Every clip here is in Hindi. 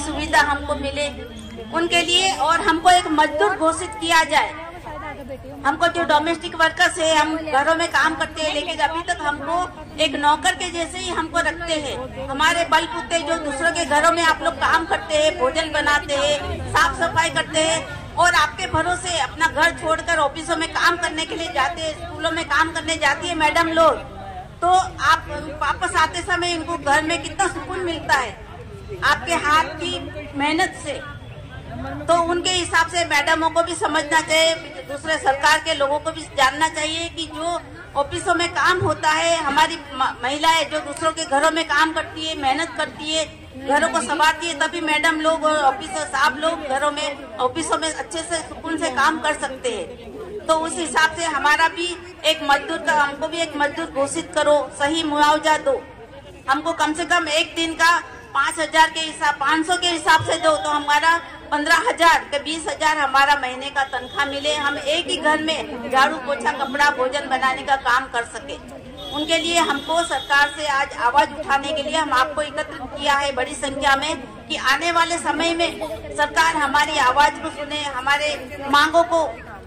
सुविधा हमको मिले उनके लिए, और हमको एक मजदूर घोषित किया जाए। हमको जो डोमेस्टिक वर्कर्स है, हम घरों में काम करते हैं, लेकिन अभी तक हमको एक नौकर के जैसे ही हमको रखते हैं। हमारे बलबूते जो दूसरों के घरों में आप लोग काम करते हैं, भोजन बनाते हैं, साफ सफाई करते हैं, और आपके भरोसे अपना घर छोड़कर ऑफिसों में काम करने के लिए जाते हैं, स्कूलों में काम करने जाती है मैडम लोग, तो आप वापस आते समय इनको घर में कितना सुकून मिलता है आपके हाथ की मेहनत से। तो उनके हिसाब से मैडमों को भी समझना चाहिए, दूसरे सरकार के लोगों को भी जानना चाहिए कि जो ऑफिसों में काम होता है, हमारी महिलाएं जो दूसरों के घरों में काम करती है, मेहनत करती है, घरों को संभालती है, तभी मैडम लोग और ऑफिसर साहब लोग घरों में ऑफिसों में अच्छे से सुकून से काम कर सकते हैं। तो उस हिसाब से हमारा भी एक मजदूर का, हमको भी एक मजदूर घोषित करो, सही मुआवजा दो। हमको कम से कम एक दिन का 5,000 के हिसाब 500 के हिसाब से दो, तो हमारा 15,000 के 20,000 हमारा महीने का तनख्वाह मिले। हम एक ही घर में झाड़ू पोछा कपड़ा भोजन बनाने का काम कर सके। उनके लिए हमको सरकार से आज आवाज उठाने के लिए हम आपको एकत्रित किया है बड़ी संख्या में, कि आने वाले समय में सरकार हमारी आवाज को सुने, हमारे मांगों को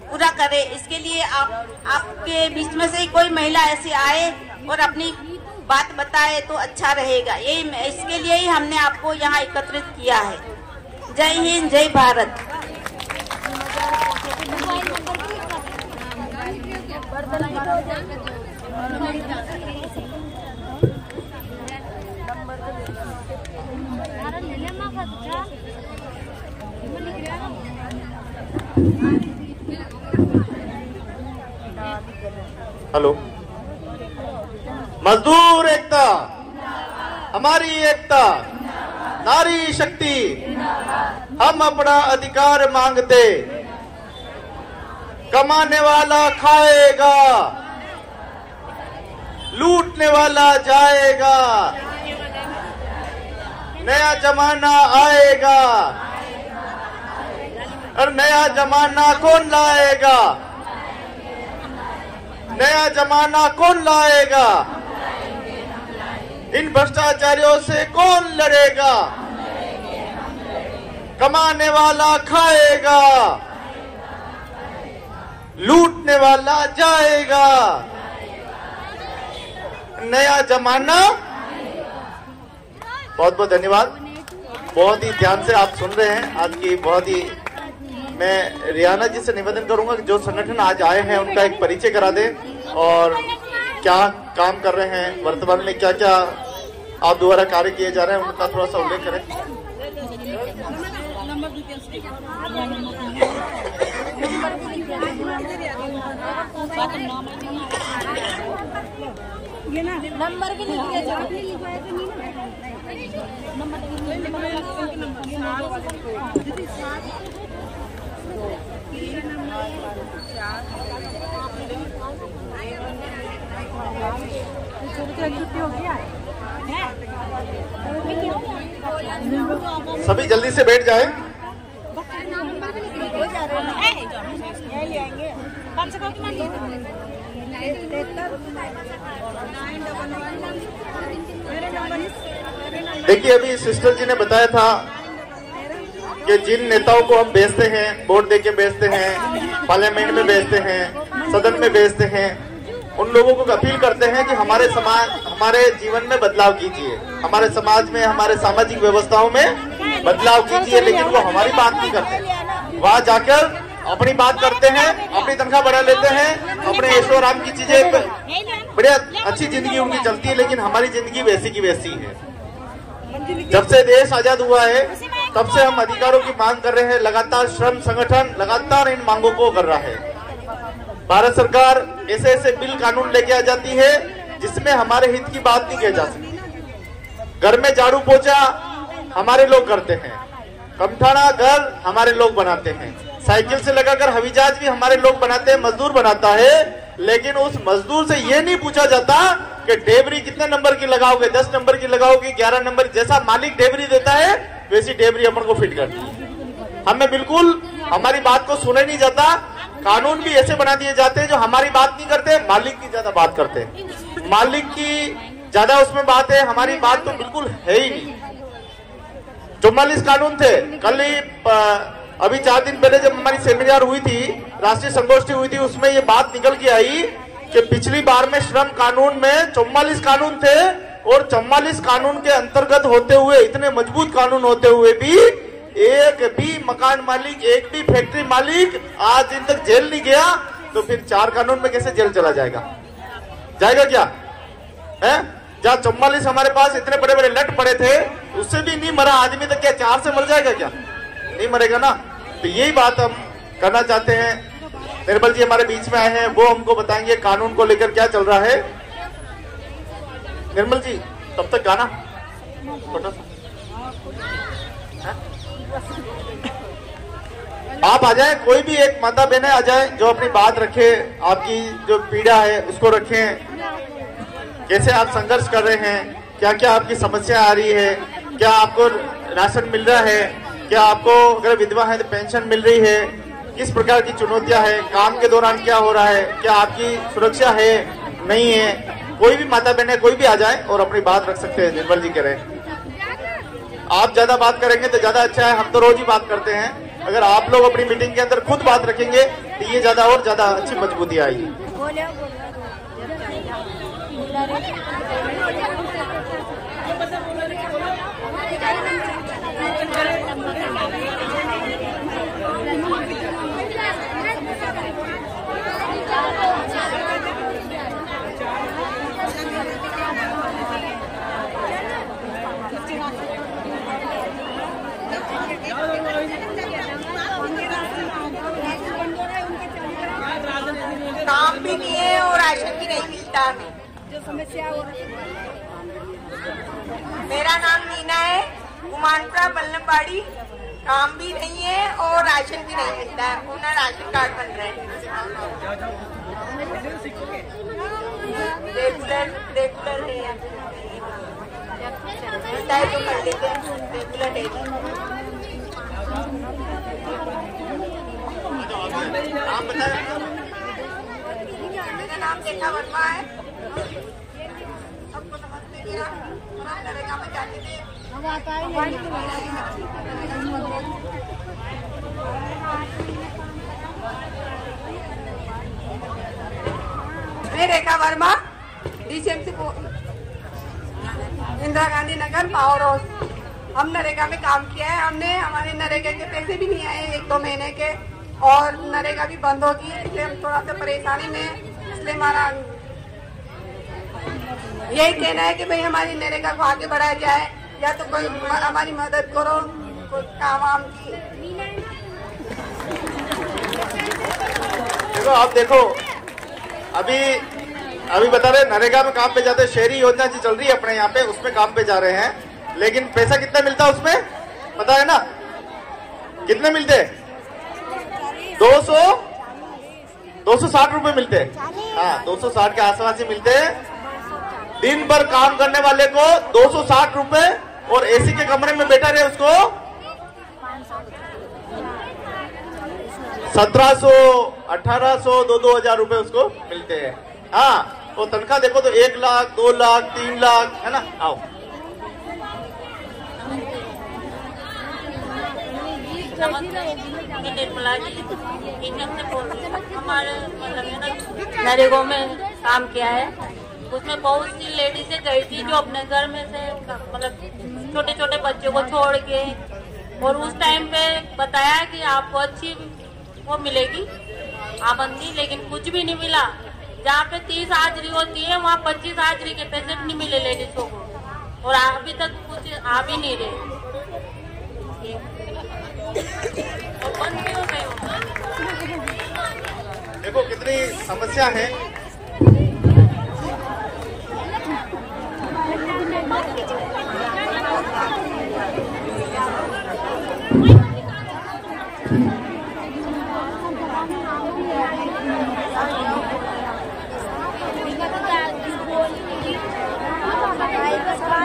पूरा करे। इसके लिए आपके बीच में से कोई महिला ऐसी आए और अपनी बात बताए तो अच्छा रहेगा। यही इसके लिए ही हमने आपको यहाँ एकत्रित किया है। जय हिंद, जय भारत। हेलो, मजदूर एकता, हमारी एकता, नारी शक्ति, हम अपना अधिकार मांगते, कमाने वाला खाएगा, लूटने वाला जाएगा, नया जमाना आएगा। और नया जमाना कौन लाएगा? नया जमाना कौन लाएगा? इन भ्रष्टाचारियों से कौन लड़ेगा? कमाने वाला खाएगा, लूटने वाला जाएगा, नया जमाना। बहुत बहुत धन्यवाद। बहुत ही ध्यान से आप सुन रहे हैं आज की। बहुत ही मैं रियाना जी से निवेदन करूंगा कि जो संगठन आज आए हैं उनका एक परिचय करा दें और क्या काम कर रहे हैं, वर्तमान में क्या क्या आप द्वारा कार्य किए जा रहे हैं, उनका थोड़ा सा उल्लेख करें। नंबर भी नहीं सभी जल्दी से बैठ जाए। देखिए, अभी सिस्टर जी ने बताया था कि जिन नेताओं को हम भेजते हैं, वोट देके भेजते हैं, पार्लियामेंट में भेजते हैं, सदन में भेजते हैं, उन लोगों को अपील करते हैं कि हमारे समाज, हमारे जीवन में बदलाव कीजिए, हमारे समाज में, हमारे सामाजिक व्यवस्थाओं में बदलाव कीजिए। लेकिन वो हमारी बात नहीं करते। वहां जाकर अपनी बात करते हैं, अपनी तनख्वाह बढ़ा लेते हैं, अपने ऐशो आराम की चीजें, बढ़िया अच्छी जिंदगी उनकी चलती है, लेकिन हमारी जिंदगी वैसी की वैसी है। जब से देश आजाद हुआ है तब से हम अधिकारों की मांग कर रहे हैं। लगातार श्रम संगठन लगातार इन मांगों को कर रहा है। भारत सरकार ऐसे ऐसे बिल कानून लेके आ जाती है जिसमें हमारे हित की बात नहीं कही जा सकती। घर में झाड़ू पोछा हमारे लोग करते हैं, कमठाना घर हमारे लोग बनाते हैं, साइकिल से लगाकर हवाई जहाज भी हमारे लोग बनाते हैं, मजदूर बनाता है। लेकिन उस मजदूर से ये नहीं पूछा जाता कि डेबरी कितने नंबर की लगाओगे, 10 नंबर की लगाओगे, 11 नंबर। जैसा मालिक डेबरी देता है वैसी डेबरी अपन को फिट करती है। हमें बिल्कुल हमारी बात को सुना नहीं जाता। कानून भी ऐसे बना दिए जाते हैं जो हमारी बात नहीं करते, मालिक की ज्यादा बात करते हैं। मालिक की ज्यादा उसमें बात है, हमारी बात तो बिल्कुल है ही नहीं। 44 कानून थे। कल ही अभी 4 दिन पहले जब हमारी सेमिनार हुई थी, राष्ट्रीय संगोष्ठी हुई थी, उसमें ये बात निकल के आई कि पिछली बार में श्रम कानून में 44 कानून थे और 44 कानून के अंतर्गत होते हुए, इतने मजबूत कानून होते हुए भी एक भी मकान मालिक, एक भी फैक्ट्री मालिक आज दिन तक जेल नहीं गया। तो फिर 4 कानून में कैसे जेल चला जाएगा? जाएगा क्या है? जहाँ 44 हमारे पास इतने बड़े बड़े लट पड़े थे, उससे भी नहीं मरा आदमी, तो क्या 4 से मर जाएगा? क्या नहीं मरेगा ना। तो यही बात हम करना चाहते हैं। निर्मल जी हमारे बीच में आए हैं, वो हमको बताएंगे कानून को लेकर क्या चल रहा है। निर्मल जी तब तक गाना छोटा सा आप आ जाए, कोई भी एक माता बहने आ जाए जो अपनी बात रखे, आपकी जो पीड़ा है उसको रखें, कैसे आप संघर्ष कर रहे हैं, क्या क्या आपकी समस्या आ रही है, क्या आपको राशन मिल रहा है, क्या आपको अगर विधवा है तो पेंशन मिल रही है, किस प्रकार की चुनौतियां है, काम के दौरान क्या हो रहा है, क्या आपकी सुरक्षा है नहीं है। कोई भी माता बहने कोई भी आ जाए और अपनी बात रख सकते हैं। निर्मल जी कह रहे हैं आप ज्यादा बात करेंगे तो ज्यादा अच्छा है, हम तो रोज ही बात करते हैं। अगर आप लोग अपनी मीटिंग के अंदर खुद बात रखेंगे तो ये ज्यादा और ज्यादा अच्छी मजबूती आएगी। काम भी नहीं है और राशन भी नहीं मिलता हमें। जो समस्या हो रही है। मेरा नाम मीना है, कुमानपुरा बल्लभबाड़ी। काम भी नहीं है और राशन भी नहीं मिलता है, उन्हें राशन कार्ड बन रहे हैं। रेगुलर नहीं है, मिलता है तो कर लेते हैं, रेगुलर डेली। आप बताएं। मेरा नाम रेखा वर्मा है। सबको नमस्ते किया, नरेगा में जाते थे। मैं रेखा वर्मा, डीसीएमसी इंदिरा गांधी नगर पावर हाउस। हम नरेगा में काम किया है। हमने हमारे नरेगा के पैसे भी नहीं आए 1-2 महीने के, और नरेगा भी बंद होगी, इसलिए हम थोड़ा सा परेशानी में। इसलिए हमारा यही कहना है कि भाई हमारी नरेगा को आगे बढ़ाया जाए, या तो कोई हमारी मदद करो, कोई काम वाम की। देखो आप देखो, अभी बता रहे नरेगा में काम पे जाते, शहरी योजना जी चल रही है अपने यहाँ पे, उसमें काम पे जा रहे हैं, लेकिन पैसा कितना मिलता है उसमें पता है ना? कितने मिलते? 260 रुपए मिलते हैं। हाँ, 260 के आसपास ही मिलते हैं। दिन भर काम करने वाले को 260 रुपए, और एसी के कमरे में बैठा रहे उसको 1700, 1800, 2-2 हजार रुपए उसको मिलते हैं। हाँ, तो तनख्वाह देखो तो 1 लाख, 2 लाख, 3 लाख है ना। आओ हमारे नरेगा में काम किया है, उसमें बहुत सी लेडीजें गई थी जो अपने घर में से मतलब छोटे छोटे बच्चों को छोड़ के, और उस टाइम पे बताया कि आपको अच्छी वो मिलेगी आमदनी, लेकिन कुछ भी नहीं मिला। जहाँ पे 30 हाजिरी होती है वहाँ 25 हाजिरी के पैसे भी नहीं मिले लेडीजों को, और अभी तक कुछ आ भी नहीं रहे। देखो कितनी समस्या है।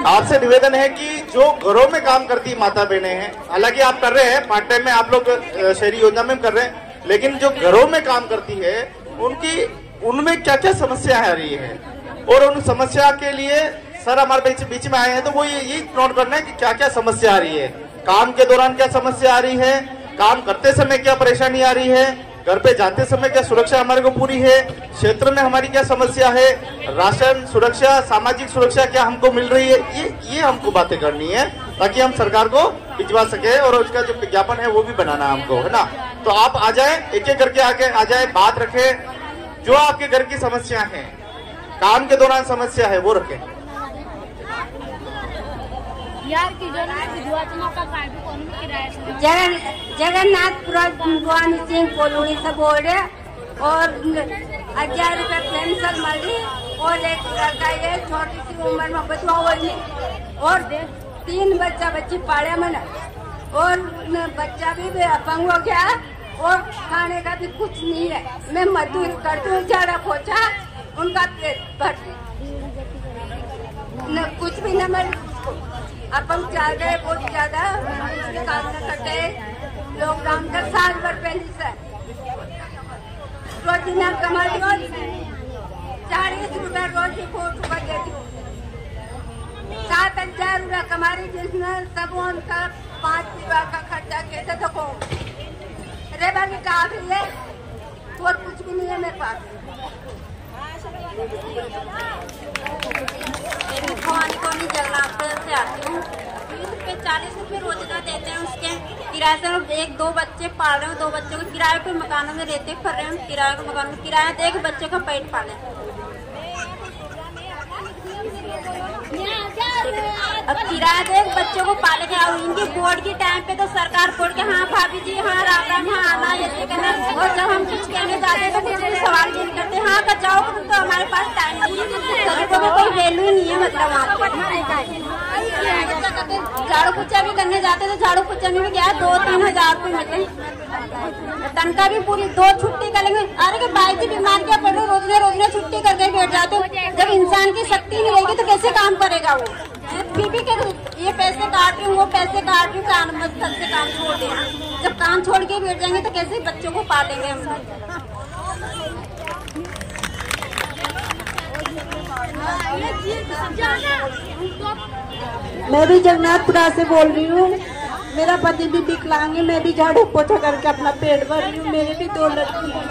आपसे निवेदन है कि जो घरों में काम करती माता बहनें हैं, हालांकि आप कर रहे हैं पार्ट टाइम में, आप लोग शहरी योजना में कर रहे हैं, लेकिन जो घरों में काम करती है उनमें क्या क्या समस्या आ रही है, और उन समस्या के लिए सर हमारे बीच में आए हैं, तो वो यही नोट करना है कि क्या क्या समस्या आ रही है। काम के दौरान क्या समस्या आ रही है, काम करते समय क्या परेशानी आ रही है, घर पे जाते समय क्या सुरक्षा हमारे को पूरी है, क्षेत्र में हमारी क्या समस्या है, राशन सुरक्षा, सामाजिक सुरक्षा क्या हमको मिल रही है, ये हमको बातें करनी है ताकि हम सरकार को भिजवा सके और उसका जो विज्ञापन है वो भी बनाना है हमको, है ना। तो आप आ जाए, एक एक करके आके आ जाए, बात रखे, जो आपके घर की समस्या है, काम के दौरान समस्या है वो रखे। जगन्नाथपुरा भवानी सिंह कोलोनी से बोल रहे और 1000 रुपये पेंशन मिली और एक लड़का ये छोटी सी उम्र में बचवा हुई और 3 बच्ची पाले मैंने और बच्चा भी अपंग हो गया और खाने का भी कुछ नहीं है। मैं मजदूरी करती हूँ, झाड़ा पोछा उनका पेट भरती, न कुछ भी न मिल, अपंग चाह गए बहुत ज्यादा, इसके काम न करते लॉकडाउन का साल भर पहले से रोजी न कमाई और 40 रुपये रोजी को सुबह देती हूँ, 7,000 रुपया कमा रही जिसने सब उनका 5 विवाह का खर्चा कैसे देखो रेबा की काफी है और कुछ भी नहीं है मेरे पास। भवानी कॉलोनी जगन्नाथपुर से आती हूँ। 40 रुपये रोजगार देते हैं, उसके किराए से 1-2 बच्चे पाल रहे हैं, 2 बच्चों को किराए पे मकानों में रहते कर रहे हैं, किराए के मकानों में किराया दे के बच्चे का पेट पाले। अब किराया दे बच्चों को पाले के और इनकी बोर्ड की टाइम पे तो सरकार बोर्ड के हाँ भाभी जी हाँ राम राम हाँ आना ये कहना, और जब हम कुछ कहने जाते हैं तो कुछ भी सवाल नहीं करते, हाँ बचाओ तो हमारे पास टाइम नहीं है, गरीबों में कोई वैल्यू ही नहीं है। मतलब झाड़ू पोछा भी करने जाते तो झाड़ू पोछा में भी क्या 2-3 हजार रुपये मिलते, तनख्वाह भी पूरी 2 छुट्टी करेंगे। अरे भाई जी बीमार क्या पड़ रही, रोजने छुट्टी करके बैठ जाते हो। जब इंसान की शक्ति नहीं रहेगी तो कैसे काम करेगा वो, फिर भी ये पैसे काट रही हूँ वो पैसे काट रही हूँ, काम मत से काम छोड़ देना, जब काम छोड़ के बैठ जाएंगे तो कैसे बच्चों को पालेंगे हम। मैं भी जगन्नाथपुरा से बोल रही हूँ, मेरा पति भी विकलांग है, मैं भी झाड़ू पोछा करके अपना पेट भर रही हूँ, मेरे भी 2 लड़की हैं,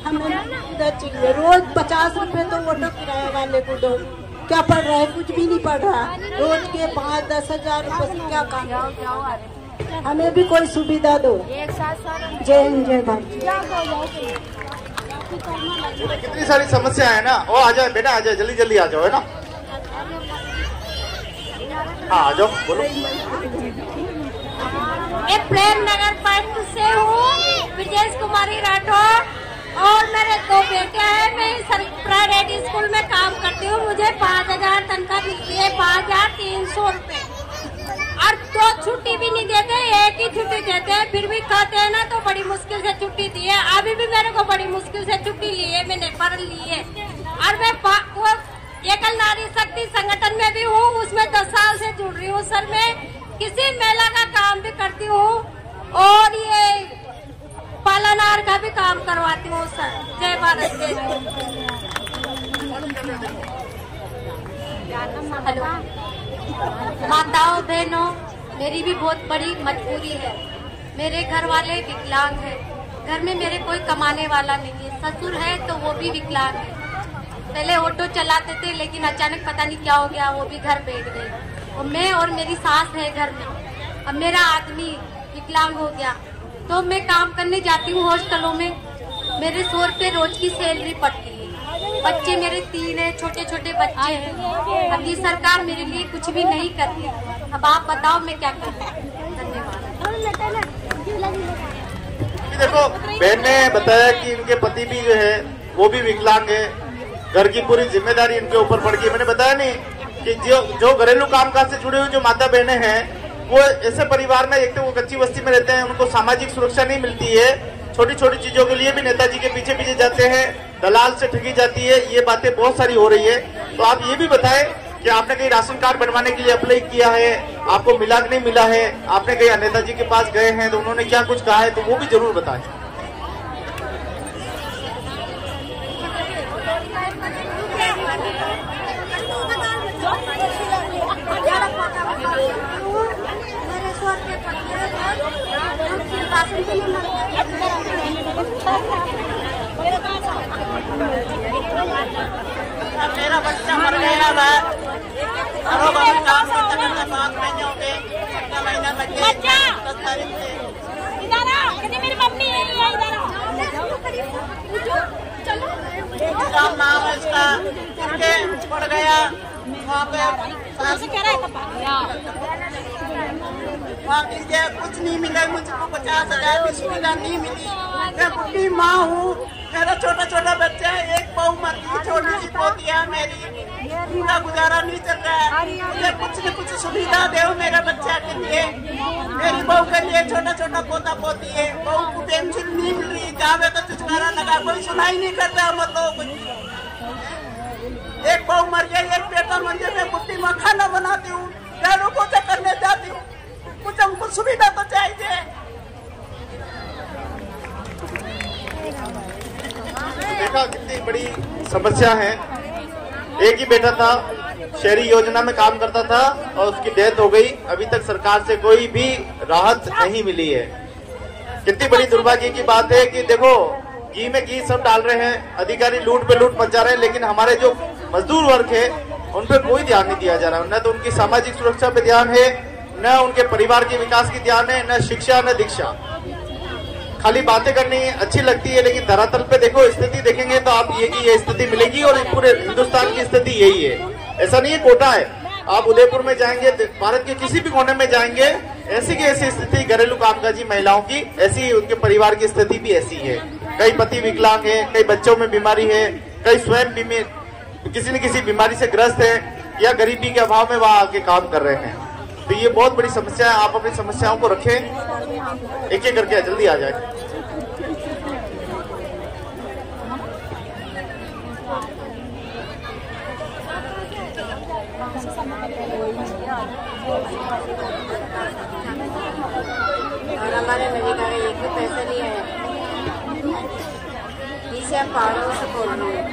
हमें इधर चाहिए रोज 50 रुपए तो ऑटो किराए वाले को दो, क्या पढ़ रहा है, कुछ भी नहीं पढ़ रहा, रोज के 5-10 हजार रुपए से क्या काम, हमें भी कोई सुविधा दो। जय हिंद जय भारत। कितनी सारी समस्या है ना, वो आ जाए बेटा, आ जाए, जल्दी जल्दी आ जाओ, है ना। हाँ आ जाओ, बोलो। मैं प्रेम नगर पार्क से हूँ, ब्रजेश कुमारी राठौर और मेरे 2 बेटे हैं। मैं प्राइवेट स्कूल में काम करती हूँ, मुझे 5,000 तनख्वाह मिलती है, 5,300 रुपए और 2 छुट्टी भी नहीं देते, 1 ही छुट्टी देते हैं, फिर भी खाते हैं ना तो बड़ी मुश्किल से छुट्टी दी है। अभी भी मेरे को बड़ी मुश्किल से छुट्टी ली है, मैंने पढ़ ली है। और मैं वो एकल नारी शक्ति संगठन में भी हूँ, उसमें 10 साल से जुड़ रही हूँ सर। मैं किसी मेला का काम भी करती हूँ और ये पालनार का भी काम करवाती हूँ सर। जय भारत जय। हेलो माताओं बहनों, मेरी भी बहुत बड़ी मजबूरी है, मेरे घर वाले विकलांग हैं, घर में मेरे कोई कमाने वाला नहीं है, ससुर है तो वो भी विकलांग है। पहले ऑटो चलाते थे लेकिन अचानक पता नहीं क्या हो गया, वो भी घर बैठ गए और मैं और मेरी सास है घर में। अब मेरा आदमी विकलांग हो गया तो मैं काम करने जाती हूँ हॉस्टलों में, मेरे 100 रुपये रोज की सैलरी पड़ती है। बच्चे मेरे 3 है, छोटे छोटे बच्चे हैं। अब ये सरकार मेरे लिए कुछ भी नहीं करती, अब आप बताओ मैं क्या करूँ। धन्यवाद। देखो बहन ने बताया कि इनके पति भी जो है वो भी विकलांग है, घर की पूरी जिम्मेदारी इनके ऊपर पड़ गई। मैंने बताया नहीं कि जो घरेलू कामकाज से जुड़े हुए जो माता बहने हैं वो ऐसे परिवार में, एक तो वो कच्ची बस्ती में रहते हैं, उनको सामाजिक सुरक्षा नहीं मिलती है, छोटी छोटी चीजों के लिए भी नेताजी के पीछे पीछे जाते हैं, दलाल से ठगी जाती है, ये बातें बहुत सारी हो रही है। तो आप ये भी बताएं कि आपने कहीं राशन कार्ड बनवाने के लिए अप्लाई किया है, आपको मिला कि नहीं मिला है, आपने कहीं नेताजी के पास गए हैं तो उन्होंने क्या कुछ कहा है, तो वो भी जरूर बताएं। मेरे 100 मेरा बच्चा मर गया था, काम करने के बाद महीने हो गए, 17 महीना बच्चे 10 तारीख से मेरी मम्मी है नाम है इसका, उनके पड़ गया वहाँ पे वहाँ कीजिए, कुछ नहीं मिला मुझको, 50,000 भी सुविधा नहीं मिली। मैं बुढ़ी माँ हूँ, मेरा छोटा छोटा बच्चा है, एक बहू मर गई, छोटी सी पोती है मेरी, उनका गुजारा नहीं चल रहा है। मुझे कुछ न कुछ सुविधा दे मेरे बच्चा के लिए, मेरी बहू के लिए, छोटा छोटा पोता पोती है, बहू को पेंशन नहीं मिल रही, जावे तो छुटकारा लगा, कोई सुनाई नहीं कर रहा मतलब कुछ। एक बहू मर गई, एक बेटा मर गया, मैं बुढ़ी माँ खाना बनाती हूँ, झाड़ू पोछा करने जाती हूँ, कुछ हमको सुविधा तो चाहिए। देखा कितनी बड़ी समस्या है। एक ही बेटा था, शहरी योजना में काम करता था और उसकी डेथ हो गई, अभी तक सरकार से कोई भी राहत नहीं मिली है। कितनी बड़ी दुर्भाग्य की बात है कि देखो घी में घी सब डाल रहे हैं, अधिकारी लूट पे लूट मचा रहे हैं, लेकिन हमारे जो मजदूर वर्ग है उन पर कोई ध्यान नहीं दिया जा रहा। न तो उनकी सामाजिक सुरक्षा पे ध्यान है, न उनके परिवार के विकास की ध्यान है, न शिक्षा न दीक्षा। खाली बातें करनी अच्छी लगती है, लेकिन धरातल पे देखो, स्थिति देखेंगे तो आप ये स्थिति मिलेगी और पूरे हिंदुस्तान की स्थिति यही है। ऐसा नहीं है कोटा है, आप उदयपुर में जाएंगे, भारत के किसी भी कोने में जाएंगे, ऐसी की ऐसी स्थिति घरेलू कामकाजी महिलाओं की, ऐसी उनके परिवार की स्थिति भी ऐसी है। कई पति विकलांग है, कई बच्चों में बीमारी है, कई स्वयं किसी न किसी बीमारी से ग्रस्त है या गरीबी के अभाव में वहाँ आके काम कर रहे हैं। तो ये बहुत बड़ी समस्या है। आप अपनी समस्याओं को रखें, एक एक करके जल्दी आ जाए। और हमारे नरेगा में एक भी पैसे नहीं है, इसे हम पहाड़ों से बोल रहे हैं।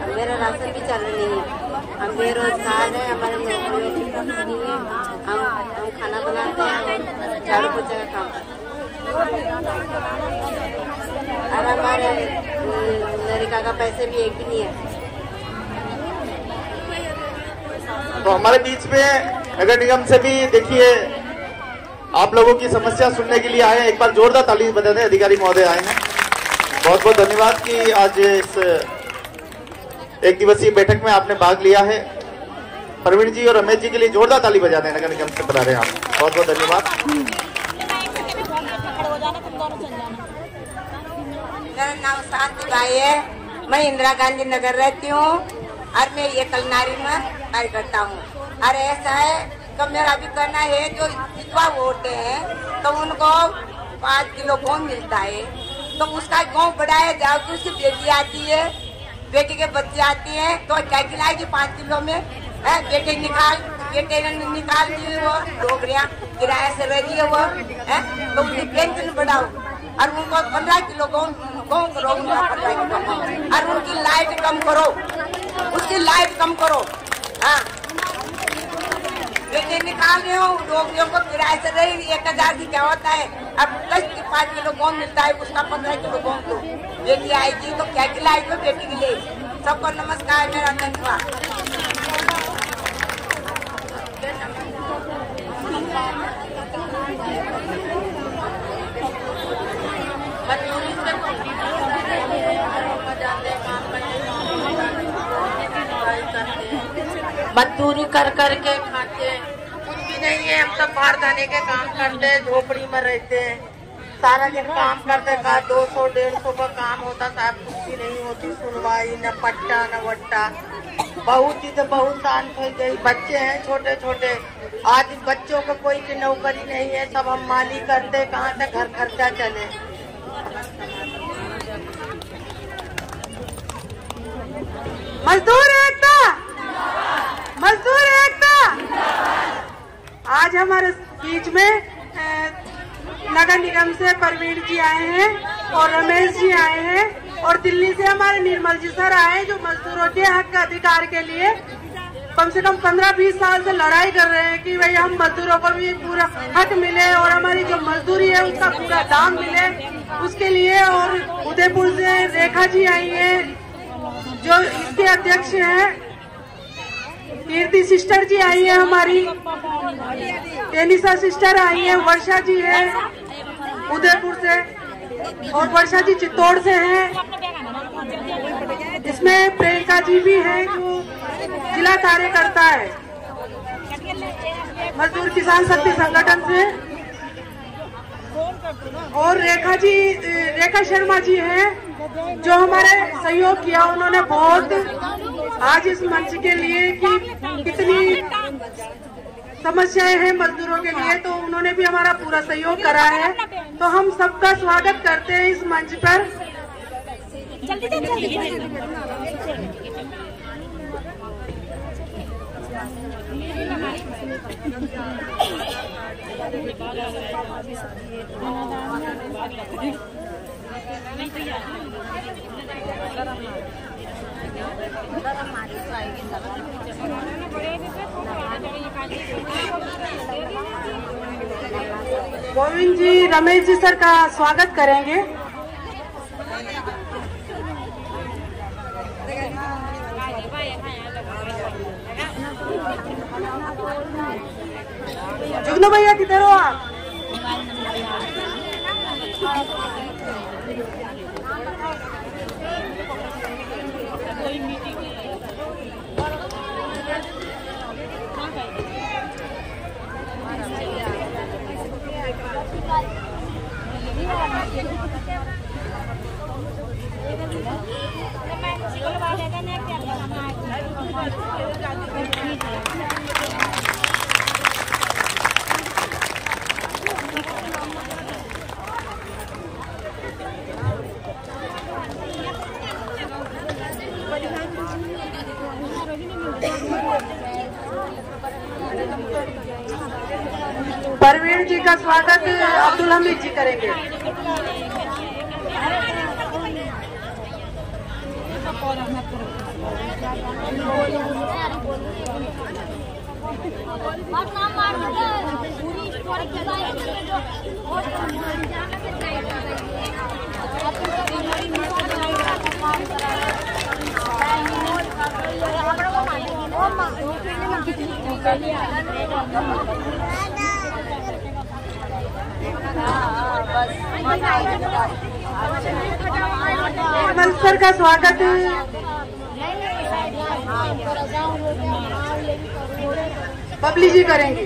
मेरा राशन भी चालू नहीं है, हम बेरोजगार है, हमारे नहीं है, हम खाना बनाते हैं, झाड़ू पोछा का काम करते हैं और हमारे नरेगा का पैसे भी एक भी नहीं है। तो हमारे बीच में नगर निगम से भी देखिए आप लोगों की समस्या सुनने के लिए आए हैं। एक बार जोरदार ताली बजा दें, अधिकारी महोदय आए हैं। बहुत बहुत धन्यवाद कि आज इस एक दिवसीय बैठक में आपने भाग लिया है। प्रवीण जी और रमेश जी के लिए जोरदार ताली बजा दें, नगर निगम से बता रहे हैं आप। बहुत बहुत धन्यवाद। मेरा नाम शांति बाई है, मैं इंदिरा गांधी नगर रहती हूँ और मैं ये कलनारी में कार्य करता हूँ। और ऐसा है तो मेरा भी करना है, जो विधवा होते हैं तो उनको 5 किलो गेहूँ मिलता है, तो उसका गेहूँ बढ़ाया जाओ कि उसकी बेटी आती है, बेटी के बच्चे आती हैं तो क्या खिलाएगी 5 किलो में? बेटे ने निकाल दी वो डोगरिया किराया से रह रही है वो है, तो उनकी पेंशन बढ़ाओ और उनको 15 किलो गेहूँ करो, उनका 15 किलो और उनकी लाइट कम करो, उसकी लाइट कम करो। हाँ, बेटे निकाल रहे हो, डोगरियों को किराए से रही 1000 की क्या होता है, अब 5 किलो गेहूँ मिलता है, उसका 15 किलो गेहूँ दो, बेटी आएगी तो क्या खिलाएगी बेटी के लिए। सबको नमस्कार, मेरा धन्यवाद। मजदूरी कर करके खाते, कुछ भी नहीं है। हम सब बाहर जाने के काम करते हैं, झोपड़ी में रहते हैं, सारा दिन काम करते का 200-150 का काम होता, साहब कुछ भी नहीं होती सुनवाई, न पट्टा न वट्टा। बहुत ही तो बहुत शांत हो गई। बच्चे हैं छोटे छोटे, आज बच्चों को कोई की नौकरी नहीं है, सब हम माली करते, कहाँ से घर खर्चा चले। मजदूर एकता, मजदूर एकता। आज हमारे बीच में नगर निगम से प्रवीण जी आए हैं और रमेश जी आए हैं और दिल्ली से हमारे निर्मल जी सर आए, जो मजदूरों के हक अधिकार के लिए कम से कम 15-20 साल से लड़ाई कर रहे हैं कि भाई हम मजदूरों को भी पूरा हक मिले और हमारी जो मजदूरी है उसका पूरा दाम मिले, उसके लिए। और उदयपुर से रेखा जी आई हैं, जो इसके अध्यक्ष हैं। कीर्ति सिस्टर जी आई है हमारी, टेनिसा सिस्टर आई है, वर्षा जी है उदयपुर से, और वर्षा जी चित्तौड़ से हैं। इसमें प्रियंका जी भी हैं जो जिला कार्यकर्ता है मजदूर किसान शक्ति संगठन से, और रेखा शर्मा जी हैं जो हमारे सहयोग किया उन्होंने बहुत आज इस मंच के लिए कि कितनी समस्याएं हैं मजदूरों के लिए, तो उन्होंने भी हमारा पूरा सहयोग करा है। तो हम सबका स्वागत करते हैं इस मंच पर। गोविंद जी, रमेश जी सर का स्वागत करेंगे। जुगनू भैया किधर हो आप? परवीन जी का स्वागत अब्दुल हमीद जी करेंगे। सर का स्वागत बबली जी करेंगे।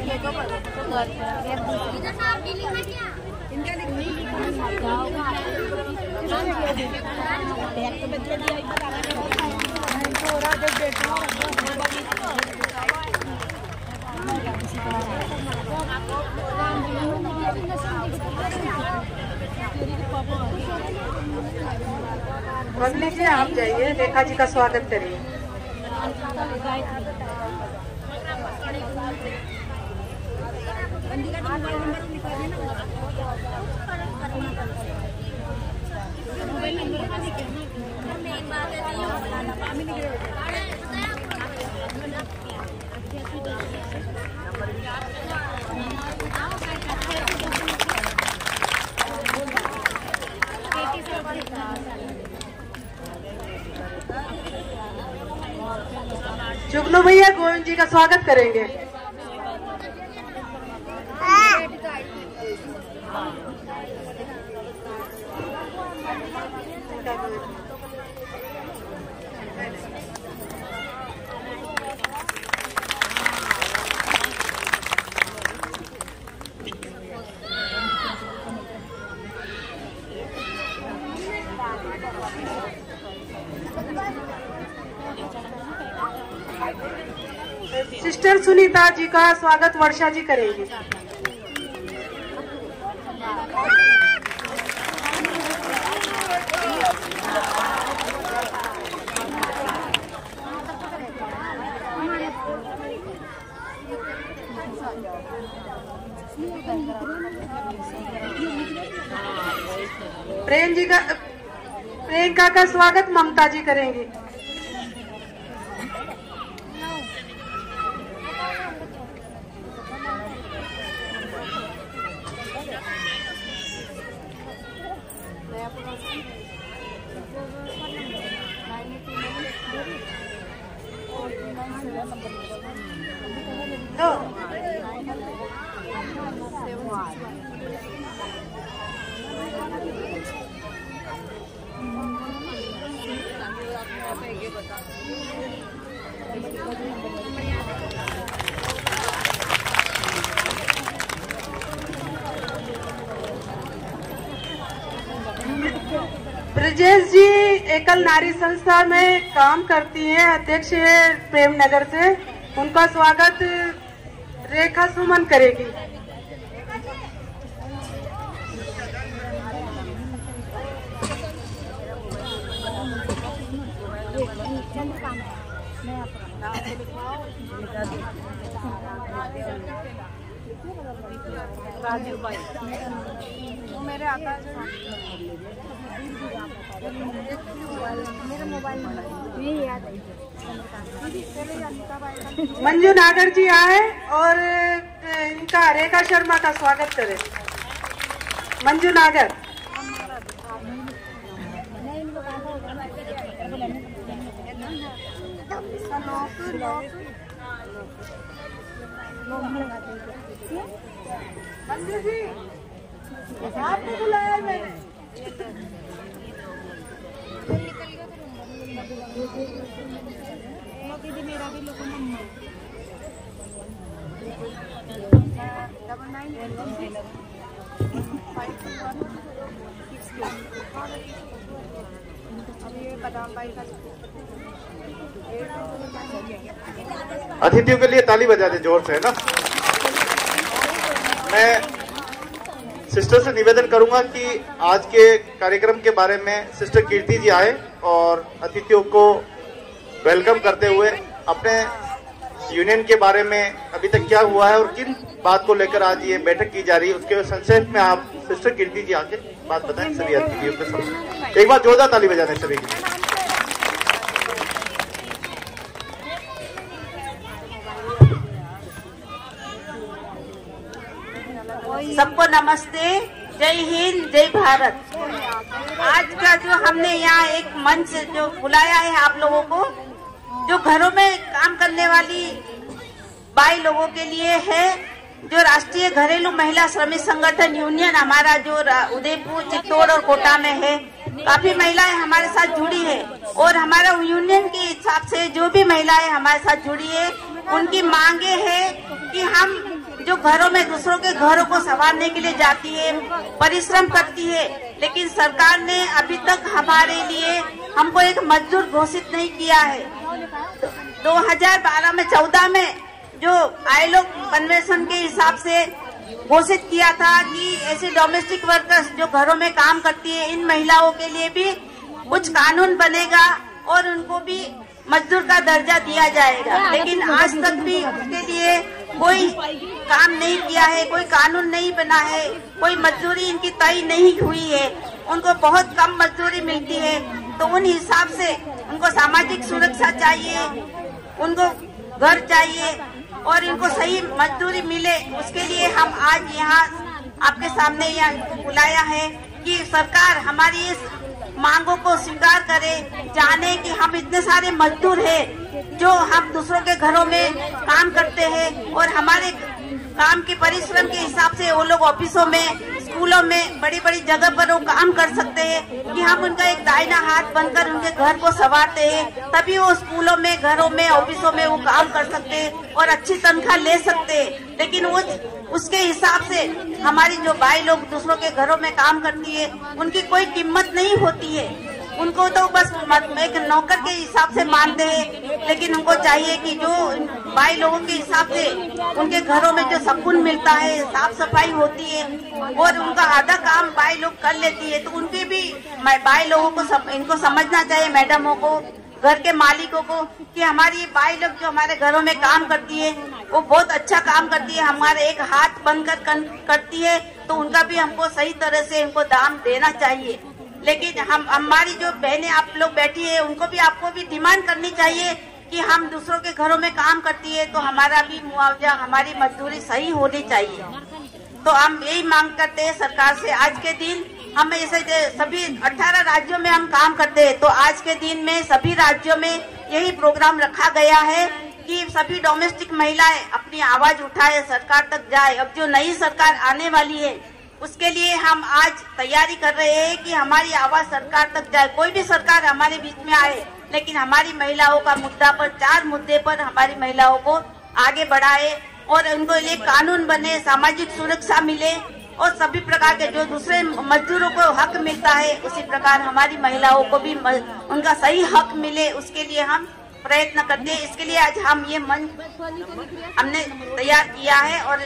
बबली जी आप जाइए, रेखा जी का स्वागत करिए। जुगनू भैया गोविंद जी का स्वागत करेंगे। सिस्टर सुनीता जी का स्वागत वर्षा जी करेंगी। प्रियंका का स्वागत ममता जी करेंगी। ब्रजेश जी एकल नारी संस्था में काम करती हैं, अध्यक्ष है प्रेम नगर से। उनका स्वागत रेखा सुमन करेगी। राजू भाई वो मेरे आता मेरा मोबाइल नंबर ये याद है। मंजू नागर जी आए और इनका रेखा शर्मा का स्वागत करें। मंजू नागर। मंजू जी आपने बुलाया मैंने। मेरा भी लोगों नंबर अतिथियों के लिए ताली बजा दे जोर से, है ना। मैं सिस्टर से निवेदन करूंगा कि आज के कार्यक्रम के बारे में सिस्टर कीर्ति जी आए और अतिथियों को वेलकम करते हुए अपने यूनियन के बारे में अभी तक क्या हुआ है और किन बात को लेकर आज ये बैठक की जा रही है उसके संक्षेप में आप सिस्टर कीर्ति जी आके बात बताएं सभी अतिथियों के सामने। एक बार जोरदार ताली बजा दें सभी की। सबको नमस्ते, जय हिंद, जय भारत। आज का जो हमने यहाँ एक मंच जो बुलाया है आप लोगों को, जो घरों में काम करने वाली बाई लोगों के लिए है, जो राष्ट्रीय घरेलू महिला श्रमिक संगठन यूनियन हमारा जो उदयपुर, चित्तौड़ और कोटा में है, काफी महिलाएं हमारे साथ जुड़ी है और हमारा यूनियन के हिसाब से जो भी महिलाएं हमारे साथ जुड़ी है उनकी मांगे है कि हम जो घरों में दूसरों के घरों को संवारने के लिए जाती है, परिश्रम करती है, लेकिन सरकार ने अभी तक हमारे लिए हमको एक मजदूर घोषित नहीं किया है। 2012 में 14 में जो आईएलओ कन्वेंशन के हिसाब से घोषित किया था कि ऐसे डोमेस्टिक वर्कर्स जो घरों में काम करती है, इन महिलाओं के लिए भी कुछ कानून बनेगा और उनको भी मजदूर का दर्जा दिया जाएगा, लेकिन आज तक भी उसके लिए कोई काम नहीं किया है, कोई कानून नहीं बना है, कोई मजदूरी इनकी तय नहीं हुई है, उनको बहुत कम मजदूरी मिलती है। तो उन हिसाब से उनको सामाजिक सुरक्षा चाहिए, उनको घर चाहिए और इनको सही मजदूरी मिले, उसके लिए हम आज यहाँ आपके सामने यहाँ बुलाया है कि सरकार हमारी इस मांगों को स्वीकार करे, जाने कि हम इतने सारे मजदूर हैं जो हम दूसरों के घरों में काम करते हैं और हमारे काम के परिश्रम के हिसाब से वो लोग ऑफिसों में, स्कूलों में, बड़ी बड़ी जगह पर वो काम कर सकते हैं कि हम उनका एक दाहिना हाथ बनकर उनके घर को संवारते हैं, तभी वो स्कूलों में, घरों में, ऑफिसों में वो काम कर सकते हैं और अच्छी तनख्वाह ले सकते हैं। लेकिन वो उसके हिसाब से हमारी जो भाई लोग दूसरों के घरों में काम करती है उनकी कोई कीमत नहीं होती है, उनको तो बस एक नौकर के हिसाब से मानते हैं। लेकिन उनको चाहिए कि जो भाई लोगों के हिसाब से उनके घरों में जो सुकून मिलता है, साफ सफाई होती है और उनका आधा काम भाई लोग कर लेती है, तो उनके भी भाई लोगों को इनको समझना चाहिए, मैडमों को, घर के मालिकों को, कि हमारी भाई लोग जो हमारे घरों में काम करती है वो बहुत अच्छा काम करती है, हमारे एक हाथ बनकर करती है, तो उनका भी हमको सही तरह से उनको दाम देना चाहिए। लेकिन हम हमारी जो बहनें आप लोग बैठी है उनको भी, आपको भी डिमांड करनी चाहिए कि हम दूसरों के घरों में काम करती है तो हमारा भी मुआवजा, हमारी मजदूरी सही होनी चाहिए। तो हम यही मांग करते हैं सरकार से। आज के दिन हम ऐसे सभी 18 राज्यों में हम काम करते हैं, तो आज के दिन में सभी राज्यों में यही प्रोग्राम रखा गया है कि सभी डोमेस्टिक महिलाएं अपनी आवाज उठाए, सरकार तक जाए। अब जो नई सरकार आने वाली है उसके लिए हम आज तैयारी कर रहे हैं कि हमारी आवाज सरकार तक जाए। कोई भी सरकार हमारे बीच में आए, लेकिन हमारी महिलाओं का मुद्दा पर, 4 मुद्दे पर हमारी महिलाओं को आगे बढ़ाए और उनको लिए कानून बने, सामाजिक सुरक्षा मिले और सभी प्रकार के जो दूसरे मजदूरों को हक मिलता है उसी प्रकार हमारी महिलाओं को भी उनका सही हक मिले, उसके लिए हम प्रयत्न करते हैं। इसके लिए आज हम ये मंच हमने तैयार किया है और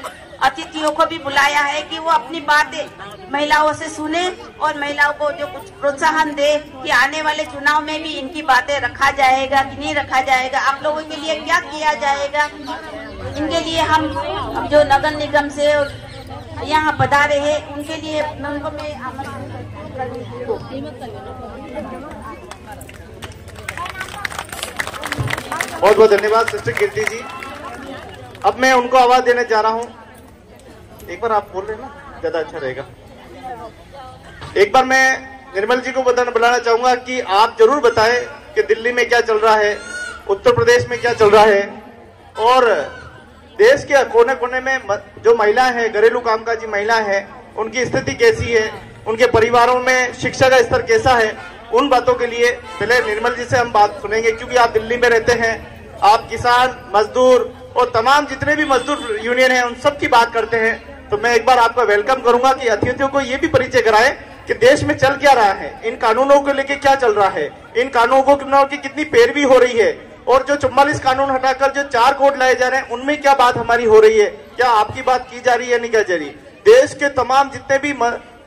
अतिथियों को भी बुलाया है कि वो अपनी बातें महिलाओं से सुने और महिलाओं को जो कुछ प्रोत्साहन दे कि आने वाले चुनाव में भी इनकी बातें रखा जाएगा कि नहीं रखा जाएगा, आप लोगों के लिए क्या किया जाएगा। इनके लिए हम जो नगर निगम से यहाँ पधारे हैं उनके लिए उनको मैं बहुत बहुत धन्यवाद सिस्टर कीर्ति जी। अब मैं उनको आवाज देने जा रहा हूँ। एक बार आप बोल रहे हैं ना, ज्यादा अच्छा रहेगा। एक बार मैं निर्मल जी को बुलाना चाहूंगा कि आप जरूर बताएं कि दिल्ली में क्या चल रहा है, उत्तर प्रदेश में क्या चल रहा है और देश के कोने कोने में जो महिलाएं हैं, घरेलू कामकाजी महिलाएं हैं, उनकी स्थिति कैसी है, उनके परिवारों में शिक्षा का स्तर कैसा है। उन बातों के लिए पहले निर्मल जी से हम बात सुनेंगे, क्योंकि आप दिल्ली में रहते हैं, आप किसान, मजदूर और तमाम जितने भी मजदूर यूनियन हैं उन सब की बात करते हैं। तो मैं एक बार आपका वेलकम करूंगा कि अतिथियों को ये भी परिचय कराएं कि देश में चल क्या रहा है, इन कानूनों को लेके क्या चल रहा है, इन कानूनों की कितनी पैरवी हो रही है और जो 44 कानून हटाकर जो 4 कोड लाए जा रहे हैं उनमें क्या बात हमारी हो रही है, क्या आपकी बात की जा रही है, नहीं की जा रही। देश के तमाम जितने भी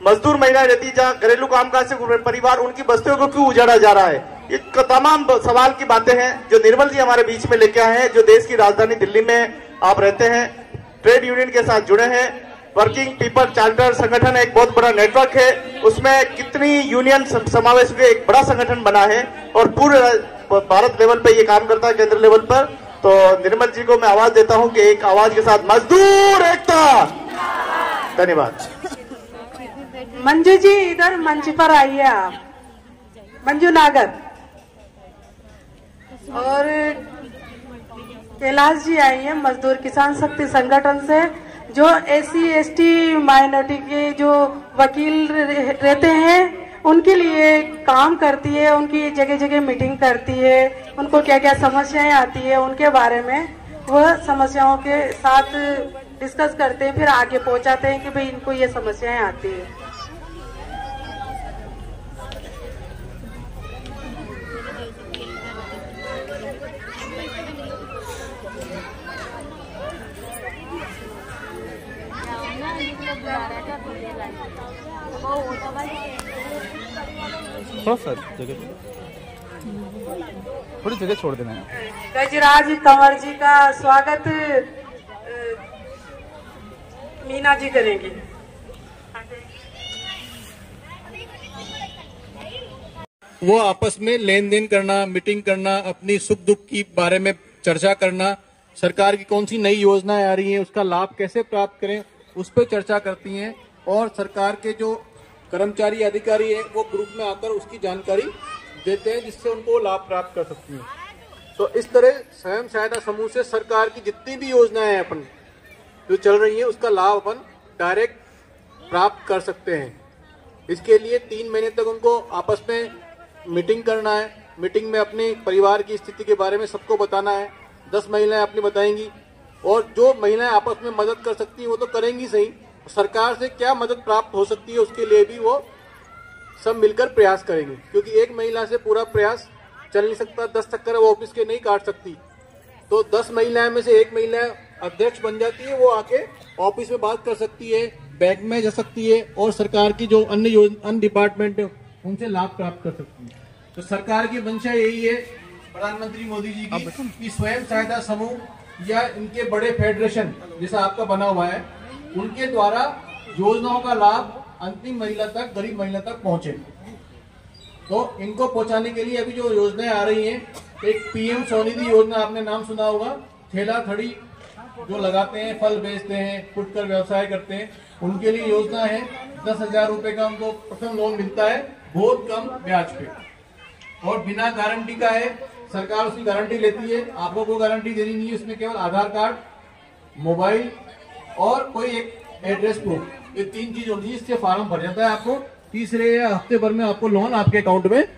मजदूर महिलाएं रहती है, जहाँ घरेलू कामकाज से परिवार, उनकी बस्तियों को क्यों उजाड़ा जा रहा है, ये तमाम सवाल की बातें हैं जो निर्मल जी हमारे बीच में लेके आए हैं। जो देश की राजधानी दिल्ली में आप रहते हैं, ट्रेड यूनियन के साथ जुड़े हैं, वर्किंग पीपल चार्टर संगठन एक बहुत बड़ा नेटवर्क है, उसमें कितनी यूनियन समावेश हुए एक बड़ा संगठन बना है और पूरे भारत लेवल पे ये काम करता है, केंद्र लेवल पर। तो निर्मल जी को मैं आवाज देता हूं कि एक आवाज के साथ मजदूर एकता। धन्यवाद। मंजू जी इधर मंच पर आइए आप, मंजू नागर। और कैलाश जी आई है मजदूर किसान शक्ति संगठन से, जो SC/ST माइनॉरिटी के जो वकील रहते हैं उनके लिए काम करती है, उनकी जगह जगह मीटिंग करती है, उनको क्या क्या समस्याएं आती है उनके बारे में वह समस्याओं के साथ डिस्कस करते हैं, फिर आगे पहुंचाते हैं कि भाई इनको ये समस्याएं आती है। थोड़ी जगह छोड़ देना है। गजराज कंवर जी का स्वागत मीना जी करेंगी। वो आपस में लेन देन करना, मीटिंग करना, अपनी सुख दुख की बारे में चर्चा करना, सरकार की कौन सी नई योजनाएं आ रही हैं उसका लाभ कैसे प्राप्त करें उस पर चर्चा करती हैं और सरकार के जो कर्मचारी अधिकारी है वो ग्रुप में आकर उसकी जानकारी देते हैं जिससे उनको लाभ प्राप्त कर सकती हैं। तो इस तरह स्वयं सहायता समूह से सरकार की जितनी भी योजनाएं हैं अपन जो चल रही है उसका लाभ अपन डायरेक्ट प्राप्त कर सकते हैं। इसके लिए 3 महीने तक उनको आपस में मीटिंग करना है, मीटिंग में अपने परिवार की स्थिति के बारे में सबको बताना है। 10 महिलाएं अपनी बताएंगी और जो महिलाएं आपस में मदद कर सकती हैं वो तो करेंगी सही, सरकार से क्या मदद प्राप्त हो सकती है उसके लिए भी वो सब मिलकर प्रयास करेंगे, क्योंकि एक महिला से पूरा प्रयास चल नहीं सकता, 10 चक्कर वो ऑफिस के नहीं काट सकती। तो 10 महिलाएं में से एक महिला अध्यक्ष बन जाती है, वो आके ऑफिस में बात कर सकती है, बैंक में जा सकती है और सरकार की जो अन्य डिपार्टमेंट है उनसे लाभ प्राप्त कर सकती है। तो सरकार की मंशा यही है प्रधानमंत्री मोदी जी की स्वयं सहायता समूह या इनके बड़े फेडरेशन जैसा आपका बना हुआ है उनके द्वारा योजनाओं का लाभ अंतिम महिला तक, गरीब महिला तक पहुंचे। तो इनको पहुंचाने के लिए अभी जो योजनाएं आ रही हैं, एक PM स्वनिधि योजना आपने नाम सुना होगा, ठेला खड़ी जो लगाते हैं, फल बेचते हैं, फुटकर व्यवसाय करते हैं, उनके लिए योजना है 10,000 रुपए का उनको प्रथम लोन मिलता है बहुत कम ब्याज पे और बिना गारंटी का है, सरकार उसकी गारंटी लेती है, आपको कोई गारंटी देनी नहीं है, उसमें केवल आधार कार्ड, मोबाइल और कोई एक एड्रेस प्रूफ, ये 3 चीज होती है। इससे फॉर्म भर जाता है, आपको तीसरे या हफ्ते भर में आपको लोन आपके अकाउंट में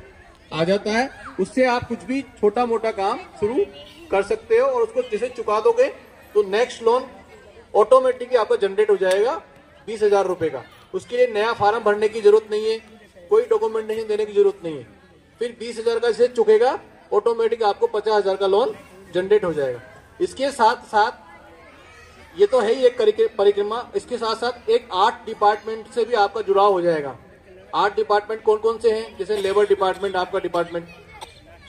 आ जाता है। उससे आप कुछ भी छोटा मोटा काम शुरू कर सकते हो और उसको जैसे चुका दोगे तो नेक्स्ट लोन ऑटोमेटिकली आपका जनरेट हो जाएगा 20,000 रुपए का। उसके लिए नया फॉर्म भरने की जरूरत नहीं है, कोई डॉक्यूमेंटेशन देने की जरूरत नहीं है। फिर 20,000 का जैसे चुकेगा ऑटोमेटिक आपको 50,000 का लोन जनरेट हो जाएगा। इसके साथ साथ ये तो है ही एक परिक्रमा, इसके साथ साथ एक 8 डिपार्टमेंट से भी आपका जुड़ाव हो जाएगा। 8 डिपार्टमेंट कौन कौन से हैं? जैसे लेबर डिपार्टमेंट, आपका डिपार्टमेंट,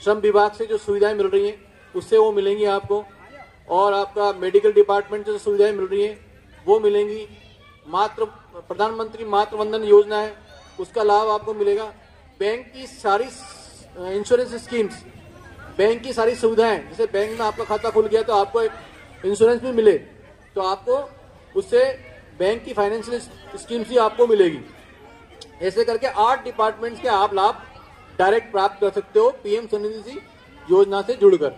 श्रम विभाग से जो सुविधाएं मिल रही हैं उससे वो मिलेंगी आपको, और आपका मेडिकल डिपार्टमेंट से जो सुविधाएं मिल रही हैं वो मिलेंगी। प्रधानमंत्री मातृ वंदन योजना है, उसका लाभ आपको मिलेगा। बैंक की सारी इंश्योरेंस स्कीम्स, बैंक की सारी सुविधाएं, जैसे बैंक में आपका खाता खुल गया तो आपको एक इंश्योरेंस भी मिले तो आपको उससे बैंक की फाइनेंशियल स्कीम्स ही आपको मिलेगी। ऐसे करके 8 डिपार्टमेंट्स के आप लाभ डायरेक्ट प्राप्त कर सकते हो पीएम स्वनिधि योजना से जुड़कर।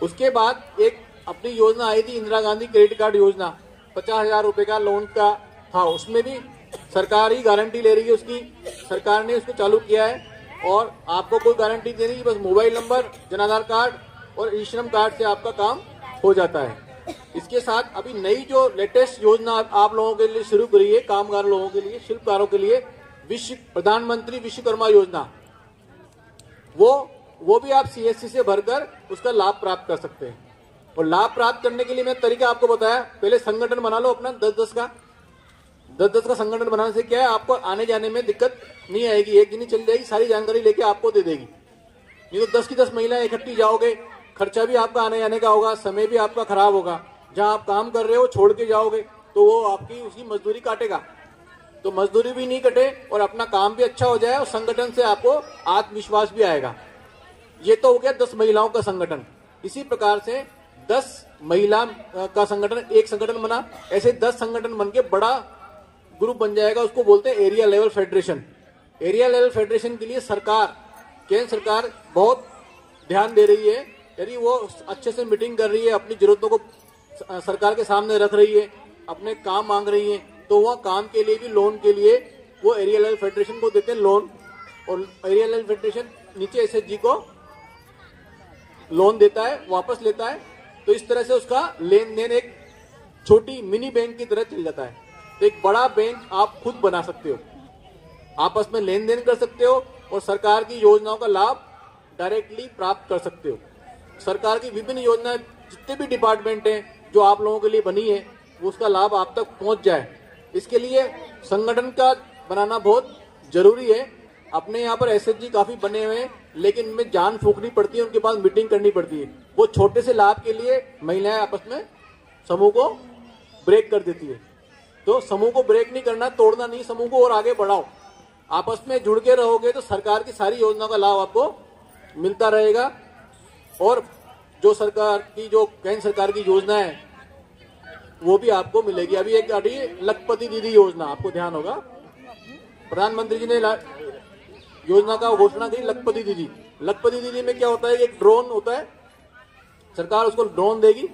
उसके बाद एक अपनी योजना आई थी इंदिरा गांधी क्रेडिट कार्ड योजना, 50,000 रुपए का लोन का था। उसमें भी सरकार ही गारंटी ले रही है, उसकी सरकार ने उसको चालू किया है और आपको कोई गारंटी देनी है, बस mobile number, Jan Aadhaar card और ई श्रम कार्ड से आपका काम हो जाता है। इसके साथ अभी नई जो लेटेस्ट योजना आप लोगों के लिए शुरू करी है, कामगार लोगों के लिए, शिल्पकारों के लिए, प्रधानमंत्री विश्वकर्मा योजना, वो भी आप सीएससी से भरकर उसका लाभ प्राप्त कर सकते हैं। और लाभ प्राप्त करने के लिए मैं तरीका आपको बताया, पहले संगठन बना लो अपना 10-10 का संगठन बनाने से क्या है, आपको आने जाने में दिक्कत नहीं आएगी, एक दिन ही चल जाएगी, सारी जानकारी लेके आपको दे देगी। नहीं तो 10 की 10 महिलाएं इकट्ठी जाओगे, खर्चा भी आपका आने जाने का होगा, समय भी आपका खराब होगा। जहां आप काम कर रहे हो छोड़ के जाओगे तो वो आपकी उसकी मजदूरी काटेगा, तो मजदूरी भी नहीं कटे और अपना काम भी अच्छा हो जाए और संगठन से आपको आत्मविश्वास भी आएगा। ये तो हो गया 10 महिलाओं का संगठन। इसी प्रकार से 10 महिला का संगठन, एक संगठन बना, ऐसे 10 संगठन बन के बड़ा ग्रुप बन जाएगा, उसको बोलते हैं area level federation. Area level federation के लिए सरकार, केंद्र सरकार बहुत ध्यान दे रही है। यदि वो अच्छे से मीटिंग कर रही है, अपनी जरूरतों को सरकार के सामने रख रही है, अपने काम मांग रही है, तो वह काम के लिए भी लोन के लिए वो एरिया लेवल फेडरेशन को देते हैं लोन, और एरिया लेवल फेडरेशन नीचे एसएचजी को लोन देता है, वापस लेता है। तो इस तरह से उसका लेन देन एक छोटी मिनी बैंक की तरह चल जाता है। तो एक बड़ा बैंक आप खुद बना सकते हो, आपस में लेन देन कर सकते हो और सरकार की योजनाओं का लाभ डायरेक्टली प्राप्त कर सकते हो। सरकार की विभिन्न योजनाएं, जितने भी डिपार्टमेंट हैं जो आप लोगों के लिए बनी है, वो उसका लाभ आप तक पहुंच जाए, इसके लिए संगठन का बनाना बहुत जरूरी है। अपने यहाँ पर एसएचजी काफी बने हुए हैं, लेकिन उनमें जान फूंकनी पड़ती है, उनके पास मीटिंग करनी पड़ती है। वो छोटे से लाभ के लिए महिलाएं आपस में समूह को ब्रेक कर देती है। तो समूह को ब्रेक नहीं करना, तोड़ना नहीं, समूह को और आगे बढ़ाओ। आपस में जुड़ के रहोगे तो सरकार की सारी योजनाओं का लाभ आपको मिलता रहेगा। और जो सरकार की, जो केंद्र सरकार की योजना है वो भी आपको मिलेगी। अभी एक लखपति दीदी योजना, आपको ध्यान होगा, प्रधानमंत्री जी ने योजना का घोषणा की, लखपति दीदी। लखपति दीदी में क्या होता है, एक ड्रोन होता है, सरकार उसको ड्रोन देगी,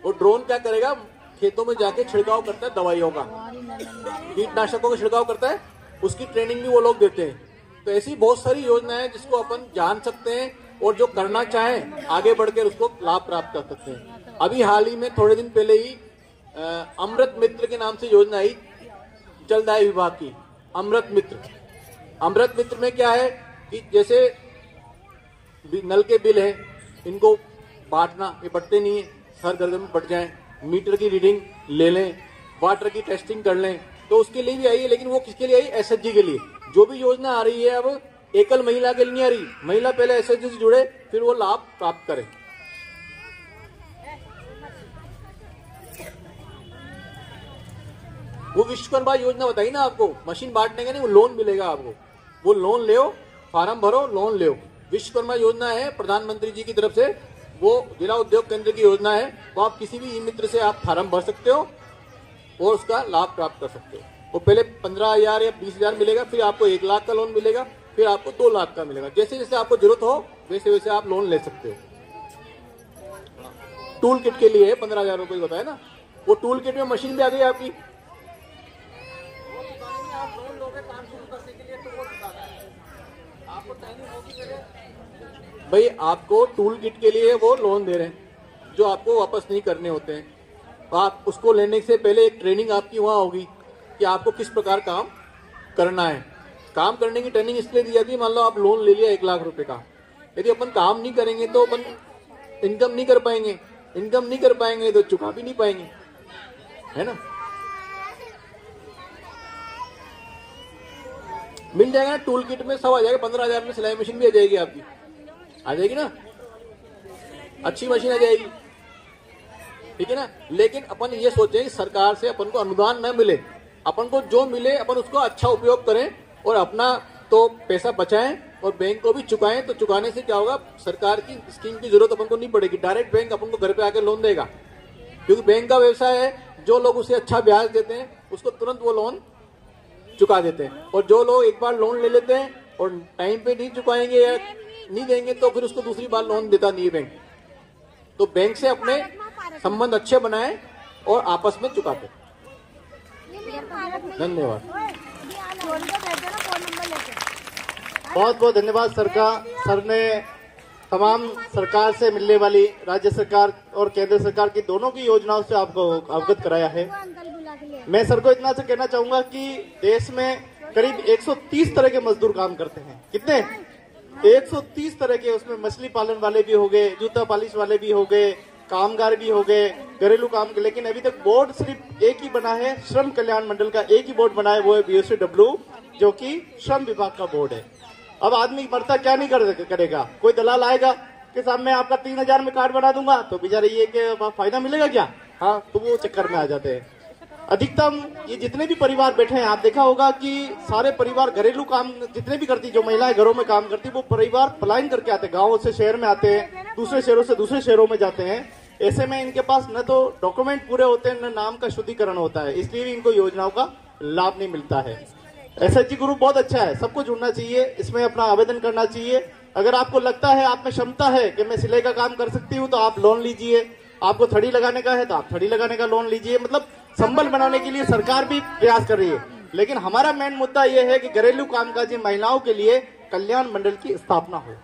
और ड्रोन क्या करेगा, खेतों में जाके छिड़काव करता है दवाइयों का, कीटनाशकों का छिड़काव करता है, उसकी ट्रेनिंग भी वो लोग देते हैं। तो ऐसी बहुत सारी योजनाएं हैं जिसको अपन जान सकते हैं और जो करना चाहें आगे बढ़कर उसको लाभ प्राप्त कर सकते हैं। अभी हाल ही में थोड़े दिन पहले ही अमृत मित्र के नाम से योजना आई जलदाय विभाग की, अमृत मित्र। अमृत मित्र में क्या है कि जैसे नल के बिल है, इनको बांटना, ये बढ़ते नहीं है, हर घर में बढ़ जाए, मीटर की रीडिंग ले लें, वाटर की टेस्टिंग कर लें, तो उसके लिए भी आई है। लेकिन वो किसके लिए आई, एसएचजी के लिए। जो भी योजना आ रही है अब एकल महिला के लिए नहीं आ रही, महिला पहले एसएचजी से जुड़े फिर वो लाभ प्राप्त करे। वो विश्वकर्मा योजना बताई ना आपको, मशीन बांटने का नहीं, वो लोन मिलेगा आपको, वो लोन ले, फार्म भरो, लोन ले। विश्वकर्मा योजना है प्रधानमंत्री जी की तरफ से, वो जिला उद्योग केंद्र की योजना है। वो आप किसी भी ई मित्र से आप फार्म भर सकते हो और उसका लाभ प्राप्त कर सकते हो। वो पहले 15,000 या 20,000 मिलेगा, फिर आपको 1 लाख का लोन मिलेगा, फिर आपको 2 लाख का मिलेगा। जैसे जैसे आपको जरूरत हो वैसे वैसे आप लोन ले सकते हो। टूल किट के लिए 15,000 रुपये बताया ना, वो टूल किट में मशीन भी आ गई आपकी। भाई आपको टूल किट के लिए वो लोन दे रहे हैं जो आपको वापस नहीं करने होते हैं। आप उसको लेने से पहले एक ट्रेनिंग आपकी वहां होगी कि आपको किस प्रकार काम करना है। काम करने की ट्रेनिंग इसलिए दी जाती है, मान लो आप लोन ले लिया 1 लाख रुपए का, यदि अपन काम नहीं करेंगे तो अपन इनकम नहीं कर पाएंगे, इनकम नहीं कर पाएंगे तो चुका भी नहीं पाएंगे, है ना। मिल जाएगा टूल किट में, सब आ जाएगा। 15,000 में सिलाई मशीन भी आ जाएगी आपकी, आ जाएगी ना, अच्छी मशीन आ जाएगी, ठीक है ना। लेकिन अपन ये सोचें कि सरकार से अपन को अनुदान न मिले, अपन को जो मिले अपन उसको अच्छा उपयोग करें और अपना तो पैसा बचाएं और बैंक को भी चुकाएं। तो चुकाने से क्या होगा, सरकार की स्कीम की जरूरत अपन को नहीं पड़ेगी, डायरेक्ट बैंक अपन को घर पे आके लोन देगा। क्योंकि बैंक का व्यवसाय है, जो लोग उसे अच्छा ब्याज देते हैं उसको तुरंत वो लोन चुका देते हैं, और जो लोग एक बार लोन ले लेते हैं और टाइम पे नहीं चुकाएंगे या नहीं देंगे तो फिर उसको दूसरी बार लोन देता नहीं है बैंक। तो बैंक से अपने संबंध अच्छे बनाए और आपस में चुकाते। धन्यवाद, बहुत बहुत धन्यवाद सर ने तमाम सरकार से मिलने वाली राज्य सरकार और केंद्र सरकार की दोनों की योजनाओं से आपको अवगत कराया है। मैं सर को इतना से कहना चाहूंगा कि देश में करीब 130 तरह के मजदूर काम करते हैं। कितने? 130 तरह के। उसमें मछली पालन वाले भी हो गए, जूता पॉलिश वाले भी हो गए, कामगार भी हो गए, घरेलू काम के। लेकिन अभी तक बोर्ड सिर्फ एक ही बना है, श्रम कल्याण मंडल का एक ही बोर्ड बना है, वो है BOCW, जो कि श्रम विभाग का बोर्ड है। अब आदमी मरता क्या नहीं करेगा, कोई दलाल आएगा कि साहब मैं आपका 3,000 में कार्ड बना दूंगा, तो बेचारे ये कि फायदा मिलेगा क्या, हाँ, तो वो चक्कर में आ जाते हैं। अधिकतम ये जितने भी परिवार बैठे हैं, आप देखा होगा कि सारे परिवार घरेलू काम जितने भी करती, जो महिलाएं घरों में काम करती, वो परिवार पलायन करके आते हैं, गाँव से शहर में आते हैं, दूसरे शहरों से दूसरे शहरों में जाते हैं। ऐसे में इनके पास न तो डॉक्यूमेंट पूरे होते हैं, न नाम का शुद्धिकरण होता है, इसलिए भी इनको योजनाओं का लाभ नहीं मिलता है। SHG ग्रुप बहुत अच्छा है, सबको जुड़ना चाहिए, इसमें अपना आवेदन करना चाहिए। अगर आपको लगता है आप में क्षमता है कि मैं सिलाई का काम कर सकती हूँ तो आप लोन लीजिए, आपको थड़ी लगाने का है तो आप थड़ी लगाने का लोन लीजिए। मतलब संबल बनाने के लिए सरकार भी प्रयास कर रही है, लेकिन हमारा मेन मुद्दा यह है कि घरेलू कामकाजी महिलाओं के लिए कल्याण मंडल की स्थापना हो।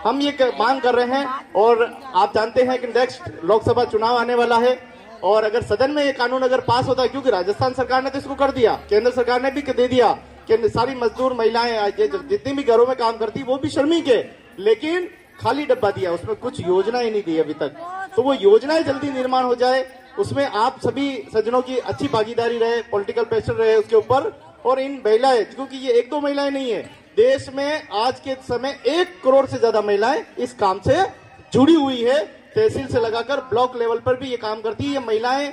हम ये मांग कर रहे हैं, और आप जानते हैं कि नेक्स्ट लोकसभा चुनाव आने वाला है, और अगर सदन में ये कानून अगर पास होता है, क्योंकि राजस्थान सरकार ने तो इसको कर दिया, केंद्र सरकार ने भी दे दिया कि सारी मजदूर महिलाएं जितनी भी घरों में काम करती वो भी श्रमिक है, लेकिन खाली डब्बा दिया, उसमें कुछ योजनाएं नहीं दी अभी तक। तो वो योजनाएं जल्दी निर्माण हो जाए, उसमें आप सभी सज्जनों की अच्छी भागीदारी रहे, पॉलिटिकल प्रेशर रहे उसके ऊपर। और इन महिलाएं, क्योंकि ये 1-2 महिलाएं नहीं है, देश में आज के समय 1 करोड़ से ज्यादा महिलाएं इस काम से जुड़ी हुई है। तहसील से लगाकर ब्लॉक लेवल पर भी ये काम करती है। ये महिलाएं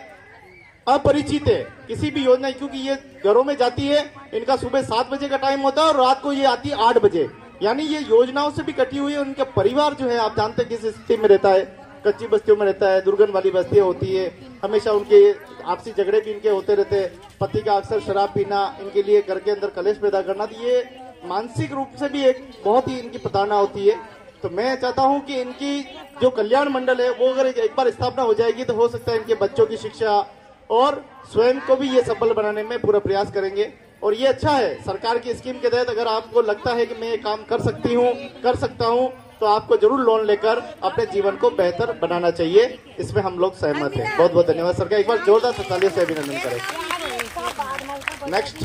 अपरिचित है किसी भी योजना, क्योंकि ये घरों में जाती है, इनका सुबह 7 बजे का टाइम होता है और रात को ये आती है 8 बजे, यानी ये योजनाओं से भी कटी हुई है। उनका परिवार जो है आप जानते हैं किस स्थिति में रहता है, कच्ची बस्तियों में रहता है, दुर्गंध वाली बस्तियां होती है, हमेशा उनके आपसी झगड़े भी इनके होते रहते हैं, पति का अक्सर शराब पीना, इनके लिए घर के अंदर कलेश पैदा करना, तो ये मानसिक रूप से भी एक बहुत ही इनकी प्रताड़ना होती है। तो मैं चाहता हूं कि इनकी जो कल्याण मंडल है वो अगर एक बार स्थापना हो जाएगी तो हो सकता है इनके बच्चों की शिक्षा और स्वयं को भी ये सफल बनाने में पूरा प्रयास करेंगे। और ये अच्छा है, सरकार की स्कीम के तहत अगर आपको लगता है कि मैं ये काम कर सकता हूँ तो आपको जरूर लोन लेकर अपने जीवन को बेहतर बनाना चाहिए। इसमें हम लोग सहमत हैं। बहुत बहुत धन्यवाद सर का, एक बार जोरदार तालियों से अभिनंदन करें। नेक्स्ट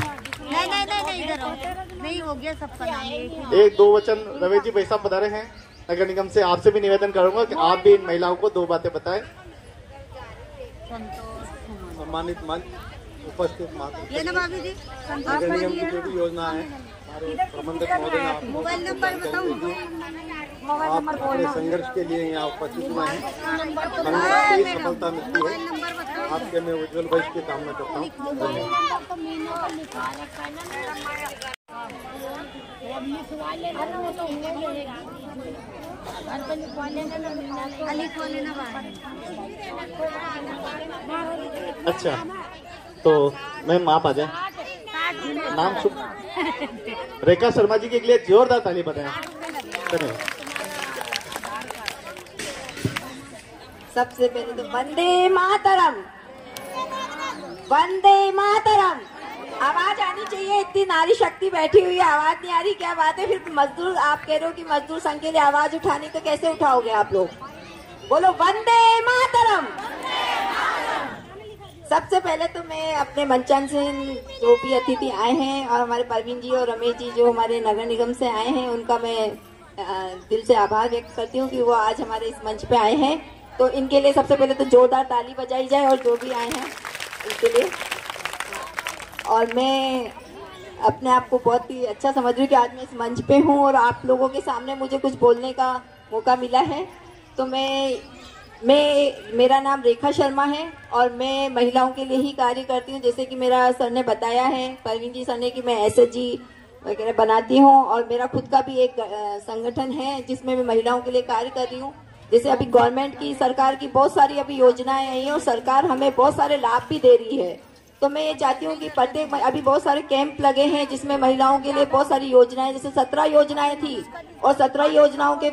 नहीं हो गया सबका नाम। 1-2 वचन रवि जी भाई साहब बता रहे हैं नगर निगम से। आपसे भी निवेदन करूंगा कि आप भी इन महिलाओं को 2 बातें बताएं। सम्मानित मंच, उपस्थित ये ना भाभी जी, नगर निगम की जो भी योजना है, हमारे प्रबंधक महोदय ने आपको मोबाइल नंबर बताऊं? आप अपने संघर्ष के लिए यहाँ उपस्थित हुए हैं, हमें कई सफलता मिलती है। आपके मैं उज्जवल भविष्य की कामना करता हूँ। अच्छा, तो मैम आप आ जाए। नाम शुभ रेखा शर्मा जी के लिए जोरदार ताली बजाएं। धन्यवाद। सबसे पहले तो वंदे मातरम, वंदे मातरम। आवाज आनी चाहिए, इतनी नारी शक्ति बैठी हुई है, आवाज नहीं आ रही, क्या बात है। फिर मजदूर, आप कह रहे हो कि मजदूर संघ के लिए आवाज उठानी, तो कैसे उठाओगे आप लोग? बोलो वंदे मातरम। सबसे पहले तो मैं अपने मंचान से जो भी अतिथि आए हैं और हमारे परवीन जी और रमेश जी जो हमारे नगर निगम से आए हैं, उनका मैं दिल से आभार व्यक्त करती हूँ कि वो आज हमारे इस मंच पे आए हैं। तो इनके लिए सबसे पहले तो जोरदार ताली बजाई जाए, और जो भी आए हैं उनके लिए। और मैं अपने आप को बहुत ही अच्छा समझ रही हूँ कि आज मैं इस मंच पे हूँ और आप लोगों के सामने मुझे कुछ बोलने का मौका मिला है। तो मेरा नाम रेखा शर्मा है और मैं महिलाओं के लिए ही कार्य करती हूँ। जैसे कि मेरा सर ने बताया है, परवीन जी सर ने, कि मैं SHG वगैरह बनाती हूँ और मेरा खुद का भी एक संगठन है जिसमें मैं महिलाओं के लिए कार्य कर रही हूँ। जैसे अभी गवर्नमेंट की, सरकार की बहुत सारी अभी योजनाएं आई हैं और सरकार हमें बहुत सारे लाभ भी दे रही है। तो मैं ये चाहती हूँ कि प्रत्येक, अभी बहुत सारे कैंप लगे हैं जिसमें महिलाओं के लिए बहुत सारी योजनाएं, जैसे 17 योजनाएं थी और 17 योजनाओं के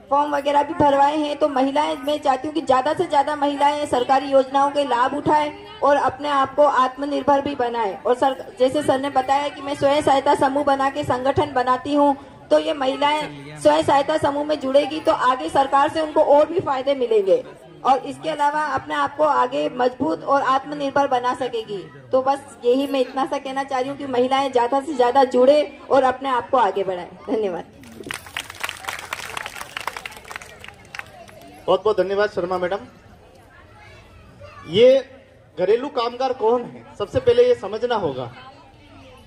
फॉर्म वगैरह भी भरवाए हैं। तो महिलाएं, मैं चाहती हूँ कि ज्यादा से ज्यादा महिलाएं सरकारी योजनाओं के लाभ उठाएं और अपने आप को आत्मनिर्भर भी बनाएं। और जैसे सर ने बताया कि मैं स्वयं सहायता समूह बना के संगठन बनाती हूँ, तो ये महिलाएं स्वयं सहायता समूह में जुड़ेगी तो आगे सरकार से उनको और भी फायदे मिलेंगे और इसके अलावा अपने आप को आगे मजबूत और आत्मनिर्भर बना सकेगी। तो बस यही मैं इतना सा कहना चाह रही हूँ कि महिलाएं ज्यादा से ज्यादा जुड़े और अपने आप को आगे बढ़ाएं। धन्यवाद। बहुत बहुत धन्यवाद शर्मा मैडम। ये घरेलू कामगार कौन है, सबसे पहले ये समझना होगा।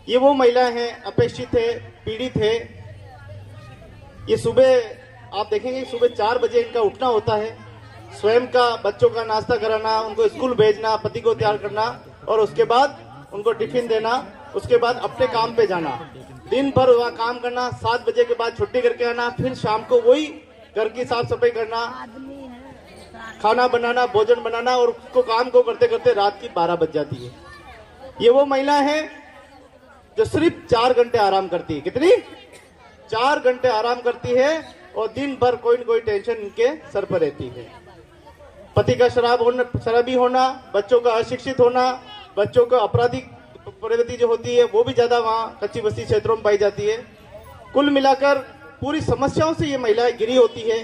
ये वो महिलाएं हैं, अपेक्षित है, पीड़ित है। ये सुबह आप देखेंगे, सुबह 4 बजे इनका उठना होता है, स्वयं का बच्चों का नाश्ता कराना, उनको स्कूल भेजना, पति को तैयार करना और उसके बाद उनको टिफिन देना, उसके बाद अपने काम पे जाना, दिन भर वहाँ काम करना, 7 बजे के बाद छुट्टी करके आना, फिर शाम को वही घर की साफ सफाई करना, खाना बनाना, भोजन बनाना और उसको काम को करते करते रात की 12 बज जाती है। ये वो महिलाएं हैं जो सिर्फ 4 घंटे आराम करती है। कितनी? 4 घंटे आराम करती है और दिन भर कोई न कोई टेंशन इनके सर पर रहती है। पति का शराबी होना, बच्चों का अशिक्षित होना, बच्चों का आपराधिक प्रवृत्ति जो होती है वो भी ज्यादा वहाँ कच्ची बस्ती क्षेत्रों में पाई जाती है। कुल मिलाकर पूरी समस्याओं से ये महिलाएं घिरी होती है।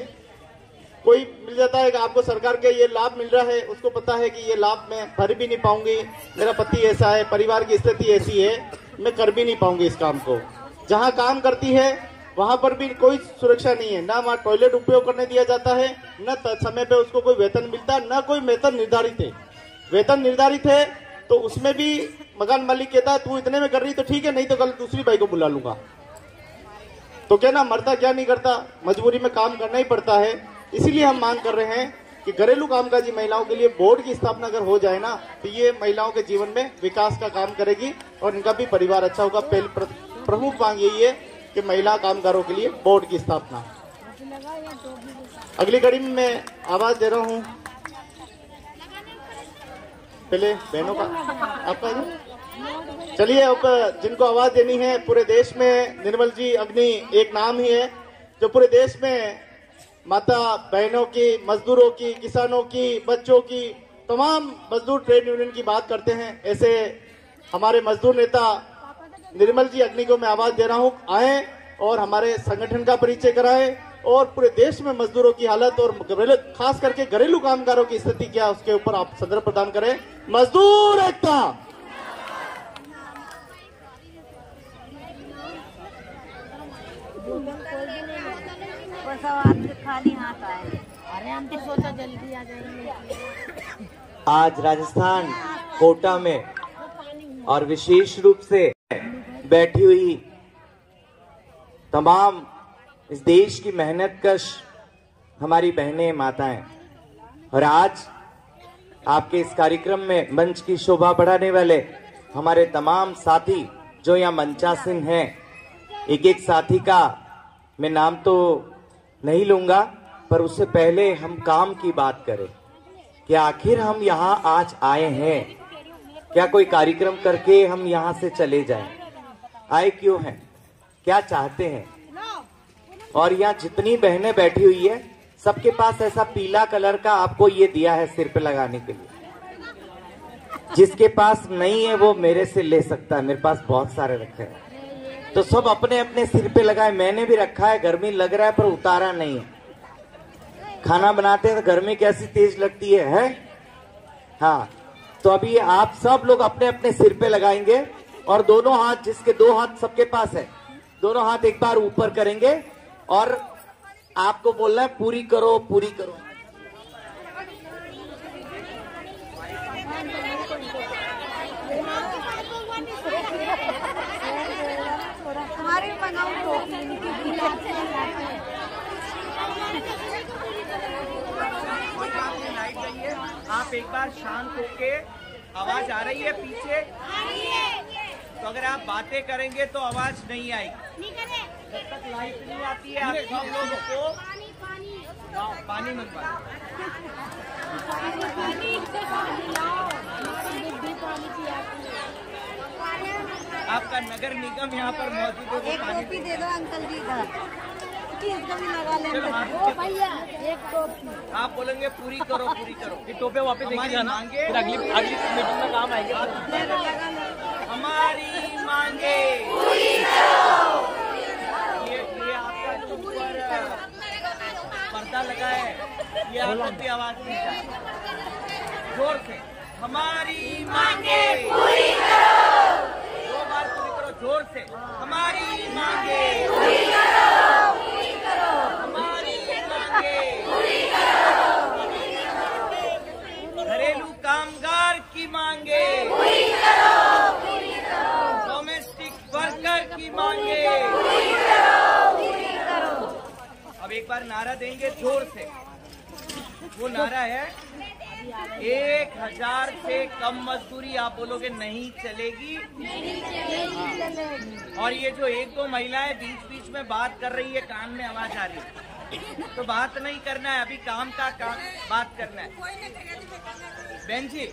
कोई मिल जाता है कि आपको सरकार के ये लाभ मिल रहा है, उसको पता है कि ये लाभ मैं भर भी नहीं पाऊंगी, मेरा पति ऐसा है, परिवार की स्थिति ऐसी है, मैं कर भी नहीं पाऊंगी इस काम को। जहाँ काम करती है वहां पर भी कोई सुरक्षा नहीं है, ना वहाँ टॉयलेट उपयोग करने दिया जाता है, न समय पे उसको कोई वेतन मिलता, न कोई वेतन निर्धारित है। वेतन निर्धारित है तो उसमें भी मकान मालिक कहता है तू इतने में कर रही तो ठीक है, नहीं तो कल दूसरी भाई को बुला लूंगा। तो क्या ना मरता क्या नहीं करता, मजबूरी में काम करना ही पड़ता है। इसीलिए हम मांग कर रहे हैं कि घरेलू कामकाजी महिलाओं के लिए बोर्ड की स्थापना अगर हो जाए ना, तो ये महिलाओं के जीवन में विकास का काम करेगी और इनका भी परिवार अच्छा होगा। प्रमुख मांग यही है कि महिला कामगारों के लिए बोर्ड की स्थापना। अगली कड़ी में मैं आवाज दे रहा हूँ, पहले बहनों का, आपका। चलिए, अब जिनको आवाज देनी है पूरे देश में, निर्मल जी अग्नि एक नाम ही है जो पूरे देश में माता बहनों की, मजदूरों की, किसानों की, बच्चों की, तमाम मजदूर ट्रेड यूनियन की बात करते हैं। ऐसे हमारे मजदूर नेता निर्मल जी अग्नि को मैं आवाज दे रहा हूँ, आए और हमारे संगठन का परिचय कराए और पूरे देश में मजदूरों की हालत और खास करके घरेलू कामगारों की स्थिति क्या, उसके ऊपर आप संदर्भ प्रदान करें। मजदूर एकता। खाली हाथ आए, अरे हम तो सोचा जल्दी आ जाएंगे। आज राजस्थान कोटा में और विशेष रूप से बैठी हुई तमाम इस देश की मेहनतकश हमारी बहनें, माताएं, और आज आपके इस कार्यक्रम में मंच की शोभा बढ़ाने वाले हमारे तमाम साथी जो यहाँ मंचासीन हैं। एक एक साथी का मैं नाम तो नहीं लूंगा, पर उससे पहले हम काम की बात करें कि आखिर हम यहाँ आज आए हैं, क्या कोई कार्यक्रम करके हम यहाँ से चले जाएं? आए क्यों हैं, क्या चाहते हैं। और यहाँ जितनी बहनें बैठी हुई है सबके पास ऐसा पीला कलर का आपको ये दिया है सिर पे लगाने के लिए। जिसके पास नहीं है वो मेरे से ले सकता है, मेरे पास बहुत सारे रखे हैं। तो सब अपने अपने सिर पे लगाए। मैंने भी रखा है, गर्मी लग रहा है पर उतारा नहीं है। खाना बनाते हैं तो गर्मी कैसी तेज लगती है? हाँ, तो अभी आप सब लोग अपने अपने सिर पे लगाएंगे और दोनों हाथ, जिसके 2 हाथ सबके पास है, दोनों हाथ एक बार ऊपर करेंगे और आपको बोलना है पूरी करो, पूरी करो। आप एक बार शांत होके, आवाज आ रही है पीछे? तो अगर आप बातें करेंगे तो आवाज नहीं आएगी। जब तक लाइट नहीं आती है आप सब लोगों को पानी मंगवा। आपका नगर निगम यहाँ पर मौजूद है। एक टोपी दे दो अंकल जी का, इसको भी लगा लेंगे। भैया एक टोपी। आप बोलेंगे पूरी करो, पूरी करो। ये टोपे वापस देके जाना, फिर अगली मीटिंग में काम आएगी। हमारी मांगे पूरी करो। ये आपका जो ऊपर पर्दा लगा है, ये आपको भी आवाज नहीं चाहिए। जोर से हमारी मांगे पूरी करो। 2 बार पूरी करो जोर से। हमारी मांगे पूरी करो, पूरी करो। हमारी मांगे पूरी करो। घरेलू कामगार की मांगे पूरी करो, पूरी करो। डोमेस्टिक वर्कर की मांगे पूरी करो, पूरी करो। अब एक बार नारा देंगे जोर से। वो नारा है 1000 से कम मजदूरी। आप बोलोगे नहीं चलेगी, नहीं चलेगी। और ये जो 1-2 महिलाएं बीच बीच में बात कर रही है, कान में आवाज आ रही है, तो बात नहीं करना है, अभी काम का काम बात करना है। बहन जी,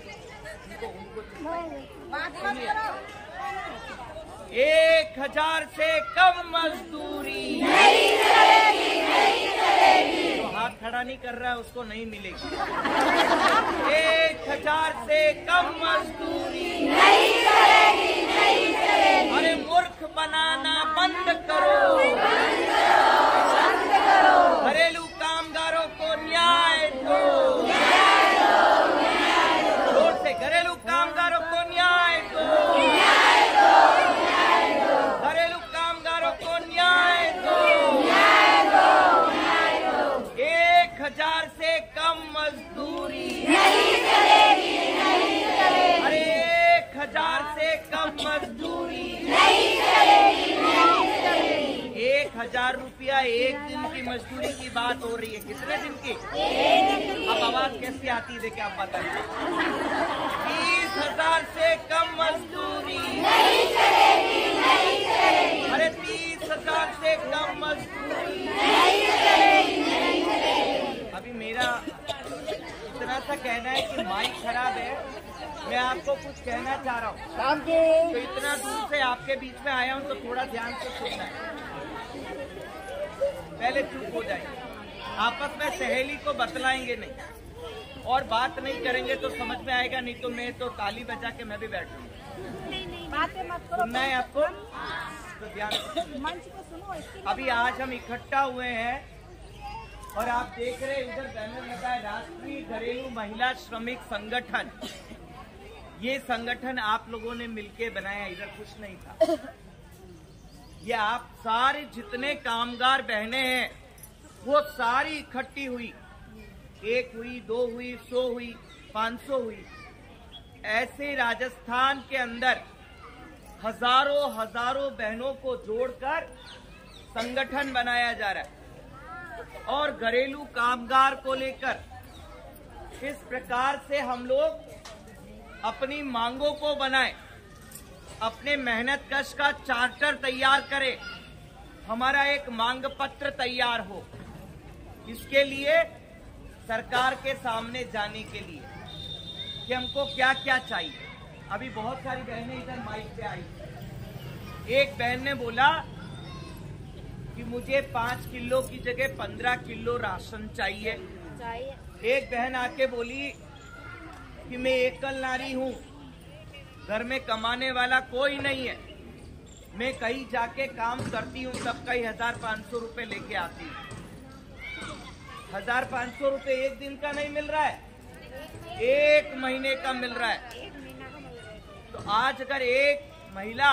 1000 से कम मजदूरी नहीं चलेगी, नहीं चलेगी। तो हाथ खड़ा नहीं कर रहा है उसको नहीं मिलेगी। 1000 से कम मजदूरी नहीं चलेगी, नहीं चलेगी। अरे मूर्ख बनाना बंद करो, बंद करो, बंद करो। घरेलू कामगारों को न्याय दो, न्याय दो, न्याय दो। जोर से घरेलू कामगारों को न्याय दो, न्याय दो, न्याय दो। घरेलू कामगारों को न्याय दो, न्याय दो, न्याय दो। 1000 से कम मजदूरी नहीं चलेगी, नहीं चलेगी। अरे 1000 से कम मजदूरी नहीं चलेगी, नहीं चलेगी। 1000 रुपया एक दिन की मजदूरी की बात हो रही है। कितने दिन की? अब आवाज कैसी आती है देखिए आप बताइए। 30,000 से कम मजदूरी नहीं चलेगी, नहीं चलेगी। अरे 30,000 से कम मजदूरी नहीं चलेगी, नहीं चलेगी। अभी मेरा इतना सा कहना है कि माइक खराब है, मैं आपको कुछ कहना चाह रहा हूँ। तो इतना दूर से आपके बीच में आया हूँ तो थोड़ा ध्यान से सुनना है। पहले चुप हो जाएंगे, आपस में सहेली को बतलाएंगे नहीं और बात नहीं करेंगे तो समझ में आएगा, नहीं तो मैं तो ताली बजा के मैं भी बैठूंगा। सुनना है आपको तो ध्यान से। अभी आज हम इकट्ठा हुए हैं और आप देख रहे हैं इधर बैनर लगा है राष्ट्रीय घरेलू महिला श्रमिक संगठन। ये संगठन आप लोगों ने मिलके बनाया, इधर कुछ नहीं था। ये आप सारे जितने कामगार बहनें हैं वो सारी इकट्ठी हुई, 1 हुई, 2 हुई, 100 हुई, 500 हुई। ऐसे राजस्थान के अंदर हजारों बहनों को जोड़कर संगठन बनाया जा रहा है और घरेलू कामगार को लेकर इस प्रकार से हम लोग अपनी मांगों को बनाएं, अपने मेहनत कश का चार्टर तैयार करें, हमारा एक मांग पत्र तैयार हो। इसके लिए सरकार के सामने जाने के लिए कि हमको क्या क्या चाहिए। अभी बहुत सारी बहनें इधर माइक पे आई, एक बहन ने बोला कि मुझे 5 किलो की जगह 15 किलो राशन चाहिए। एक बहन आके बोली कि मैं एकल नारी हूँ, घर में कमाने वाला कोई नहीं है, मैं कहीं जाके काम करती हूँ तब कहीं 1500 रुपए लेके आती हूँ। 1500 रुपए एक दिन का नहीं मिल रहा है, एक महीने का मिल रहा है। तो आज अगर एक महिला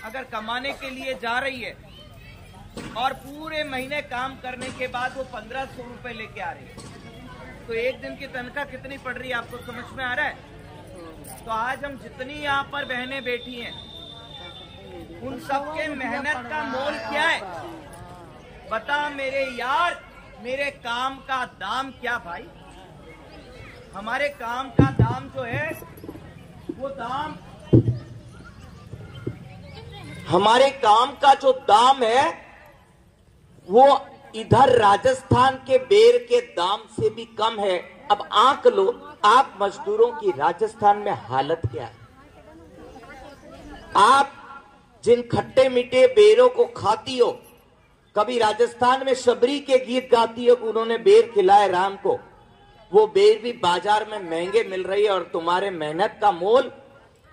अगर कमाने के लिए जा रही है और पूरे महीने काम करने के बाद वो 1500 रुपए लेके आ रही है, तो एक दिन की तनख्वाह कितनी पड़ रही है, आपको समझ में आ रहा है? तो आज हम जितनी यहाँ पर बहनें बैठी हैं, उन सबके मेहनत का मोल क्या है? बता मेरे यार, मेरे काम का दाम क्या भाई? हमारे काम का दाम जो है वो दाम, हमारे काम का जो दाम है वो इधर राजस्थान के बेर के दाम से भी कम है। अब आंक लो आप मजदूरों की राजस्थान में हालत क्या है। आप जिन खट्टे मीठे बेरों को खाती हो, कभी राजस्थान में शबरी के गीत गाती हो कि उन्होंने बेर खिलाए राम को, वो बेर भी बाजार में महंगे मिल रही है और तुम्हारे मेहनत का मोल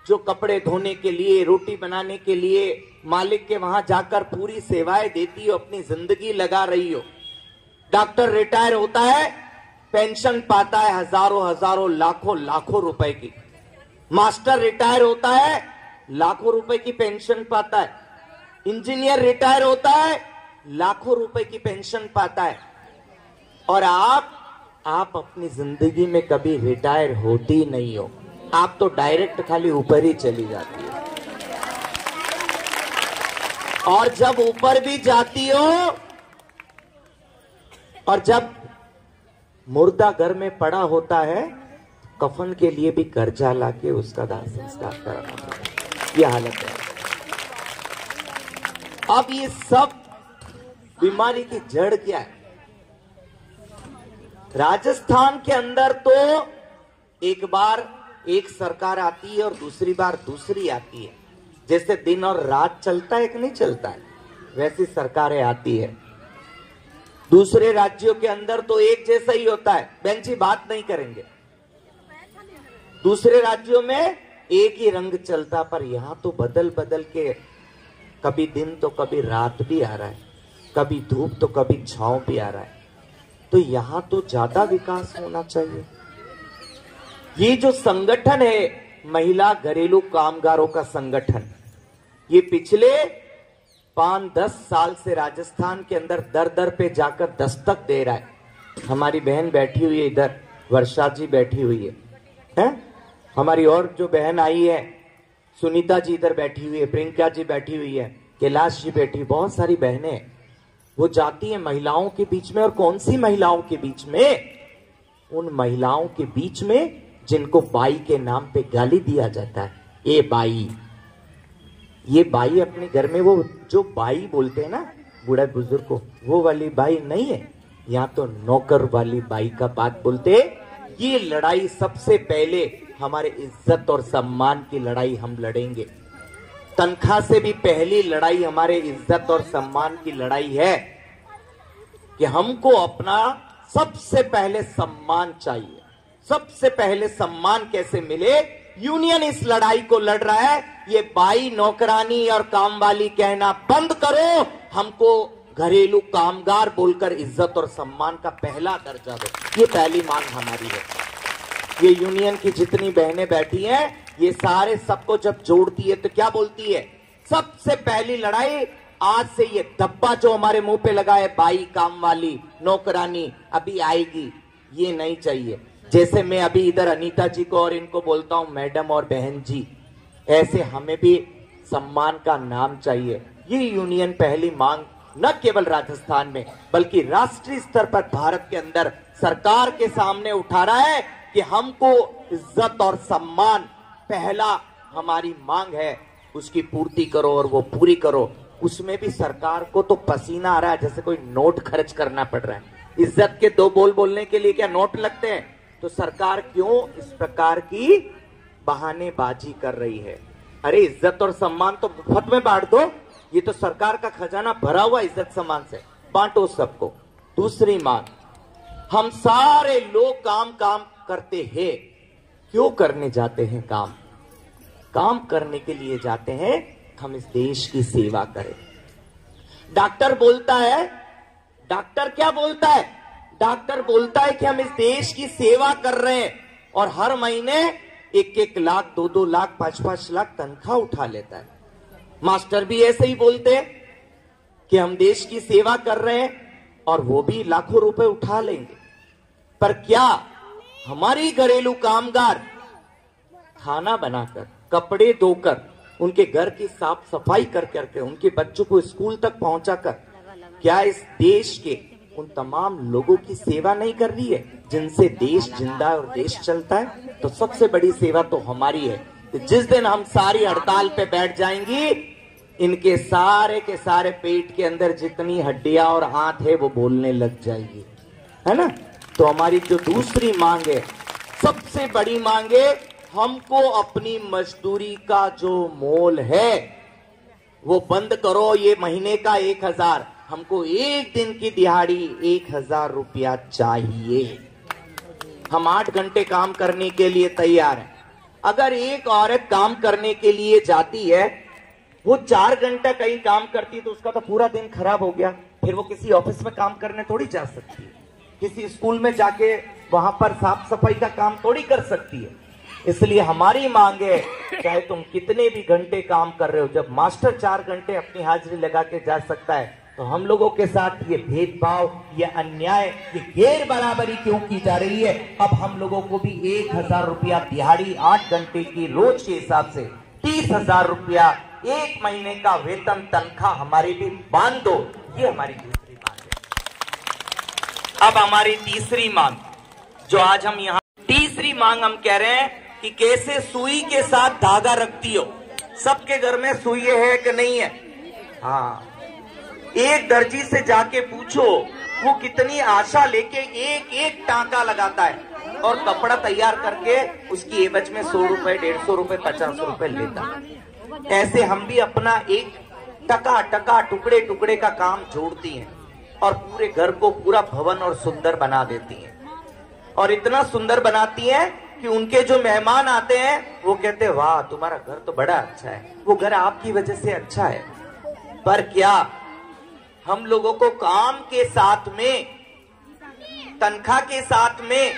जो कपड़े धोने के लिए, रोटी बनाने के लिए मालिक के वहां जाकर पूरी सेवाएं देती हो, अपनी जिंदगी लगा रही हो। डॉक्टर रिटायर होता है, पेंशन पाता है हजारों हजारों लाखों लाखों रुपए की। मास्टर रिटायर होता है, लाखों रुपए की पेंशन पाता है। इंजीनियर रिटायर होता है, लाखों रुपए की पेंशन पाता है। और आप अपनी जिंदगी में कभी रिटायर होती नहीं हो, आप तो डायरेक्ट खाली ऊपर ही चली जाती हो। और जब ऊपर भी जाती हो और जब मुर्दा घर में पड़ा होता है, कफन के लिए भी कर्जा लाके उसका दाह संस्कार कराना पड़ता है। ये हालत है। अब ये सब बीमारी की जड़ क्या है? राजस्थान के अंदर तो एक बार एक सरकार आती है और दूसरी बार दूसरी आती है। जैसे दिन और रात चलता है कि नहीं चलता है, वैसी सरकारें आती है। दूसरे राज्यों के अंदर तो एक जैसा ही होता है, बहन जी बात नहीं करेंगे। दूसरे राज्यों में एक ही रंग चलता, पर यहां तो बदल बदल के कभी दिन तो कभी रात भी आ रहा है, कभी धूप तो कभी छांव भी आ रहा है। तो यहां तो ज्यादा विकास होना चाहिए। ये जो संगठन है महिला घरेलू कामगारों का संगठन, ये पिछले 5-10 साल से राजस्थान के अंदर दर दर पे जाकर दस्तक दे रहा है। हमारी बहन बैठी हुई है इधर, वर्षा जी बैठी हुई है? हमारी और जो बहन आई है सुनीता जी इधर बैठी हुई है, प्रियंका जी बैठी हुई है, कैलाश जी बैठी, बहुत सारी बहनें वो जाती हैं महिलाओं के बीच में। और कौन सी महिलाओं के बीच में? उन महिलाओं के बीच में जिनको बाई के नाम पे गाली दिया जाता है। ये बाई, ये बाई अपने घर में वो जो बाई बोलते हैं ना बूढ़े बुजुर्ग को, वो वाली बाई नहीं है, यहाँ तो नौकर वाली बाई का बात बोलते। ये लड़ाई सबसे पहले हमारे इज्जत और सम्मान की लड़ाई हम लड़ेंगे। तनख्वाह से भी पहली लड़ाई हमारे इज्जत और सम्मान की लड़ाई है कि हमको अपना सबसे पहले सम्मान चाहिए। सबसे पहले सम्मान कैसे मिले? यूनियन इस लड़ाई को लड़ रहा है। ये बाई, नौकरानी और काम वाली कहना बंद करो, हमको घरेलू कामगार बोलकर इज्जत और सम्मान का पहला दर्जा दो। ये पहली मांग हमारी है। ये यूनियन की जितनी बहनें बैठी हैं, ये सारे सबको जब जोड़ती है तो क्या बोलती है? सबसे पहली लड़ाई आज से ये धब्बा जो हमारे मुंह पे लगा है, बाई, काम वाली, नौकरानी, अभी आएगी, ये नहीं चाहिए। जैसे मैं अभी इधर अनीता जी को और इनको बोलता हूं मैडम और बहन जी, ऐसे हमें भी सम्मान का नाम चाहिए। ये यूनियन पहली मांग न केवल राजस्थान में बल्कि राष्ट्रीय स्तर पर भारत के अंदर सरकार के सामने उठा रहा है कि हमको इज्जत और सम्मान पहला हमारी मांग है, उसकी पूर्ति करो और वो पूरी करो। उसमें भी सरकार को तो पसीना आ रहा है, जैसे कोई नोट खर्च करना पड़ रहा है। इज्जत के 2 बोल बोलने के लिए क्या नोट लगते हैं? तो सरकार क्यों इस प्रकार की बहानेबाजी कर रही है? अरे इज्जत और सम्मान तो मुफ्त में बांट दो, ये तो सरकार का खजाना भरा हुआ इज्जत सम्मान से, बांटो सबको। दूसरी मांग, हम सारे लोग काम करते हैं, क्यों करने जाते हैं काम? काम करने के लिए जाते हैं हम इस देश की सेवा करें। डॉक्टर बोलता है, डॉक्टर क्या बोलता है? डॉक्टर बोलता है कि हम इस देश की सेवा कर रहे हैं, और हर महीने 1-1 लाख 2-2 लाख 5-5 लाख तनख्वाह उठा लेता है। मास्टर भी ऐसे ही बोलते हैं कि हम देश की सेवा कर रहे हैं, और वो भी लाखों रुपए उठा लेंगे। पर क्या हमारी घरेलू कामगार खाना बनाकर, कपड़े धोकर, उनके घर की साफ सफाई कर करके, उनके बच्चों को स्कूल तक पहुंचाकर, क्या इस देश के उन तमाम लोगों की सेवा नहीं कर रही है जिनसे देश जिंदा और देश चलता है? तो सबसे बड़ी सेवा तो हमारी है। तो जिस दिन हम सारी हड़ताल पे बैठ जाएंगी, इनके सारे के सारे पेट के अंदर जितनी हड्डियां और आंत है वो बोलने लग जाएगी, है ना? तो हमारी जो दूसरी मांग है, सबसे बड़ी मांग है, हमको अपनी मजदूरी का जो मोल है वो बंद करो। ये महीने का 1000, हमको एक दिन की दिहाड़ी 1000 रुपया चाहिए। हम 8 घंटे काम करने के लिए तैयार हैं। अगर एक औरत काम करने के लिए जाती है, वो 4 घंटा कहीं काम करती तो उसका तो पूरा दिन खराब हो गया। फिर वो किसी ऑफिस में काम करने थोड़ी जा सकती है, किसी स्कूल में जाके वहां पर साफ सफाई का काम थोड़ी कर सकती है। इसलिए हमारी मांग है, चाहे तुम कितने भी घंटे काम कर रहे हो, जब मास्टर 4 घंटे अपनी हाजिरी लगा के जा सकता है, तो हम लोगों के साथ ये भेदभाव, ये अन्याय, ये गैर बराबरी क्यों की जा रही है? अब हम लोगों को भी 1000 रुपया दिहाड़ी 8 घंटे की रोज के हिसाब से 30,000 रुपया 1 महीने का वेतन तनख्वाह हमारी भी बांध दो। ये हमारी दूसरी मांग है। अब हमारी तीसरी मांग, जो आज हम यहाँ तीसरी मांग हम कह रहे हैं कि कैसे सुई के साथ धागा रखती हो। सबके घर में सुई है कि नहीं है? हाँ, एक दर्जी से जाके पूछो, वो कितनी आशा लेके एक एक टांका लगाता है और कपड़ा तैयार करके उसकी एवज में 100 रुपए, 150 रुपए, 50 रुपए लेता। ऐसे हम भी अपना एक टका टका टुकड़े टुकड़े का काम जोड़ती हैं और पूरे घर को पूरा भवन और सुंदर बना देती हैं। और इतना सुंदर बनाती हैं कि उनके जो मेहमान आते हैं वो कहते हैं, वाह तुम्हारा घर तो बड़ा अच्छा है। वो घर आपकी वजह से अच्छा है। पर क्या हम लोगों को काम के साथ में, तनख्वाह के साथ में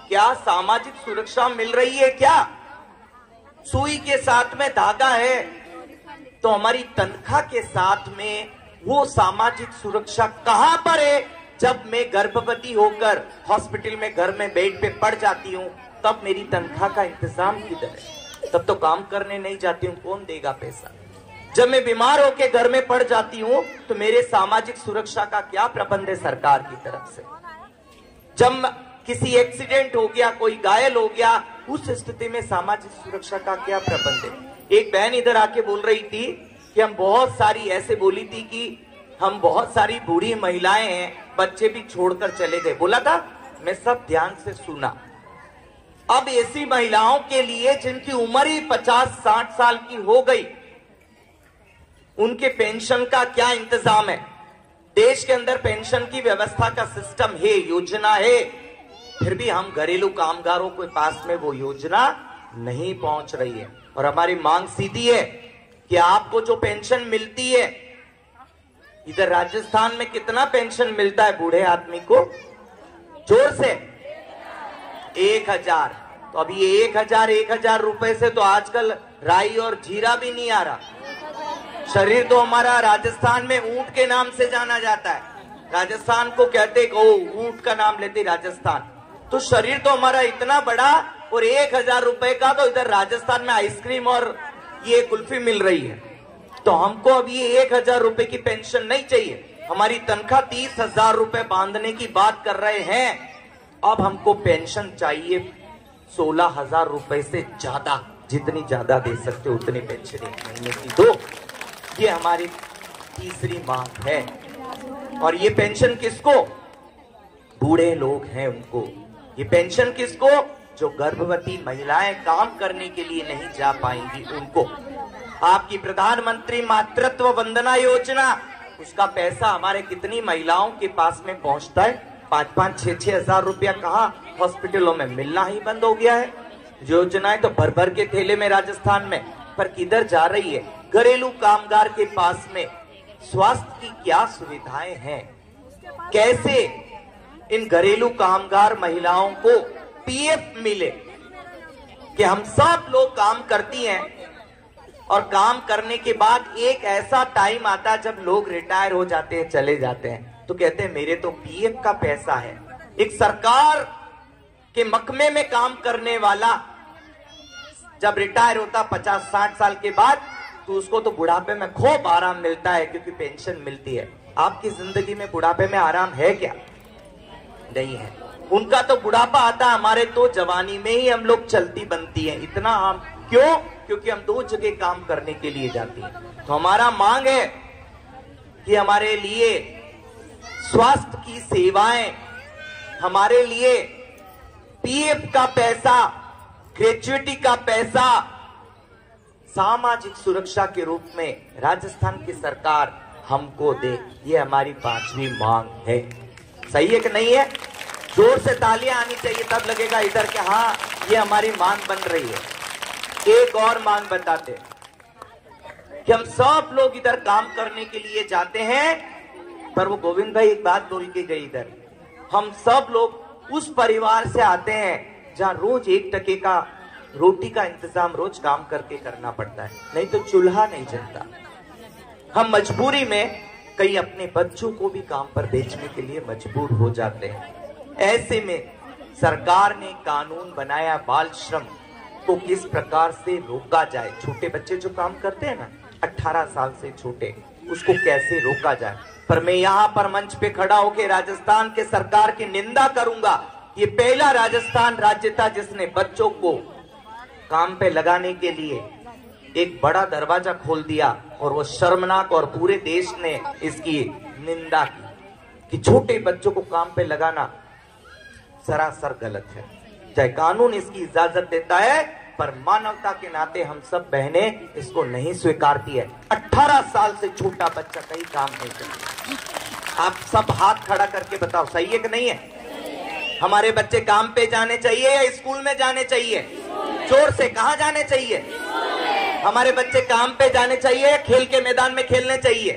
क्या सामाजिक सुरक्षा मिल रही है? क्या सुई के साथ में धागा है तो हमारी तनख्वाह के साथ में वो सामाजिक सुरक्षा कहां पर है? जब मैं गर्भवती होकर हॉस्पिटल में घर में बेड पे पड़ जाती हूँ, तब मेरी तनख्वाह का इंतजाम किधर है? तब तो काम करने नहीं जाती हूँ, कौन देगा पैसा? जब मैं बीमार होकर घर में पड़ जाती हूँ तो मेरे सामाजिक सुरक्षा का क्या प्रबंध है सरकार की तरफ से? जब किसी एक्सीडेंट हो गया, कोई घायल हो गया, उस स्थिति में सामाजिक सुरक्षा का क्या प्रबंध है? एक बहन इधर आके बोल रही थी कि हम बहुत सारी, ऐसे बोली थी कि हम बहुत सारी बूढ़ी महिलाएं हैं, बच्चे भी छोड़कर चले गए। बोला था, मैं सब ध्यान से सुना। अब ऐसी महिलाओं के लिए जिनकी उम्र ही 50-60 साल की हो गई, उनके पेंशन का क्या इंतजाम है? देश के अंदर पेंशन की व्यवस्था का सिस्टम है, योजना है, फिर भी हम घरेलू कामगारों के पास में वो योजना नहीं पहुंच रही है। और हमारी मांग सीधी है कि आपको जो पेंशन मिलती है, इधर राजस्थान में कितना पेंशन मिलता है बूढ़े आदमी को? जोर से 1000। तो अभी ये 1000 रुपए से तो आजकल राई और जीरा भी नहीं आ रहा। शरीर तो हमारा राजस्थान में ऊंट के नाम से जाना जाता है। राजस्थान को कहते ऊंट का नाम लेते राजस्थान। तो शरीर तो हमारा इतना बड़ा, और 1000 रुपए का तो इधर राजस्थान में आइसक्रीम और ये कुल्फी मिल रही है। तो हमको अब ये 1000 रुपए की पेंशन नहीं चाहिए। हमारी तनख्वाह 30,000 रुपए बांधने की बात कर रहे हैं। अब हमको पेंशन चाहिए 16,000 रुपए से ज्यादा। जितनी ज्यादा दे सकते हो उतनी पेंशन एक महीने की दो। ये हमारी तीसरी मांग है। और ये पेंशन किसको? बूढ़े लोग हैं उनको। ये पेंशन किसको? जो गर्भवती महिलाएं काम करने के लिए नहीं जा पाएंगी उनको। आपकी प्रधानमंत्री मातृत्व वंदना योजना, उसका पैसा हमारे कितनी महिलाओं के पास में पहुंचता है? 5-5, 6-6 हजार रुपया कहाँ हॉस्पिटलों में मिलना ही बंद हो गया है। योजनाएं तो भर भर के थैले में राजस्थान में, पर किधर जा रही है? घरेलू कामगार के पास में स्वास्थ्य की क्या सुविधाएं हैं? कैसे इन घरेलू कामगार महिलाओं को पीएफ मिले कि हम सब लोग काम करती हैं और काम करने के बाद एक ऐसा टाइम आता जब लोग रिटायर हो जाते हैं, चले जाते हैं, तो कहते हैं मेरे तो पीएफ का पैसा है। एक सरकार के मकमे में काम करने वाला जब रिटायर होता 50-60 साल के बाद, तो उसको तो बुढ़ापे में खूब आराम मिलता है क्योंकि पेंशन मिलती है। आपकी जिंदगी में बुढ़ापे में आराम है क्या? नहीं है। उनका तो बुढ़ापा आता, हमारे तो जवानी में ही हम लोग चलती बनती है। इतना हम क्यों? क्योंकि हम 2 जगह काम करने के लिए जाती हैं। तो हमारा मांग है कि हमारे लिए स्वास्थ्य की सेवाएं, हमारे लिए पीएफ का पैसा, ग्रेच्युटी का पैसा सामाजिक सुरक्षा के रूप में राजस्थान की सरकार हमको दे। ये हमारी 5वीं मांग है। सही है कि नहीं है? जोर से तालियां आनी चाहिए, तब लगेगा इधर कि हाँ ये हमारी मांग बन रही है। एक और मांग बताते कि हम सब लोग इधर काम करने के लिए जाते हैं, पर वो गोविंद भाई एक बात बोल के गए इधर, हम सब लोग उस परिवार से आते हैं जहां रोज 1 टके का रोटी का इंतजाम रोज काम करके करना पड़ता है, नहीं तो चूल्हा नहीं जलता। हम मजबूरी में कई अपने बच्चों को भी काम पर भेजने के लिए मजबूर हो जाते हैं। ऐसे में सरकार ने कानून बनाया बाल श्रम को किस प्रकार से रोका जाए। छोटे बच्चे जो काम करते हैं ना, 18 साल से छोटे, उसको कैसे रोका जाए। पर मैं यहाँ पर मंच पे खड़ा होकर राजस्थान के सरकार की निंदा करूंगा। ये पहला राजस्थान राज्य था जिसने बच्चों को काम पे लगाने के लिए एक बड़ा दरवाजा खोल दिया, और वो शर्मनाक, और पूरे देश ने इसकी निंदा की कि छोटे बच्चों को काम पे लगाना सरासर गलत है। चाहे कानून इसकी इजाजत देता है, पर मानवता के नाते हम सब बहनें इसको नहीं स्वीकारती है। 18 साल से छोटा बच्चा कहीं काम नहीं करता। आप सब हाथ खड़ा करके बताओ, सही है कि नहीं है? हमारे बच्चे काम पे जाने चाहिए या स्कूल में जाने चाहिए? जोर से, कहाँ जाने चाहिए? हमारे बच्चे काम पे जाने चाहिए या खेल के मैदान में खेलने चाहिए?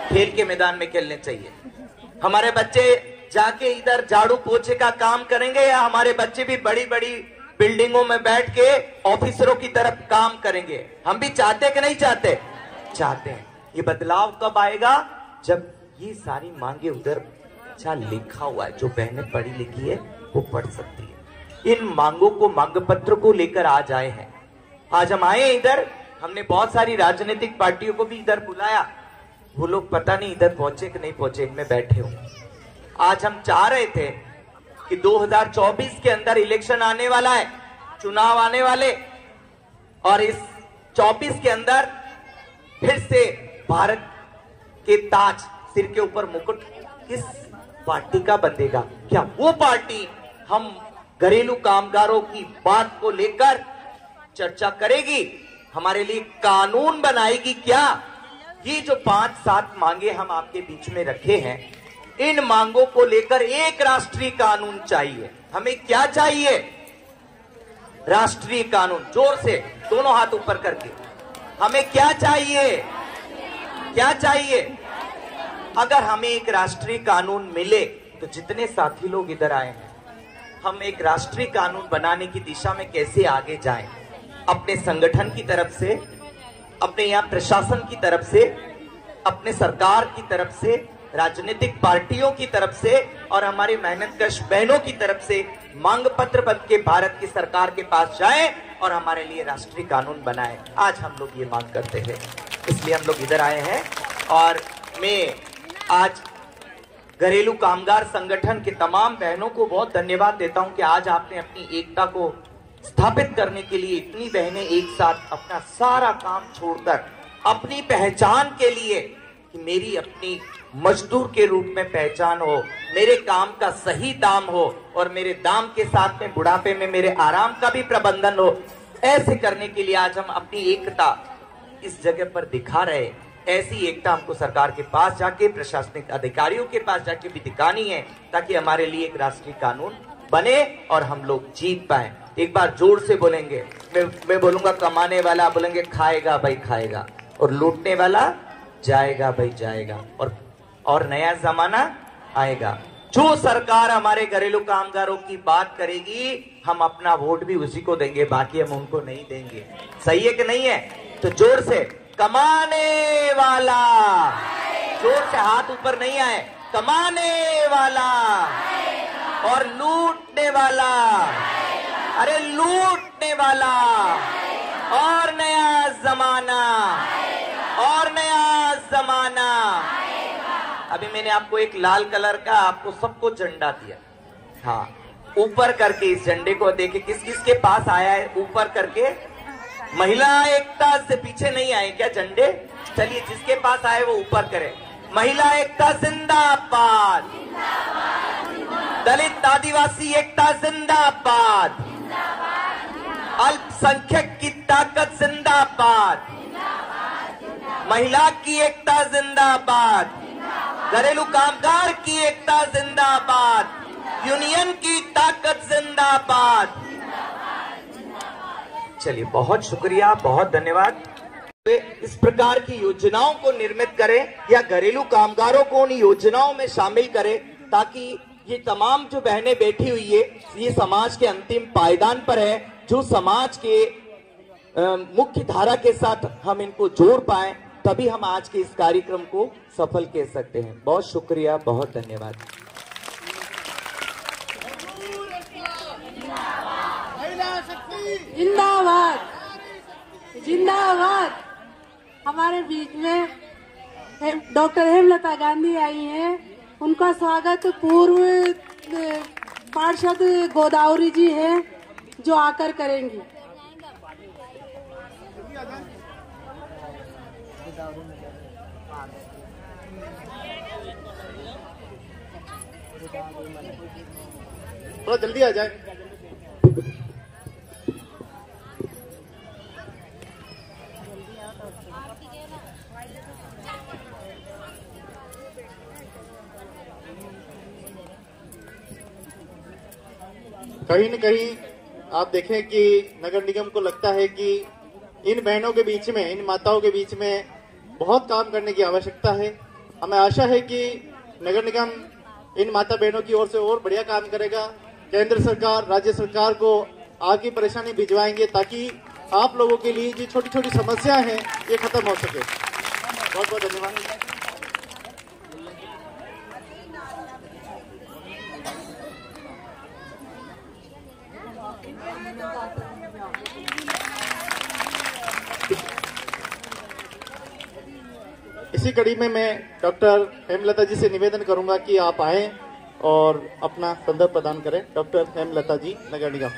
खेल के मैदान में खेलने चाहिए। हमारे बच्चे जाके इधर झाड़ू पोछे का काम करेंगे, या हमारे बच्चे भी बड़ी बड़ी बिल्डिंगों में बैठ के ऑफिसरों की तरफ काम करेंगे? हम भी चाहते कि नहीं चाहते? चाहते हैं। ये बदलाव कब आएगा? जब ये सारी मांगे उधर अच्छा लिखा हुआ है, जो बहनें पढ़ी लिखी है वो पढ़ सकती है। इन मांगों को, मांग पत्र को लेकर आज आए हैं। आज हम आए इधर, हमने बहुत सारी राजनीतिक पार्टियों को भी इधर बुलाया, वो लोग पता नहीं इधर पहुंचे कि नहीं पहुंचे, इनमें बैठे हो। आज हम चाह रहे थे कि 2024 के अंदर इलेक्शन आने वाला है, चुनाव आने वाले, और इस 24 के अंदर फिर से भारत के ताज, सिर के ऊपर मुकुट किस पार्टी का बंधेगा? क्या वो पार्टी हम घरेलू कामगारों की बात को लेकर चर्चा करेगी, हमारे लिए कानून बनाएगी क्या? ये जो 5-7 मांगे हम आपके बीच में रखे हैं, इन मांगों को लेकर एक राष्ट्रीय कानून चाहिए। हमें क्या चाहिए? राष्ट्रीय कानून। जोर से दोनों हाथ ऊपर करके, हमें क्या चाहिए? क्या चाहिए? अगर हमें एक राष्ट्रीय कानून मिले तो जितने साथी लोग इधर आए हैं, हम एक राष्ट्रीय कानून बनाने की दिशा में कैसे आगे जाएं? अपने संगठन की तरफ से, अपने यहाँ प्रशासन की तरफ से, अपने सरकार की तरफ से, राजनीतिक पार्टियों की तरफ से, और हमारी मेहनतकश बहनों की तरफ से मांग पत्र बन के भारत की सरकार के पास जाएं और हमारे लिए राष्ट्रीय कानून बनाएं। आज हम लोग ये मांग करते हैं, इसलिए हम लोग इधर आए हैं। और मैं आज घरेलू कामगार संगठन के तमाम बहनों को बहुत धन्यवाद देता हूं कि आज आपने अपनी एकता को स्थापित करने के लिए इतनी बहनें एक साथ अपना सारा काम छोड़कर अपनी पहचान के लिए कि मेरी अपनी मजदूर के रूप में पहचान हो, मेरे काम का सही दाम हो और मेरे दाम के साथ में बुढ़ापे में मेरे आराम का भी प्रबंधन हो। ऐसे करने के लिए आज हम अपनी एकता इस जगह पर दिखा रहे। ऐसी एकता हमको सरकार के पास जाके, प्रशासनिक अधिकारियों के पास जाके भी दिखानी है, ताकि हमारे लिए एक राष्ट्रीय कानून बने और हम लोग जीत पाए। एक बार जोर से बोलेंगे, मैं बोलूंगा कमाने वाला, बोलेंगे खाएगा भाई खाएगा, और लूटने वाला जाएगा भाई जाएगा, और नया जमाना आएगा। जो सरकार हमारे घरेलू कामगारों की बात करेगी, हम अपना वोट भी उसी को देंगे, बाकी हम उनको नहीं देंगे। सही है कि नहीं है? तो जोर से, कमाने वाला, जोर से, हाथ ऊपर नहीं आए, कमाने वाला और लूटने वाला, अरे लूटने वाला, और नया जमाना, और नया जमाना। अभी मैंने आपको एक लाल कलर का आपको सबको झंडा दिया, हाँ, ऊपर करके इस झंडे को देखे किस किस के पास आया है, ऊपर करके। महिला एकता से पीछे नहीं आए क्या झंडे? चलिए, जिसके पास आए वो ऊपर करे। महिला एकता जिंदाबाद, दलित आदिवासी एकता जिंदाबाद, अल्पसंख्यक की ताकत जिंदाबाद, महिला की एकता जिंदाबाद, घरेलू कामगार की एकता जिंदाबाद, यूनियन की ताकत जिंदाबाद। चलिए, बहुत शुक्रिया, बहुत धन्यवाद। इस प्रकार की योजनाओं को निर्मित करें या घरेलू कामगारों को उन योजनाओं में शामिल करें, ताकि ये तमाम जो बहनें बैठी हुई है, ये समाज के अंतिम पायदान पर है, जो समाज के मुख्य धारा के साथ हम इनको जोड़ पाए, तभी हम आज के इस कार्यक्रम को सफल कह सकते हैं। बहुत शुक्रिया, बहुत धन्यवाद। जिंदाबाद, जिंदाबाद। हमारे बीच में डॉक्टर हेमलता गांधी आई हैं, उनका स्वागत पूर्व पार्षद गोदावरी जी हैं, जो आकर करेंगी। थोड़ा जल्दी आ जाए। कहीं न कहीं आप देखें कि नगर निगम को लगता है कि इन बहनों के बीच में, इन माताओं के बीच में बहुत काम करने की आवश्यकता है। हमें आशा है कि नगर निगम इन माता बहनों की ओर से और बढ़िया काम करेगा। केंद्र सरकार, राज्य सरकार को आगे परेशानी भिजवाएंगे, ताकि आप लोगों के लिए जो छोटी छोटी समस्याएं हैं ये खत्म हो सके। बहुत बहुत धन्यवाद। इसी कड़ी में मैं डॉक्टर हेमलता जी से निवेदन करूंगा कि आप आएं और अपना संदर्भ प्रदान करें। डॉक्टर हेमलता जी, नगर निगम।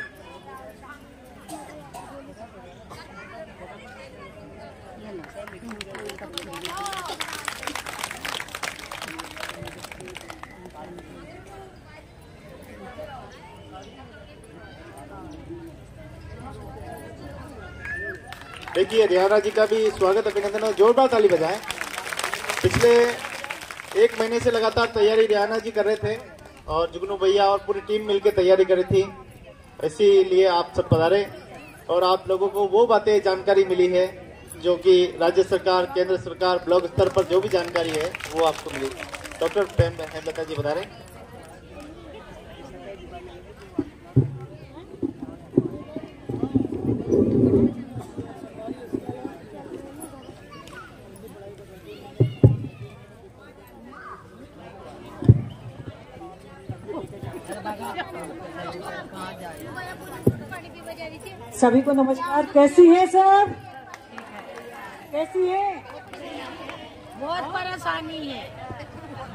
देखिए, रियाना जी का भी स्वागत, अभिनंदन और जोरदार ताली बजाएं। पिछले 1 महीने से लगातार तैयारी रियाना जी कर रहे थे और जुगनू भैया और पूरी टीम मिलकर तैयारी कर रही थी। इसीलिए आप सब पधारे और आप लोगों को वो बातें जानकारी मिली है जो कि राज्य सरकार, केंद्र सरकार, ब्लॉक स्तर पर जो भी जानकारी है वो आपको मिली। डॉक्टर हेमलता जी बता रहे। सभी को नमस्कार। कैसी है सब? कैसी है? बहुत परेशानी है।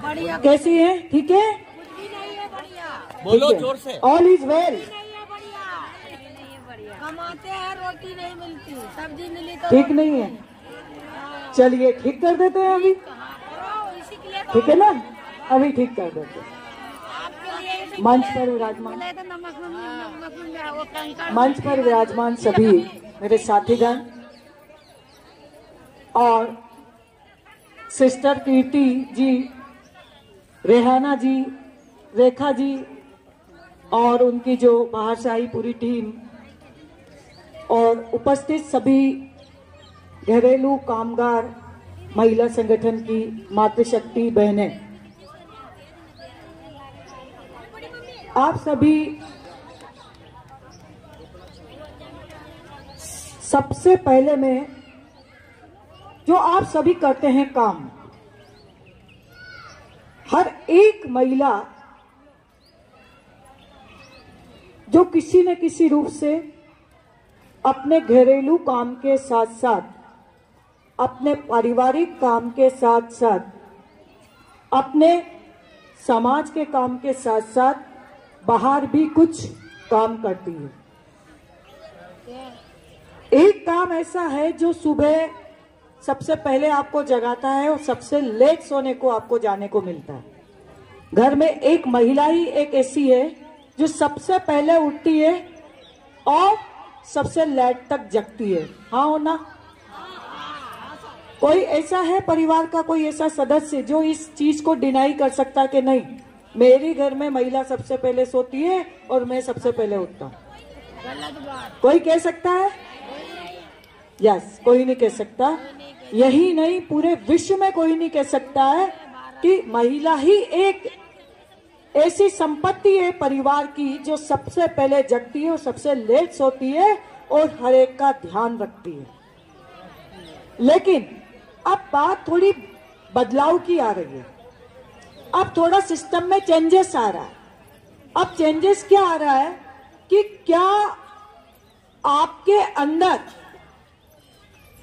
बढ़िया। कैसी है? ठीक है? कुछ भी नहीं है बढ़िया। बोलो जोर से। All is well. नहीं है बढ़िया। कमाते हैं, रोटी नहीं मिलती, सब्जी मिली तो ठीक नहीं है। चलिए ठीक कर देते हैं अभी। इसी के लिए ठीक है ना, अभी ठीक कर देते। मंच पर विराजमान सभी मेरे साथीगण और सिस्टर कीर्ति जी, रेहाना जी, रेखा जी और उनकी जो बाहर से आई पूरी टीम और उपस्थित सभी घरेलू कामगार महिला संगठन की मातृशक्ति बहनें, आप सभी सबसे पहले में जो आप सभी करते हैं काम, हर एक महिला जो किसी न किसी रूप से अपने घरेलू काम के साथ साथ, अपने पारिवारिक काम के साथ साथ, अपने समाज के काम के साथ साथ बाहर भी कुछ काम करती है। एक काम ऐसा है जो सुबह सबसे पहले आपको जगाता है और सबसे लेट सोने को आपको जाने को मिलता है। घर में एक महिला ही एक ऐसी है जो सबसे पहले उठती है और सबसे लेट तक जगती है। हाँ हो ना? कोई ऐसा है परिवार का कोई ऐसा सदस्य जो इस चीज को डिनाई कर सकता है कि नहीं, मेरे घर में महिला सबसे पहले सोती है और मैं सबसे पहले उठता हूँ? कोई कह सकता है? यस, कोई नहीं कह सकता। यही नहीं, पूरे विश्व में कोई नहीं कह सकता है कि महिला ही एक ऐसी संपत्ति है परिवार की जो सबसे पहले जगती है और सबसे लेट सोती है और हर एक का ध्यान रखती है। लेकिन अब बात थोड़ी बदलाव की आ रही है। अब थोड़ा सिस्टम में चेंजेस आ रहा है। अब चेंजेस क्या आ रहा है कि क्या आपके अंदर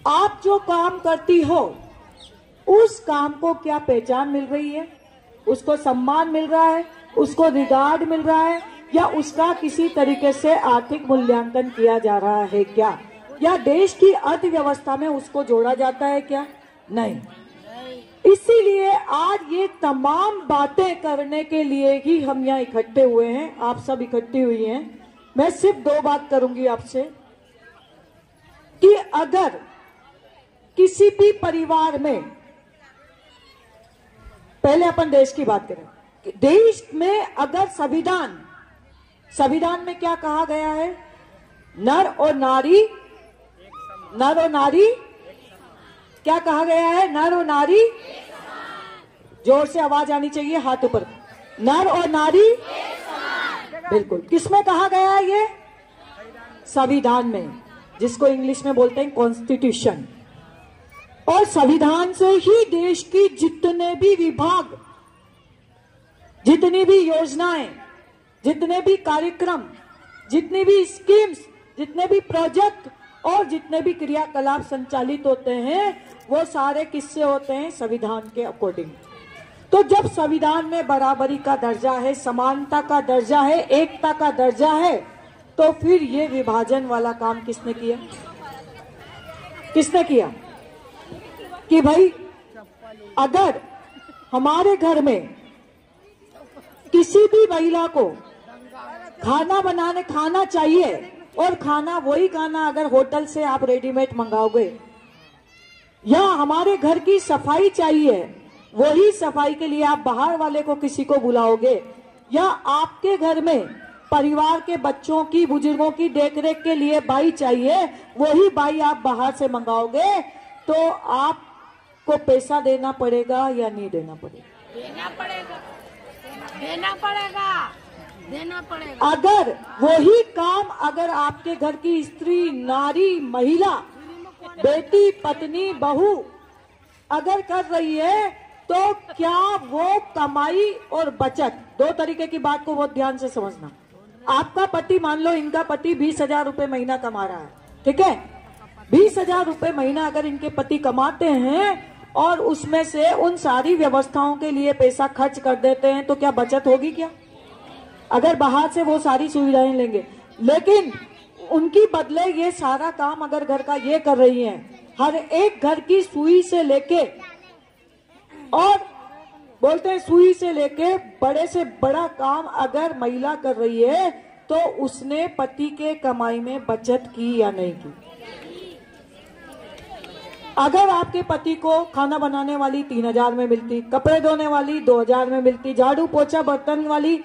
आप जो काम करती हो उस काम को क्या पहचान मिल रही है, उसको सम्मान मिल रहा है, उसको रिगार्ड मिल रहा है, या उसका किसी तरीके से आर्थिक मूल्यांकन किया जा रहा है क्या, या देश की अर्थव्यवस्था में उसको जोड़ा जाता है क्या? नहीं। इसीलिए आज ये तमाम बातें करने के लिए ही हम यहाँ इकट्ठे हुए हैं, आप सब इकट्ठी हुई हैं। मैं सिर्फ दो बात करूंगी आपसे कि अगर किसी भी परिवार में, पहले अपन देश की बात करें, देश में अगर संविधान में क्या कहा गया है? नर और नारी क्या कहा गया है? नर और नारी, जोर से आवाज आनी चाहिए, हाथ ऊपर। नर और नारी बिल्कुल। किसमें कहा गया है ये? संविधान में, जिसको इंग्लिश में बोलते हैं कॉन्स्टिट्यूशन। और संविधान से ही देश की जितने भी विभाग, जितनी भी योजनाएं, जितने भी कार्यक्रम, जितनी भी स्कीम्स, जितने भी प्रोजेक्ट और जितने भी क्रियाकलाप संचालित होते हैं वो सारे किससे होते हैं? संविधान के अकॉर्डिंग। तो जब संविधान में बराबरी का दर्जा है, समानता का दर्जा है, एकता का दर्जा है, तो फिर ये विभाजन वाला काम किसने किया? किसने किया? कि भाई अगर हमारे घर में किसी भी महिला को खाना चाहिए और खाना वही खाना अगर होटल से आप रेडीमेड मंगाओगे, या हमारे घर की सफाई चाहिए वही सफाई के लिए आप बाहर वाले को किसी को बुलाओगे, या आपके घर में परिवार के बच्चों की, बुजुर्गों की देखरेख के लिए बाई चाहिए, वही बाई आप बाहर से मंगाओगे, तो आपको पैसा देना पड़ेगा या नहीं देना पड़ेगा? देना पड़ेगा, देना पड़ेगा, देना पड़ेगा। अगर वही काम अगर आपके घर की स्त्री, नारी, महिला, बेटी, पत्नी, बहू अगर कर रही है, तो क्या वो कमाई और बचत, दो तरीके की बात को बहुत ध्यान से समझना। आपका पति, मान लो इनका पति 20,000 रुपए महीना कमा रहा है, ठीक है? 20,000 रुपए महीना अगर इनके पति कमाते हैं और उसमें से उन सारी व्यवस्थाओं के लिए पैसा खर्च कर देते हैं, तो क्या बचत होगी क्या? अगर बाहर से वो सारी सुविधाएं लेंगे, लेकिन उनकी बदले ये सारा काम अगर घर का ये कर रही हैं, हर एक घर की सुई से लेके और बोलते हैं सुई से लेके बड़े से बड़ा काम अगर महिला कर रही है तो उसने पति के कमाई में बचत की या नहीं की। अगर आपके पति को खाना बनाने वाली 3000 में मिलती, कपड़े धोने वाली 2000 में मिलती, झाड़ू पोछा बर्तन वाली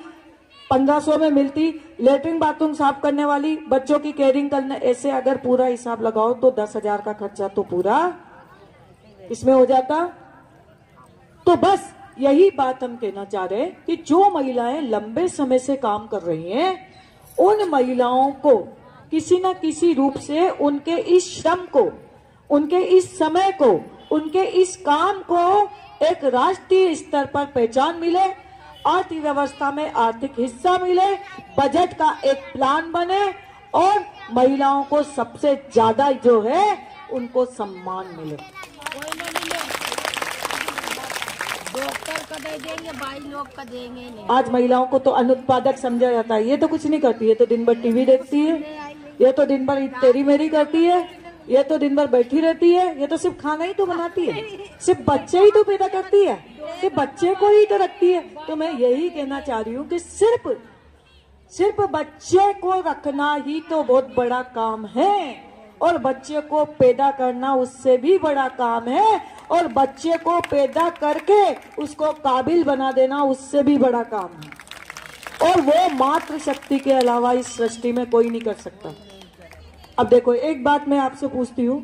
1500 में मिलती, लेटरिन बाथरूम साफ करने वाली, बच्चों की केयरिंग करने, ऐसे अगर पूरा हिसाब लगाओ तो 10,000 का खर्चा तो पूरा इसमें हो जाता। तो बस यही बात हम कहना चाह रहे हैं कि जो महिलाएं लंबे समय से काम कर रही हैं, उन महिलाओं को किसी न किसी रूप से उनके इस श्रम को, उनके इस समय को, उनके इस काम को एक राष्ट्रीय स्तर पर पहचान मिले, अर्थव्यवस्था में आर्थिक हिस्सा मिले, बजट का एक प्लान बने और महिलाओं को सबसे ज्यादा जो है उनको सम्मान मिले। डॉक्टर का दे देंगे, 22 लोग का देंगे नहीं। आज महिलाओं को तो अनुत्पादक समझा जाता है। ये तो कुछ नहीं करती, ये तो दिन भर टीवी देखती है, ये तो दिन भर तेरी मेरी करती है, ये तो दिन भर बैठी रहती है, ये तो सिर्फ खाना ही तो बनाती है, सिर्फ बच्चे ही तो पैदा करती है, सिर्फ बच्चे को ही तो रखती है। तो मैं यही कहना चाह रही हूँ कि सिर्फ बच्चे को रखना ही तो बहुत बड़ा काम है, और बच्चे को पैदा करना उससे भी बड़ा काम है, और बच्चे को पैदा करके उसको काबिल बना देना उससे भी बड़ा काम है। और वो मातृ शक्ति के अलावा इस सृष्टि में कोई नहीं कर सकता। अब देखो, एक बात मैं आपसे पूछती हूँ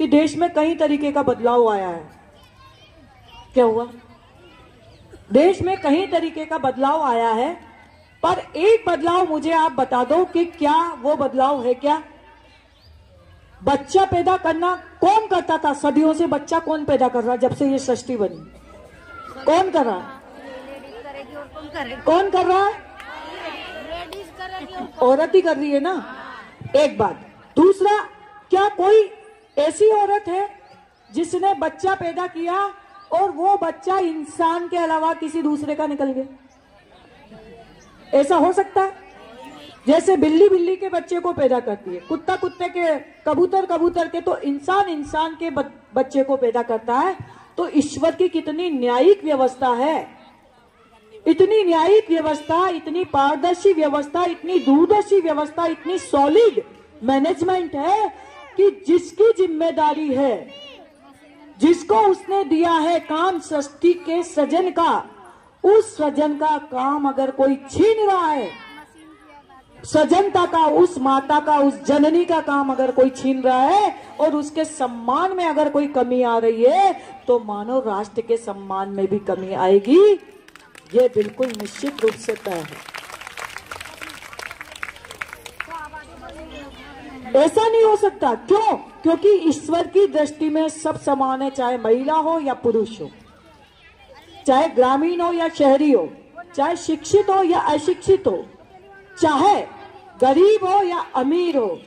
कि देश में कई तरीके का बदलाव आया है। क्या हुआ? देश में कई तरीके का बदलाव आया है, पर एक बदलाव मुझे आप बता दो कि क्या वो बदलाव है क्या? बच्चा पैदा करना कौन करता था? सदियों से बच्चा कौन पैदा कर रहा? जब से ये सृष्टि बनी कौन कर रहा? कौन कर रहा? औरत ही कर रही है ना। एक बात। दूसरा, क्या कोई ऐसी औरत है जिसने बच्चा पैदा किया और वो बच्चा इंसान के अलावा किसी दूसरे का निकल गया? ऐसा हो सकता है? जैसे बिल्ली बिल्ली के बच्चे को पैदा करती है, कुत्ता कुत्ते के, कबूतर कबूतर के, तो इंसान इंसान के बच्चे को पैदा करता है। तो ईश्वर की कितनी न्यायिक व्यवस्था है, इतनी न्यायिक व्यवस्था, इतनी पारदर्शी व्यवस्था, इतनी दूरदर्शी व्यवस्था, इतनी सॉलिड मैनेजमेंट है कि जिसकी जिम्मेदारी है, जिसको उसने दिया है काम सृष्टि के सृजन का, उस सृजन का काम अगर कोई छीन रहा है, सृजनता का, उस माता का, उस जननी का काम अगर कोई छीन रहा है और उसके सम्मान में अगर कोई कमी आ रही है, तो मानव राष्ट्र के सम्मान में भी कमी आएगी। ये बिल्कुल निश्चित रूप से तय है। ऐसा नहीं हो सकता। क्यों? क्योंकि ईश्वर की दृष्टि में सब समान है, चाहे महिला हो या पुरुष हो, चाहे ग्रामीण हो या शहरी हो, चाहे शिक्षित हो या अशिक्षित हो, चाहे गरीब हो या अमीर हो,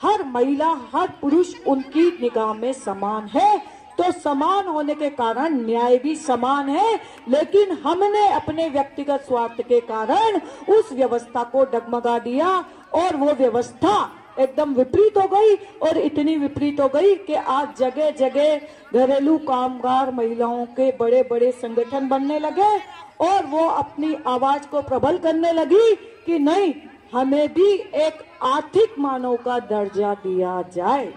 हर महिला हर पुरुष उनकी निगाह में समान है। तो समान होने के कारण न्याय भी समान है, लेकिन हमने अपने व्यक्तिगत स्वार्थ के कारण उस व्यवस्था को डगमगा दिया और वो व्यवस्था एकदम विपरीत हो गई, और इतनी विपरीत हो गई कि आज जगह जगह घरेलू कामगार महिलाओं के बड़े बड़े संगठन बनने लगे और वो अपनी आवाज को प्रबल करने लगी कि नहीं, हमें भी एक आर्थिक मानव का दर्जा दिया जाए,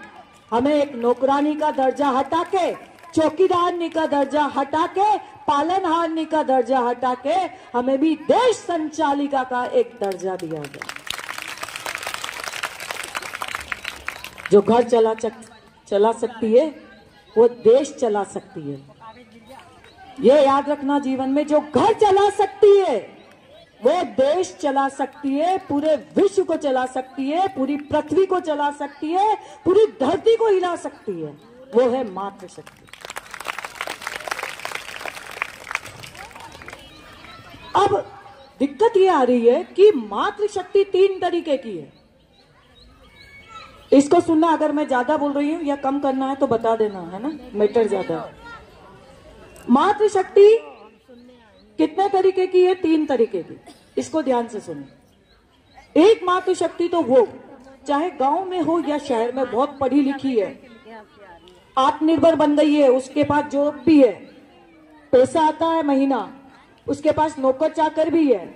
हमें एक नौकरानी का दर्जा हटा के, चौकीदारनी का दर्जा हटा के, पालनहारनी का दर्जा हटा के हमें भी देश संचालिका का एक दर्जा दिया जाए। जो घर चला सकती है वो देश चला सकती है। ये याद रखना जीवन में, जो घर चला सकती है वो देश चला सकती है, पूरे विश्व को चला सकती है, पूरी पृथ्वी को चला सकती है, पूरी धरती को हिला सकती है। वो है मातृशक्ति। अब दिक्कत ये आ रही है कि मातृशक्ति 3 तरीके की है। इसको सुनना, अगर मैं ज्यादा बोल रही हूं या कम करना है तो बता देना, है ना, मैटर ज्यादा। मातृशक्ति कितने तरीके की है? 3 तरीके की। इसको ध्यान से सुनो। एक मातृशक्ति तो वो चाहे गांव में हो या शहर में, बहुत पढ़ी लिखी है, आत्मनिर्भर बन गई है, उसके पास जॉब भी है, पैसा आता है महीना, उसके पास नौकर चाकर भी है,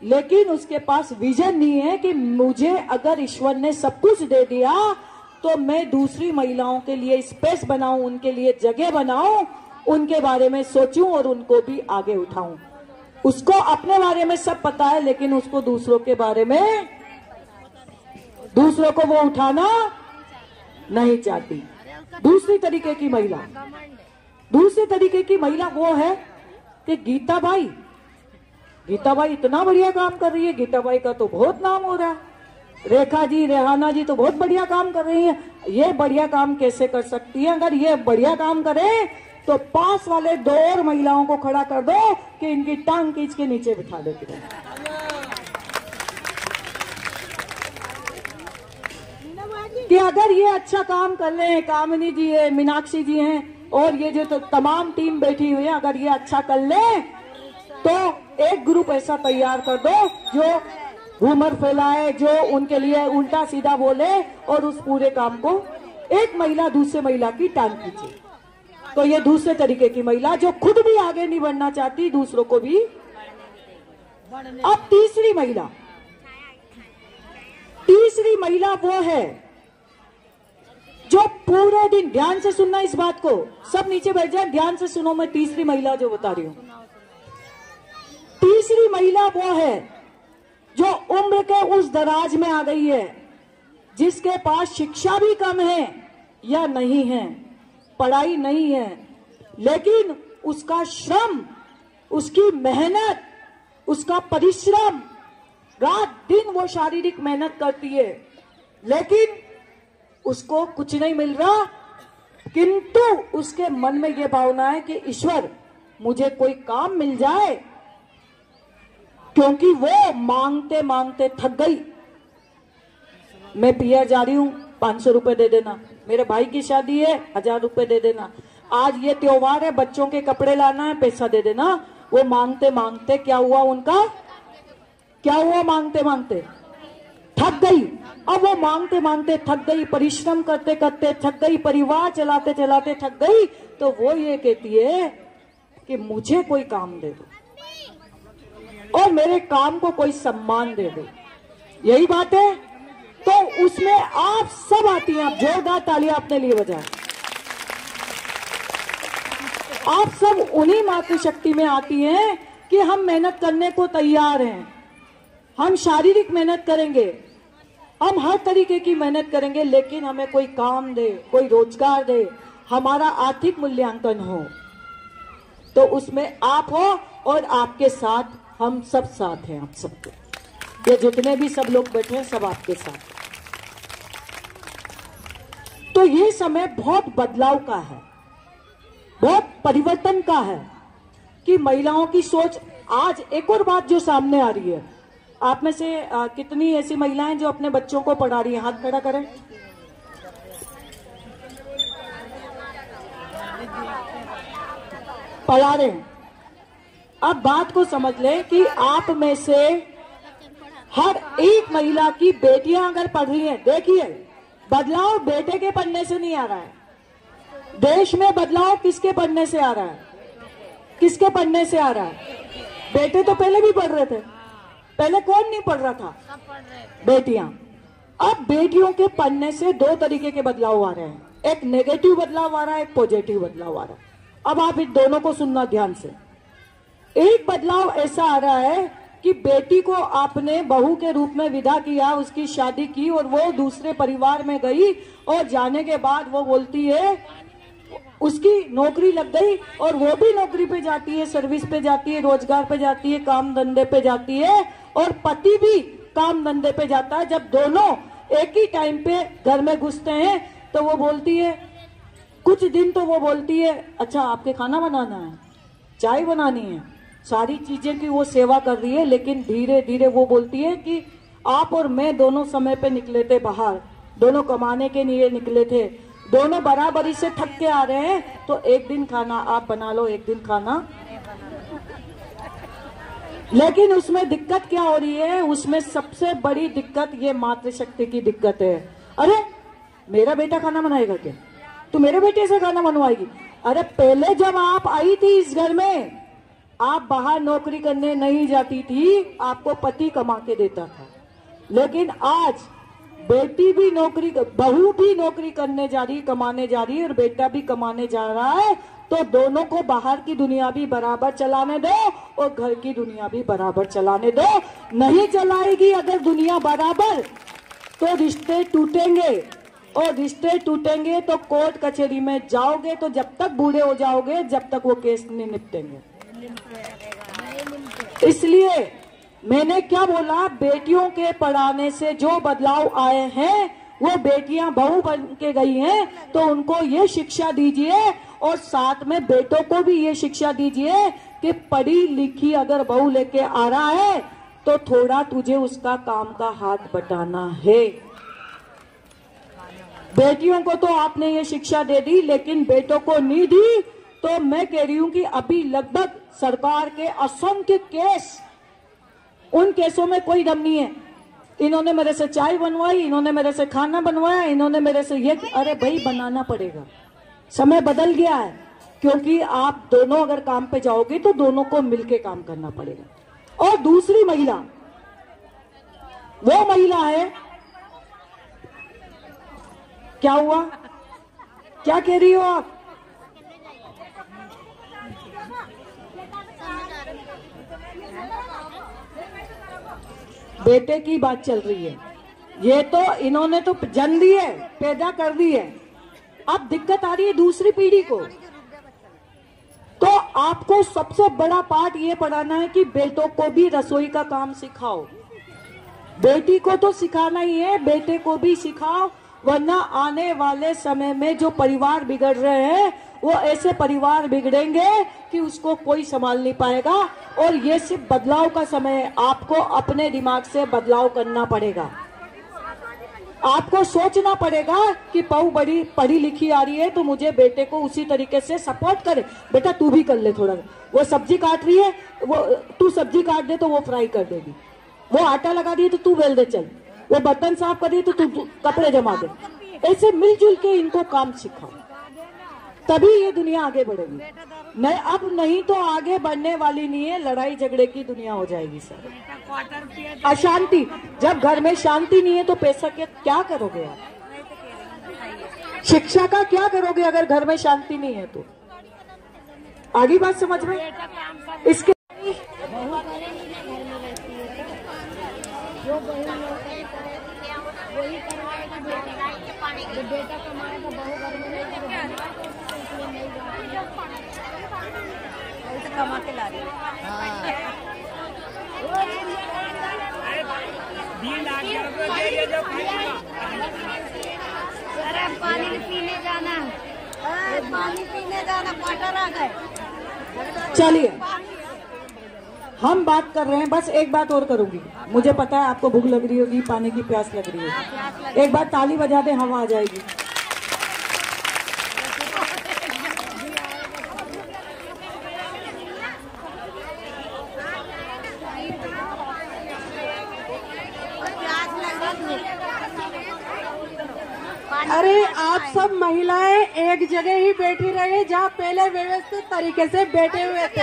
लेकिन उसके पास विजन नहीं है कि मुझे अगर ईश्वर ने सब कुछ दे दिया तो मैं दूसरी महिलाओं के लिए स्पेस बनाऊं, उनके लिए जगह बनाऊं, उनके बारे में सोचूं और उनको भी आगे उठाऊं। उसको अपने बारे में सब पता है, लेकिन उसको दूसरों के बारे में, दूसरों को वो उठाना नहीं चाहती। दूसरी तरीके की महिला, दूसरी तरीके की महिला वो है कि गीता बाई इतना बढ़िया काम कर रही है। गीता बाई का तो बहुत नाम हो रहा है। रेखा जी, रेहाना जी तो बहुत बढ़िया काम कर रही है। ये बढ़िया काम कैसे कर सकती है? अगर ये बढ़िया काम करे तो पास वाले 2 और महिलाओं को खड़ा कर दो कि इनकी टांग खींच के नीचे बिठा देती है। कि अगर ये अच्छा काम कर रहे हैं, कामिनी जी है, मीनाक्षी जी हैं और ये जो तो तमाम टीम बैठी हुई है, अगर ये अच्छा कर ले तो एक ग्रुप ऐसा तैयार कर दो जो घूमर फैलाए, जो उनके लिए उल्टा सीधा बोले और उस पूरे काम को एक महिला दूसरे महिला की टांग खींचे। तो ये दूसरे तरीके की महिला जो खुद भी आगे नहीं बढ़ना चाहती, दूसरों को भी। अब तीसरी महिला वो है जो पूरे दिन, ध्यान से सुनना इस बात को, सब नीचे बैठ जाए, ध्यान से सुनो, मैं तीसरी महिला जो बता रही हूं। तीसरी महिला वो है जो उम्र के उस दराज में आ गई है, जिसके पास शिक्षा भी कम है या नहीं है, पढ़ाई नहीं है, लेकिन उसका श्रम, उसकी मेहनत, उसका परिश्रम, रात दिन वो शारीरिक मेहनत करती है, लेकिन उसको कुछ नहीं मिल रहा, किंतु उसके मन में ये भावना है कि ईश्वर मुझे कोई काम मिल जाए, क्योंकि वो मांगते मांगते थक गई। मैं पिया जा रही हूं, 500 रुपए दे देना, मेरे भाई की शादी है 1000 रुपए दे देना, आज ये त्योहार है बच्चों के कपड़े लाना है, पैसा दे देना। वो मांगते मांगते क्या हुआ उनका, क्या हुआ, मांगते मांगते थक गई। अब वो मांगते मांगते थक गई, परिश्रम करते करते थक गई, परिवार चलाते चलाते थक गई, तो वो ये कहती है कि मुझे कोई काम दे दो और मेरे काम को कोई सम्मान दे दो। यही बात है। तो उसमें आप सब आती हैं। आप जोरदार तालियां अपने लिए बजाएं। आप सब उन्हीं मातृशक्ति में आती हैं कि हम मेहनत करने को तैयार हैं, हम शारीरिक मेहनत करेंगे, हम हर तरीके की मेहनत करेंगे, लेकिन हमें कोई काम दे, कोई रोजगार दे, हमारा आर्थिक मूल्यांकन हो, तो उसमें आप हो और आपके साथ हम सब साथ हैं। आप सबके, ये जितने भी सब लोग बैठे हैं सब आपके साथ। तो ये समय बहुत बदलाव का है, बहुत परिवर्तन का है कि महिलाओं की सोच। आज एक और बात जो सामने आ रही है, आप में से कितनी ऐसी महिलाएं जो अपने बच्चों को पढ़ा रही हैं? हाथ खड़ा करें। पढ़ा रहे हैं। अब बात को समझ लें कि आप में से हर एक महिला की बेटियां अगर पढ़ रही हैं, देखिए बदलाव बेटे के पढ़ने से नहीं आ रहा है, देश में बदलाव किसके पढ़ने से आ रहा है? किसके पढ़ने से आ रहा है? बेटे तो पहले भी पढ़ रहे थे, पहले कौन नहीं पढ़ रहा था? बेटियां। अब बेटियों के पढ़ने से 2 तरीके के बदलाव आ रहे हैं, एक नेगेटिव बदलाव आ रहा है, एक पॉजिटिव बदलाव आ रहा है। अब आप इन दोनों को सुनना ध्यान से। एक बदलाव ऐसा आ रहा है कि बेटी को आपने बहू के रूप में विदा किया, उसकी शादी की और वो दूसरे परिवार में गई, और जाने के बाद वो बोलती है, उसकी नौकरी लग गई और वो भी नौकरी पे जाती है, सर्विस पे जाती है, रोजगार पे जाती है, काम धंधे पे जाती है, और पति भी काम धंधे पे जाता है। जब दोनों एक ही टाइम पे घर में घुसते हैं तो वो बोलती है, कुछ दिन तो वो बोलती है, अच्छा आपके खाना बनाना है, चाय बनानी है, सारी चीजें की वो सेवा कर रही है, लेकिन धीरे धीरे वो बोलती है कि आप और मैं दोनों समय पे निकले थे बाहर, दोनों कमाने के लिए निकले थे, दोनों बराबरी से थक के आ रहे हैं, तो एक दिन खाना आप बना लो, एक दिन खाना। लेकिन उसमें दिक्कत क्या हो रही है? उसमें सबसे बड़ी दिक्कत ये मातृशक्ति की दिक्कत है। अरे मेरा बेटा खाना बनाएगा क्या? तू मेरे बेटे से खाना बनवाएगी? अरे पहले जब आप आई थी इस घर में, आप बाहर नौकरी करने नहीं जाती थी, आपको पति कमा के देता था। लेकिन आज बेटी भी नौकरी, बहू भी नौकरी करने जा रही, कमाने जा रही है, और बेटा भी कमाने जा रहा है। तो दोनों को बाहर की दुनिया भी बराबर चलाने दो और घर की दुनिया भी बराबर चलाने दो। नहीं चलाएगी अगर दुनिया बराबर तो रिश्ते टूटेंगे, और रिश्ते टूटेंगे तो कोर्ट कचहरी में जाओगे, तो जब तक बूढ़े हो जाओगे जब तक वो केस नहीं निपटेंगे। इसलिए मैंने क्या बोला, बेटियों के पढ़ाने से जो बदलाव आए हैं वो बेटियां बहू बन के गई हैं, तो उनको ये शिक्षा दीजिए, और साथ में बेटों को भी ये शिक्षा दीजिए कि पढ़ी लिखी अगर बहू लेके आ रहा है तो थोड़ा तुझे उसका काम का हाथ बटाना है। बेटियों को तो आपने ये शिक्षा दे दी, लेकिन बेटों को नहीं दी। तो मैं कह रही हूं कि अभी लगभग सरकार के असंख्य केस, उन केसों में कोई दम नहीं है। इन्होंने मेरे से चाय बनवाई, इन्होंने मेरे से खाना बनवाया, इन्होंने मेरे से ये, अरे भाई बनाना पड़ेगा, समय बदल गया है। क्योंकि आप दोनों अगर काम पे जाओगे तो दोनों को मिलके काम करना पड़ेगा। और दूसरी महिला, वो महिला है, क्या हुआ, क्या कह रही हो आप? बेटे की बात चल रही है। ये तो इन्होंने तो जन्म दी है, पैदा कर दी है, अब दिक्कत आ रही है दूसरी पीढ़ी को। तो आपको सबसे बड़ा पार्ट ये पढ़ाना है कि बेटों को भी रसोई का काम सिखाओ। बेटी को तो सिखाना ही है, बेटे को भी सिखाओ, वरना आने वाले समय में जो परिवार बिगड़ रहे हैं वो ऐसे परिवार बिगड़ेंगे कि उसको कोई संभाल नहीं पाएगा। और ये सिर्फ बदलाव का समय है, आपको अपने दिमाग से बदलाव करना पड़ेगा। आपको सोचना पड़ेगा कि बहू बड़ी पढ़ी लिखी आ रही है तो मुझे बेटे को उसी तरीके से सपोर्ट करे। बेटा तू भी कर ले थोड़ा, वो सब्जी काट रही है, वो तू सब्जी काट दे तो वो फ्राई कर देगी, वो आटा लगा दिए तो तू बेल दे, चल वो बर्तन साफ कर दिए तो तू कपड़े जमा दे। ऐसे मिलजुल के इनको काम सिखाओ, तभी ये दुनिया आगे बढ़ेगी। नहीं अब नहीं तो आगे बढ़ने वाली नहीं है, लड़ाई झगड़े की दुनिया हो जाएगी सर। अशांति, जब घर में शांति नहीं है तो पैसा क्या करोगे आप? शिक्षा का क्या करोगे अगर घर में शांति नहीं है तो? आगे बात समझ में? इसके बेटा कमाएगा, बहू घर में नहीं कमा के ला रही है। अरे पानी पीने जाना, पानी पीने जाना, क्वार्टर आ गए। चलिए हम बात कर रहे हैं, बस एक बात और करूंगी, मुझे पता है आपको भूख लग रही होगी, पानी की प्यास लग रही होगी। एक बार ताली बजा दे, हवा आ जाएगी। अरे आप सब महिलाएं एक जगह ही बैठी रहे जहाँ पहले व्यवस्थित तरीके से बैठे हुए थे,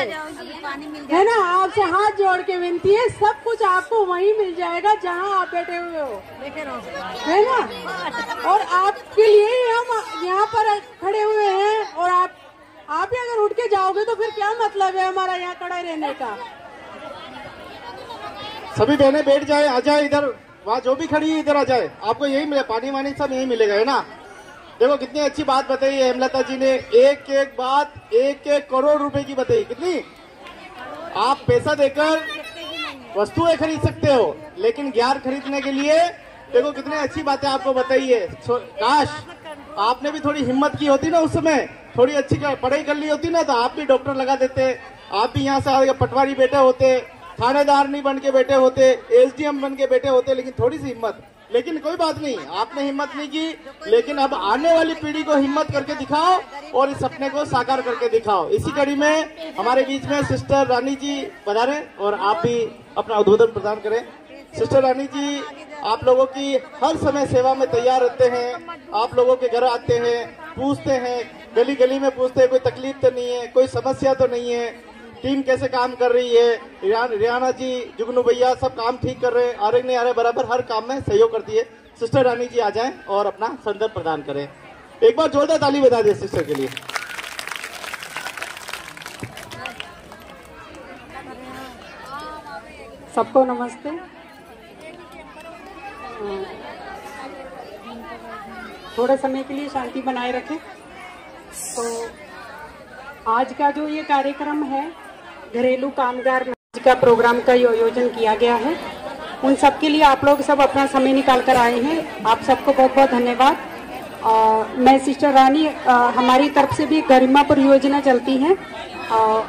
है ना। आपसे हाथ जोड़ के विनती है, सब कुछ आपको वहीं मिल जाएगा जहाँ आप बैठे हुए हो, है ना। और आपके लिए ही हम यहाँ पर खड़े हुए हैं, और आप ही अगर उठ के जाओगे तो फिर क्या मतलब है हमारा यहाँ खड़े रहने का। सभी बहनें बैठ जाए, आ जाए इधर, वहाँ जो भी खड़ी है इधर आ जाए, आपको यही मिले, पानी वानी सब यही मिलेगा, है ना। देखो कितनी अच्छी बात बताई है हेमलता जी ने, एक एक बात 1-1 करोड़ रुपए की बताई। कितनी आप पैसा देकर वस्तुएं खरीद सकते हो, लेकिन ज्ञान खरीदने के लिए देखो कितनी अच्छी बातें आपको बताई है। काश आपने भी थोड़ी हिम्मत की होती ना, उस समय थोड़ी अच्छी पढ़ाई कर ली होती ना, तो आप भी डॉक्टर लगा देते, आप भी यहाँ से पटवारी बैठे होते, थानेदार नहीं बन के बैठे होते, एसडीएम बन के बैठे होते। लेकिन थोड़ी सी हिम्मत, लेकिन कोई बात नहीं, आपने हिम्मत नहीं की, लेकिन अब आने वाली पीढ़ी को हिम्मत करके दिखाओ और इस सपने को साकार करके दिखाओ। इसी कड़ी में हमारे बीच में सिस्टर रानी जी पधारे और आप भी अपना उद्बोधन प्रदान करें। सिस्टर रानी जी आप लोगों की हर समय सेवा में तैयार रहते हैं, आप लोगों के घर आते हैं, पूछते हैं, गली गली में पूछते हैं कोई तकलीफ तो नहीं है, कोई समस्या तो नहीं है, टीम कैसे काम कर रही है, रियाना जी, जुगनू भैया सब काम ठीक कर रहे हैं, आ रहे नहीं आ रहे, बराबर हर काम में सहयोग करती है। सिस्टर रानी जी आ जाएं और अपना संदर्भ प्रदान करें। एक बार जोरदार ताली बजा दिए सिस्टर के लिए। सबको नमस्ते। थोड़े समय के लिए शांति बनाए रखें। तो आज का जो ये कार्यक्रम है, घरेलू कामगार मंच का प्रोग्राम का आयोजन किया गया है, उन सब के लिए आप लोग सब अपना समय निकाल कर आए हैं। आप सबको बहुत बहुत धन्यवाद। मैं सिस्टर रानी, हमारी तरफ से भी गरिमा परियोजना चलती है।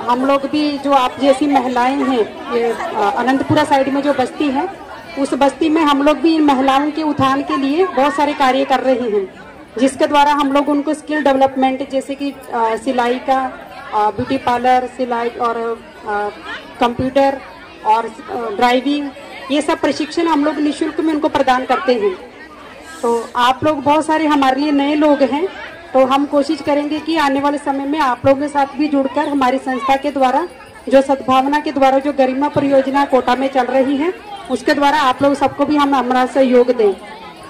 हम लोग भी जो आप जैसी महिलाएं हैं, ये अनंतपुरा साइड में जो बस्ती है, उस बस्ती में हम लोग भी इन महिलाओं के उत्थान के लिए बहुत सारे कार्य कर रहे हैं, जिसके द्वारा हम लोग उनको स्किल डेवलपमेंट जैसे कि सिलाई का, ब्यूटी पार्लर, सिलाई और कंप्यूटर और ड्राइविंग, ये सब प्रशिक्षण हम लोग निःशुल्क में उनको प्रदान करते हैं। तो आप लोग बहुत सारे हमारे लिए नए लोग हैं, तो हम कोशिश करेंगे कि आने वाले समय में आप लोगों के साथ भी जुड़कर हमारी संस्था के द्वारा जो सद्भावना के द्वारा जो गरिमा परियोजना कोटा में चल रही है, उसके द्वारा आप लोग सबको भी हम हमारा सहयोग दें।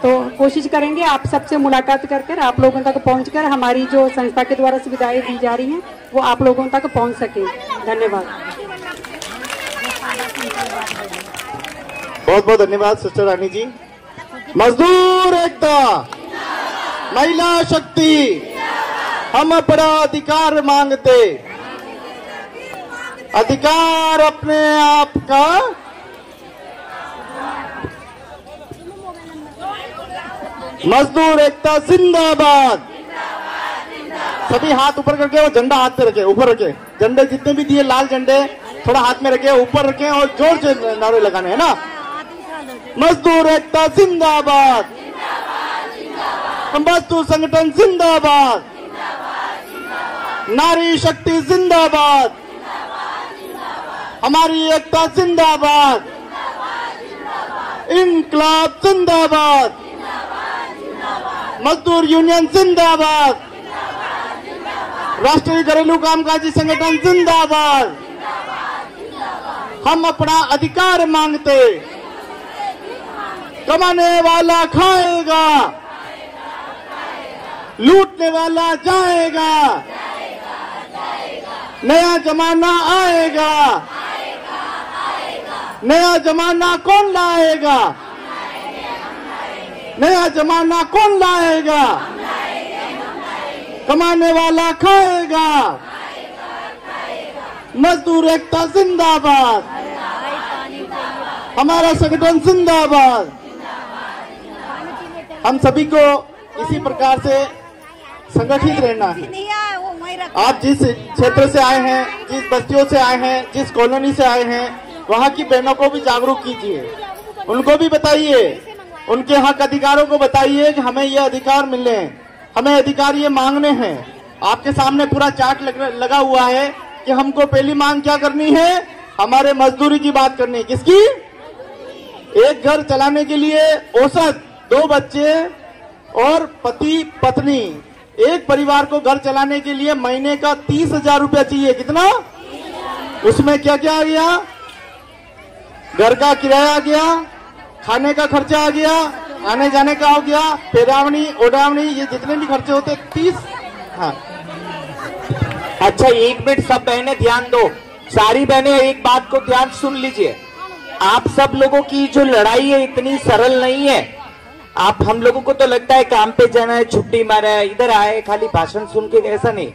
तो कोशिश करेंगे आप सबसे मुलाकात कर आप लोगों तक पहुंचकर हमारी जो संस्था के द्वारा सुविधाएं दी जा रही हैं वो आप लोगों तक पहुंच सके। धन्यवाद। बहुत बहुत धन्यवाद सिस्टर रानी जी। मजदूर एकता, महिला शक्ति, हम अपना अधिकार मांगते, अधिकार अपने आप का, मजदूर एकता जिंदाबाद। सभी हाथ ऊपर करके, वो झंडा हाथ पे रखे, ऊपर रखे, झंडे जितने भी दिए लाल झंडे थोड़ा हाथ में रखे, ऊपर रखे और जोर से नारे लगाने है ना। मजदूर एकता जिंदाबाद, मजदूर संगठन जिंदाबाद, नारी शक्ति जिंदाबाद, हमारी एकता जिंदाबाद, इनकलाब जिंदाबाद, मजदूर यूनियन जिंदाबाद, राष्ट्रीय घरेलू कामकाजी संगठन जिंदाबाद। हम अपना अधिकार मांगते, कमाने वाला खाएगा, लूटने वाला जाएगा, नया जमाना आएगा, नया जमाना कौन लाएगा, नया जमाना कौन लाएगा, कमाने वाला खाएगा, मजदूर एकता जिंदाबाद, हमारा संगठन जिंदाबाद। हम सभी को इसी प्रकार से संगठित रहना है। आप जिस क्षेत्र से आए हैं, जिस बस्तियों से आए हैं, जिस कॉलोनी से आए हैं, वहाँ की बहनों को भी जागरूक कीजिए, उनको भी बताइए, उनके हक अधिकारों को बताइए कि हमें ये अधिकार मिले, हमें अधिकार ये मांगने हैं। आपके सामने पूरा चार्ट लगा हुआ है कि हमको पहली मांग क्या करनी है, हमारे मजदूरी की बात करनी है। किसकी? एक घर चलाने के लिए औसत 2 बच्चे और पति पत्नी, एक परिवार को घर चलाने के लिए महीने का 30,000 रुपया चाहिए। कितना? उसमें क्या क्या आ गया? घर का किराया आ गया, खाने का खर्चा आ गया, आने जाने का हो गया, पेरावनी ओडावनी, ये जितने भी खर्चे होते 30। हाँ, अच्छा एक मिनट, सब बहनें ध्यान दो, सारी बहनें एक बात को ध्यान सुन लीजिए। आप सब लोगों की जो लड़ाई है इतनी सरल नहीं है। आप हम लोगों को तो लगता है काम पे जाना है, छुट्टी मारा है, इधर आए खाली भाषण सुन के, ऐसा नहीं।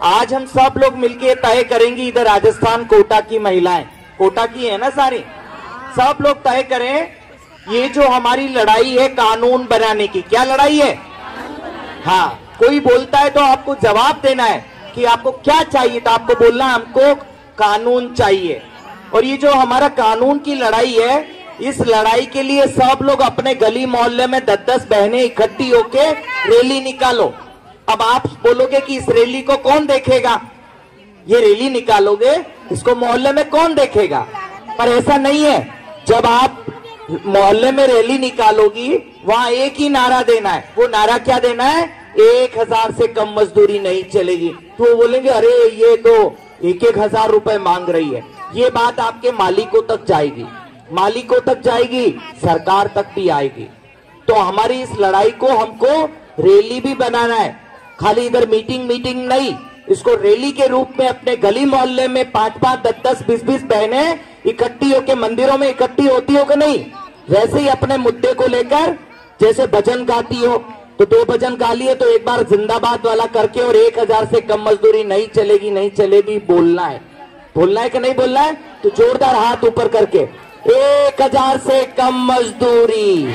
आज हम सब लोग मिलके तय करेंगे, इधर राजस्थान कोटा की महिलाएं, कोटा की है ना सारी, सब लोग तय करें ये जो हमारी लड़ाई है कानून बनाने की। क्या लड़ाई है? हाँ, कोई बोलता है तो आपको जवाब देना है कि आपको क्या चाहिए, तो आपको बोलना हमको कानून चाहिए। और ये जो हमारा कानून की लड़ाई है, इस लड़ाई के लिए सब लोग अपने गली मोहल्ले में 10-10 बहनें इकट्ठी होके रैली निकालो। अब आप बोलोगे कि इस रैली को कौन देखेगा, ये रैली निकालोगे इसको मोहल्ले में कौन देखेगा, पर ऐसा नहीं है। जब आप मोहल्ले में रैली निकालोगी वहां एक ही नारा देना है। वो नारा क्या देना है? 1000 से कम मजदूरी नहीं चलेगी। तो वो बोलेंगे अरे ये तो 1,000 रुपए मांग रही है। ये बात आपके मालिकों तक जाएगी, मालिकों तक जाएगी, सरकार तक भी आएगी। तो हमारी इस लड़ाई को हमको रैली भी बनाना है, खाली इधर मीटिंग नहीं, इसको रैली के रूप में अपने गली मोहल्ले में 5-5, 10-10, 20-20 बहनें इकट्ठी होकर मंदिरों में इकट्ठी होती हो कि नहीं, वैसे ही अपने मुद्दे को लेकर जैसे भजन गाती हो तो 2 भजन गा लिए तो एक बार जिंदाबाद वाला करके और 1000 से कम मजदूरी नहीं चलेगी बोलना है कि नहीं बोलना है? तो जोरदार हाथ ऊपर करके 1000 से कम मजदूरी।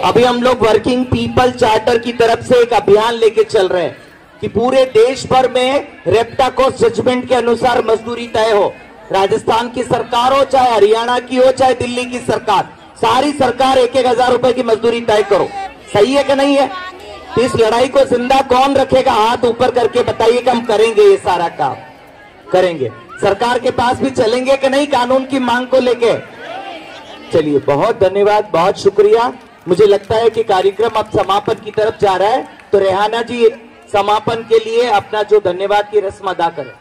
अभी हम लोग वर्किंग पीपल चार्टर की तरफ से एक अभियान लेके चल रहे हैं कि पूरे देश भर में रेप्टा कोस्ट जजमेंट के अनुसार मजदूरी तय हो। राजस्थान की सरकार हो, चाहे हरियाणा की हो, चाहे दिल्ली की सरकार, सारी सरकार 1,000 रुपए की मजदूरी तय करो। सही है कि नहीं है? तो इस लड़ाई को जिंदा कौन रखेगा? हाथ ऊपर करके बताइए कि हम करेंगे, ये सारा काम करेंगे। सरकार के पास भी चलेंगे कि नहीं कानून की मांग को लेके? चलिए, बहुत धन्यवाद, बहुत शुक्रिया। मुझे लगता है कि कार्यक्रम अब समापन की तरफ जा रहा है, तो रेहाना जी समापन के लिए अपना जो धन्यवाद की रस्म अदा करें।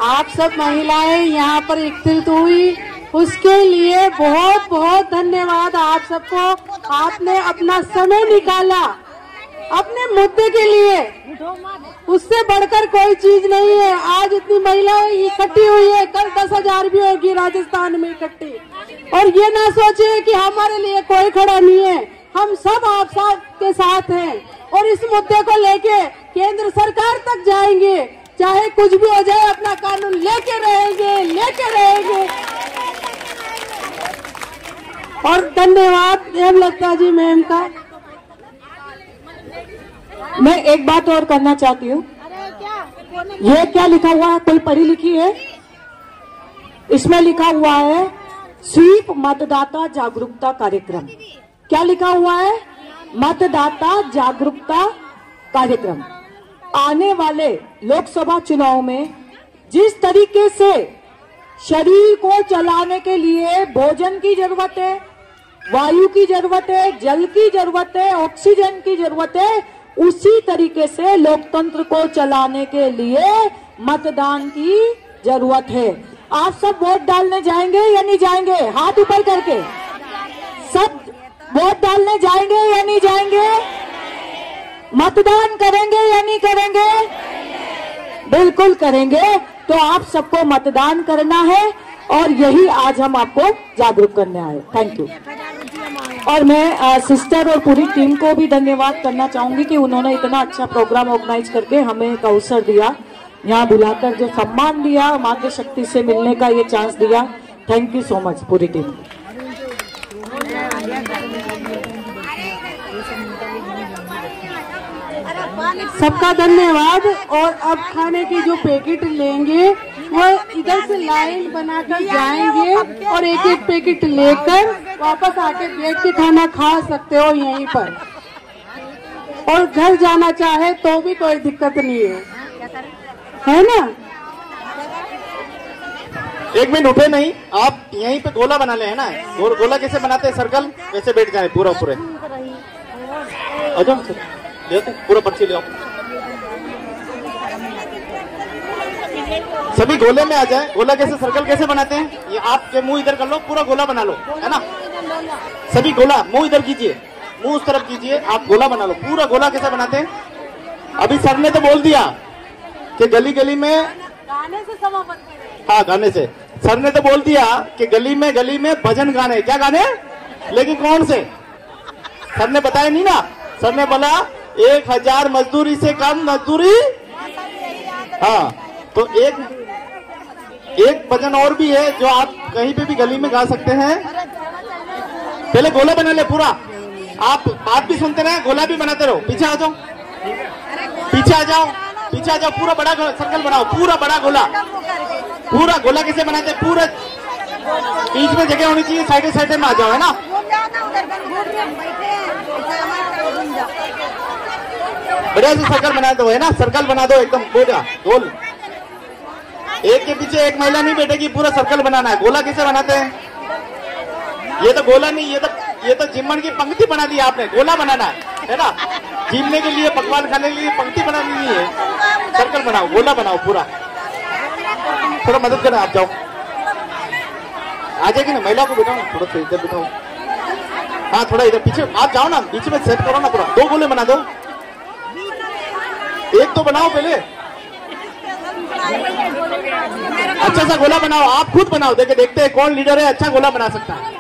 आप सब महिलाएं यहाँ पर एकत्रित हुई, उसके लिए बहुत बहुत धन्यवाद आप सबको। आपने अपना समय निकाला अपने मुद्दे के लिए, उससे बढ़कर कोई चीज नहीं है। आज इतनी महिलाएं इकट्ठी हुई है, कल 10,000 भी होगी राजस्थान में इकट्ठी। और ये ना सोचे कि हमारे लिए कोई खड़ा नहीं है, हम सब आप के साथ हैं और इस मुद्दे को लेके केंद्र सरकार तक जाएंगे, चाहे कुछ भी हो जाए, अपना कानून लेके रहेंगे। और धन्यवाद हेमलता जी मैम का। मैं एक बात और करना चाहती हूँ, ये क्या लिखा हुआ है? कोई पढ़ी लिखी है? इसमें लिखा हुआ है स्वीप मतदाता जागरूकता कार्यक्रम। क्या लिखा हुआ है? मतदाता जागरूकता कार्यक्रम। आने वाले लोकसभा चुनाव में जिस तरीके से शरीर को चलाने के लिए भोजन की जरूरत है, वायु की जरूरत है, जल की जरूरत है, ऑक्सीजन की जरूरत है, उसी तरीके से लोकतंत्र को चलाने के लिए मतदान की जरूरत है। आप सब वोट डालने जाएंगे या नहीं जाएंगे? हाथ ऊपर करके सब वोट डालने जाएंगे या नहीं जाएंगे? मतदान करेंगे या नहीं करेंगे? बिल्कुल करेंगे। तो आप सबको मतदान करना है और यही आज हम आपको जागरूक करने आए। Thank you. और मैं सिस्टर और पूरी टीम को भी धन्यवाद करना चाहूंगी कि उन्होंने इतना अच्छा प्रोग्राम ऑर्गेनाइज करके हमें एक अवसर दिया, यहाँ बुलाकर जो सम्मान दिया, मातृ शक्ति से मिलने का ये चांस दिया। थैंक यू सो मच पूरी टीम। सबका धन्यवाद। और अब खाने की जो पैकेट लेंगे वो इधर से लाइन बनाकर जाएंगे और एक एक पैकेट लेकर वापस आके बैठ के खाना खा सकते हो यहीं पर। और घर जाना चाहे तो भी कोई दिक्कत नहीं है ना? 1 मिनट उठे नहीं, आप यहीं पे गोला बना ले, है ना? गोला कैसे बनाते हैं? सर्कल कैसे बैठ जाए पूरा पूरे। ले पूरा पर्ची ले आओ, सभी गोले में आ जाए। गोला कैसे, सर्कल कैसे बनाते हैं? ये आपके मुंह इधर कर लो, पूरा गोला बना लो, है ना? सभी गोला, मुंह इधर कीजिए, मुंह उस तरफ कीजिए, आप गोला बना लो। पूरा गोला कैसे बनाते हैं? अभी सर ने तो बोल दिया कि गली गली में गाने से समापन करें। हाँ, गाने से। सर ने तो बोल दिया कि गली में भजन गाने। क्या गाने? लेकिन कौन से? सर ने बताया नहीं ना। सर ने बोला 1000 मजदूरी से कम मजदूरी। हाँ, तो एक भजन और भी है जो आप कहीं पे भी गली में गा सकते हैं। पहले गोला बना ले पूरा, आप बात भी सुनते रहे, गोला भी बनाते रहो। पीछे आ जाओ, पीछे आ जाओ, पीछे आ जाओ। पूरा बड़ा सर्कल बनाओ, पूरा बड़ा गोला। पूरा गोला कैसे बनाते? पूरा बीच में जगह होनी चाहिए, साइड में आ जाओ, है ना? बढ़िया से सर्कल बना दो, है ना? सर्कल बना दो एकदम पूरा गोल। एक के पीछे एक महिला नहीं बैठेगी, पूरा सर्कल बनाना है। गोला कैसे बनाते हैं? ये तो गोला नहीं, ये तो ये तो जिम्मन की पंक्ति बना दी आपने, गोला बनाना है ना, जीमने के लिए, पकवान खाने के लिए पंक्ति बनानी नहीं है, सर्कल बनाओ, गोला बनाओ पूरा। थोड़ा मदद करना, आप जाओ, आ जाएगी ना, महिला को बिठाओ, थोड़ा सा इधर बिठाओ, हाँ थोड़ा इधर पीछे आप जाओ ना, बीच में सेट करो ना पूरा। 2 गोले बना दो, एक तो बनाओ पहले, अच्छा सा गोला बनाओ, आप खुद बनाओ, देखते हैं कौन लीडर है अच्छा गोला बना सकता है।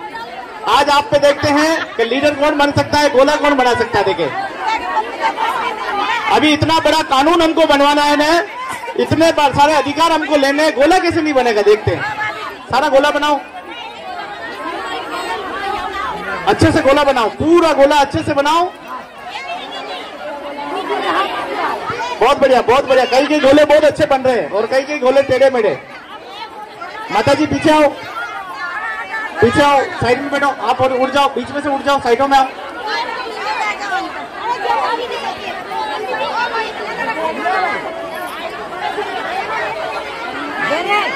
आज आप पे देखते हैं कि लीडर कौन बन सकता है, गोला कौन बना सकता है। देखिए अभी इतना बड़ा कानून हमको बनवाना है ना, इतने सारे अधिकार हमको लेने हैं, गोला कैसे नहीं बनेगा, देखते हैं। सारा गोला बनाओ, अच्छे से गोला बनाओ, पूरा गोला अच्छे से बनाओ, बहुत बढ़िया बहुत बढ़िया। कई गोले बहुत अच्छे बन रहे हैं और कई गोले टेढ़े मेढ़े। माता जी पीछे आओ, पीछे आओ, साइड में बैठो आप, और उड़ जाओ, बीच में से उड़ जाओ, साइडों में आओ।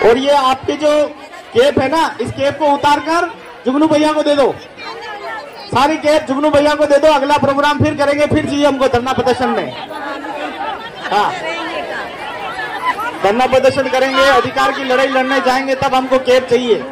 और ये आपके जो केप है ना, इस केप को उतार कर जुगनू भैया को दे दो, सारी केप जुगनू भैया को दे दो। अगला प्रोग्राम फिर करेंगे, फिर चाहिए हमको धरना प्रदर्शन में। हाँ धरना प्रदर्शन करेंगे, अधिकार की लड़ाई लड़ने जाएंगे, तब हमको केप चाहिए।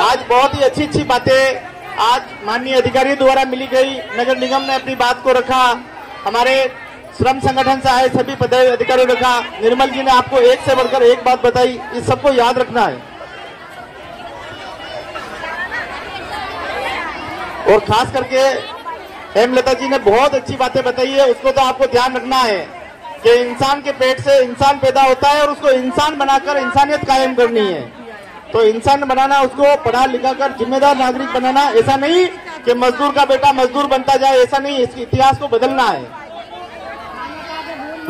आज बहुत ही अच्छी अच्छी बातें आज माननीय अधिकारियों द्वारा मिली गई। नगर निगम ने अपनी बात को रखा, हमारे श्रम संगठन से आए सभी पदाधिकारियों ने रखा, निर्मल जी ने आपको एक से बढ़कर एक बात बताई, इस सबको याद रखना है। और खास करके हेमलता जी ने बहुत अच्छी बातें बताई है, उसको तो आपको ध्यान रखना है कि इंसान के पेट से इंसान पैदा होता है और उसको इंसान बनाकर इंसानियत कायम करनी है। तो इंसान बनाना, उसको पढ़ा लिखा कर जिम्मेदार नागरिक बनाना, ऐसा नहीं कि मजदूर का बेटा मजदूर बनता जाए, ऐसा नहीं, इसके इतिहास को बदलना है।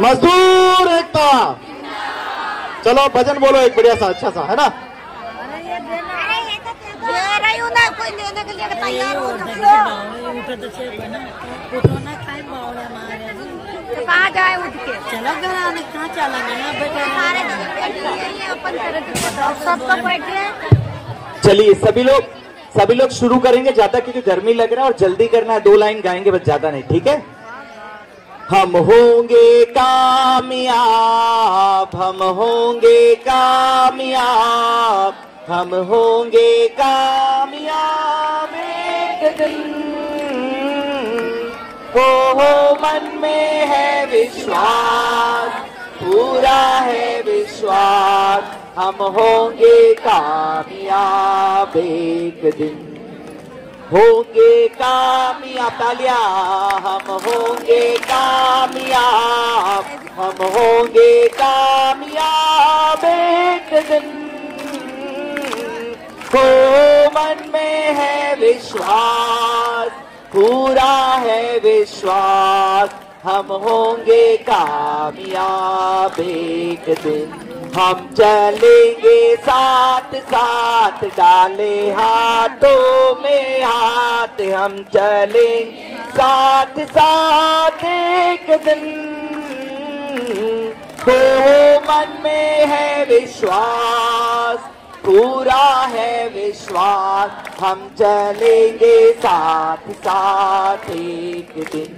मजदूर एकता, चलो भजन बोलो एक बढ़िया सा अच्छा सा, है ना। कोई लेने के लिए तैयार हो, कहाँ जाए उठ के, चलो घर आने, कहाँ चला गया। चलिए सभी लोग शुरू करेंगे, ज्यादा क्योंकि गर्मी लग रहा है और जल्दी करना है, 2 लाइन गाएंगे बस, ज्यादा नहीं, ठीक है। हम होंगे कामयाब, हम होंगे कामयाब, हम होंगे कामयाब एक दिन, हो मन में है विश्वास, पूरा है विश्वास, हम होंगे कामयाब एक दिन, होंगे कामयाब, तालियां, हम होंगे कामयाब, हम होंगे कामयाब एक दिन, हो मन में है विश्वास, पूरा है विश्वास, हम होंगे कामयाब एक दिन, हम चलेंगे साथ साथ, डाले हाथों में हाथ, हम चलेंगे साथ साथ एक दिन, हो मन में है विश्वास, पूरा है विश्वास, हम चलेंगे साथ साथ एक दिन,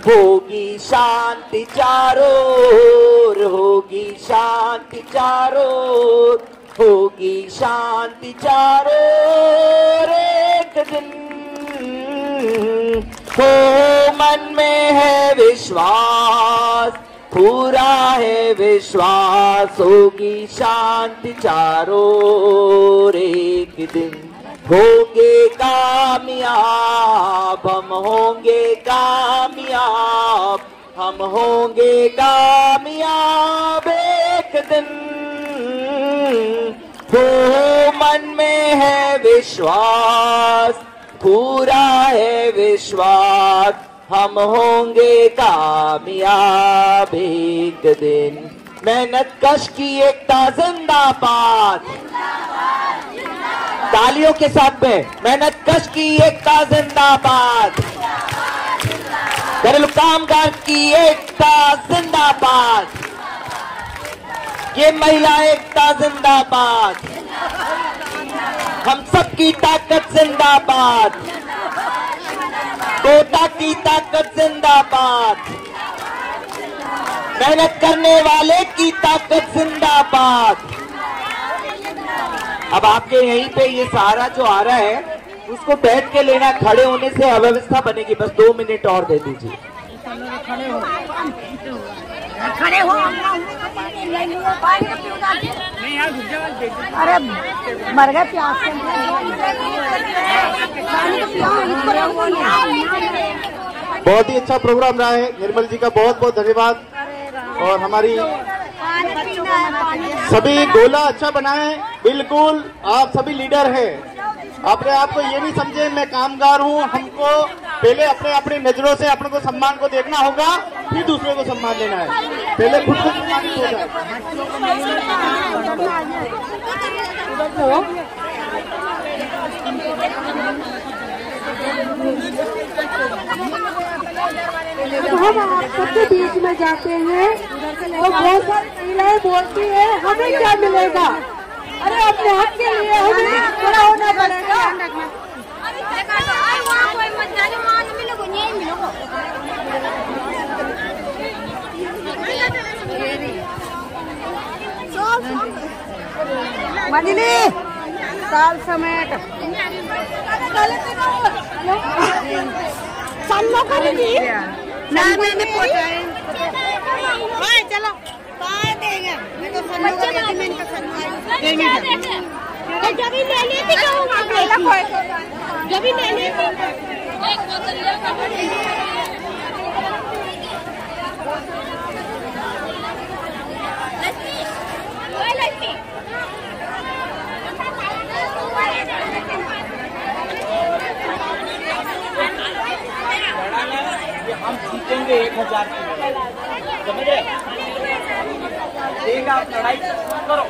होगी शांति चारों ओर, होगी शांति चारों ओर, होगी शांति चारों ओर एक दिन, हो मन में है विश्वास, पूरा है विश्वास, होगी शांति चारों ओर एक दिन, होंगे कामयाब, हम होंगे कामयाब, हम होंगे कामयाब एक दिन, हो मन में है विश्वास, पूरा है विश्वास, हम होंगे कामयाब एक दिन, मेहनत कश की एकता जिंदाबाद, तालियों के साथ में, मेहनत कश की एकता जिंदाबाद, घरेलू कामगार की एकता जिंदाबाद, ये महिला एकता जिंदाबाद, हम सबकी ताकत जिंदाबाद, कोटा की ताकत जिंदाबाद, मेहनत करने वाले की ताकत जिंदाबाद। अब आपके यहीं पे ये सहारा जो आ रहा है उसको बैठ के लेना, खड़े होने से अव्यवस्था बनेगी। बस 2 मिनट और दे दीजिए। खड़े हो। अरे मर गए प्यास से। बहुत ही अच्छा प्रोग्राम रहा है। निर्मल जी का बहुत बहुत धन्यवाद। और हमारी सभी गोला अच्छा बनाए। बिल्कुल आप सभी लीडर हैं। अपने आप को ये नहीं समझे मैं कामगार हूँ। हमको पहले अपने अपनी नजरों से अपने को सम्मान को देखना होगा, फिर दूसरे को सम्मान देना है। पहले खुद को सम्मानित हो जाए। हम आप सबके बीच में जाते हैं और बहुत सारी महिलाएं बोलती है हमें क्या मिलेगा। अरे अपने हक के लिए हमें खड़ा होना पड़ेगा। मंजली साल समेट चलो देंगे। जब ही ले लेती जब ही ले लेती हम जीतेंगे 1000 समझ रहे? आप लड़ाई करो।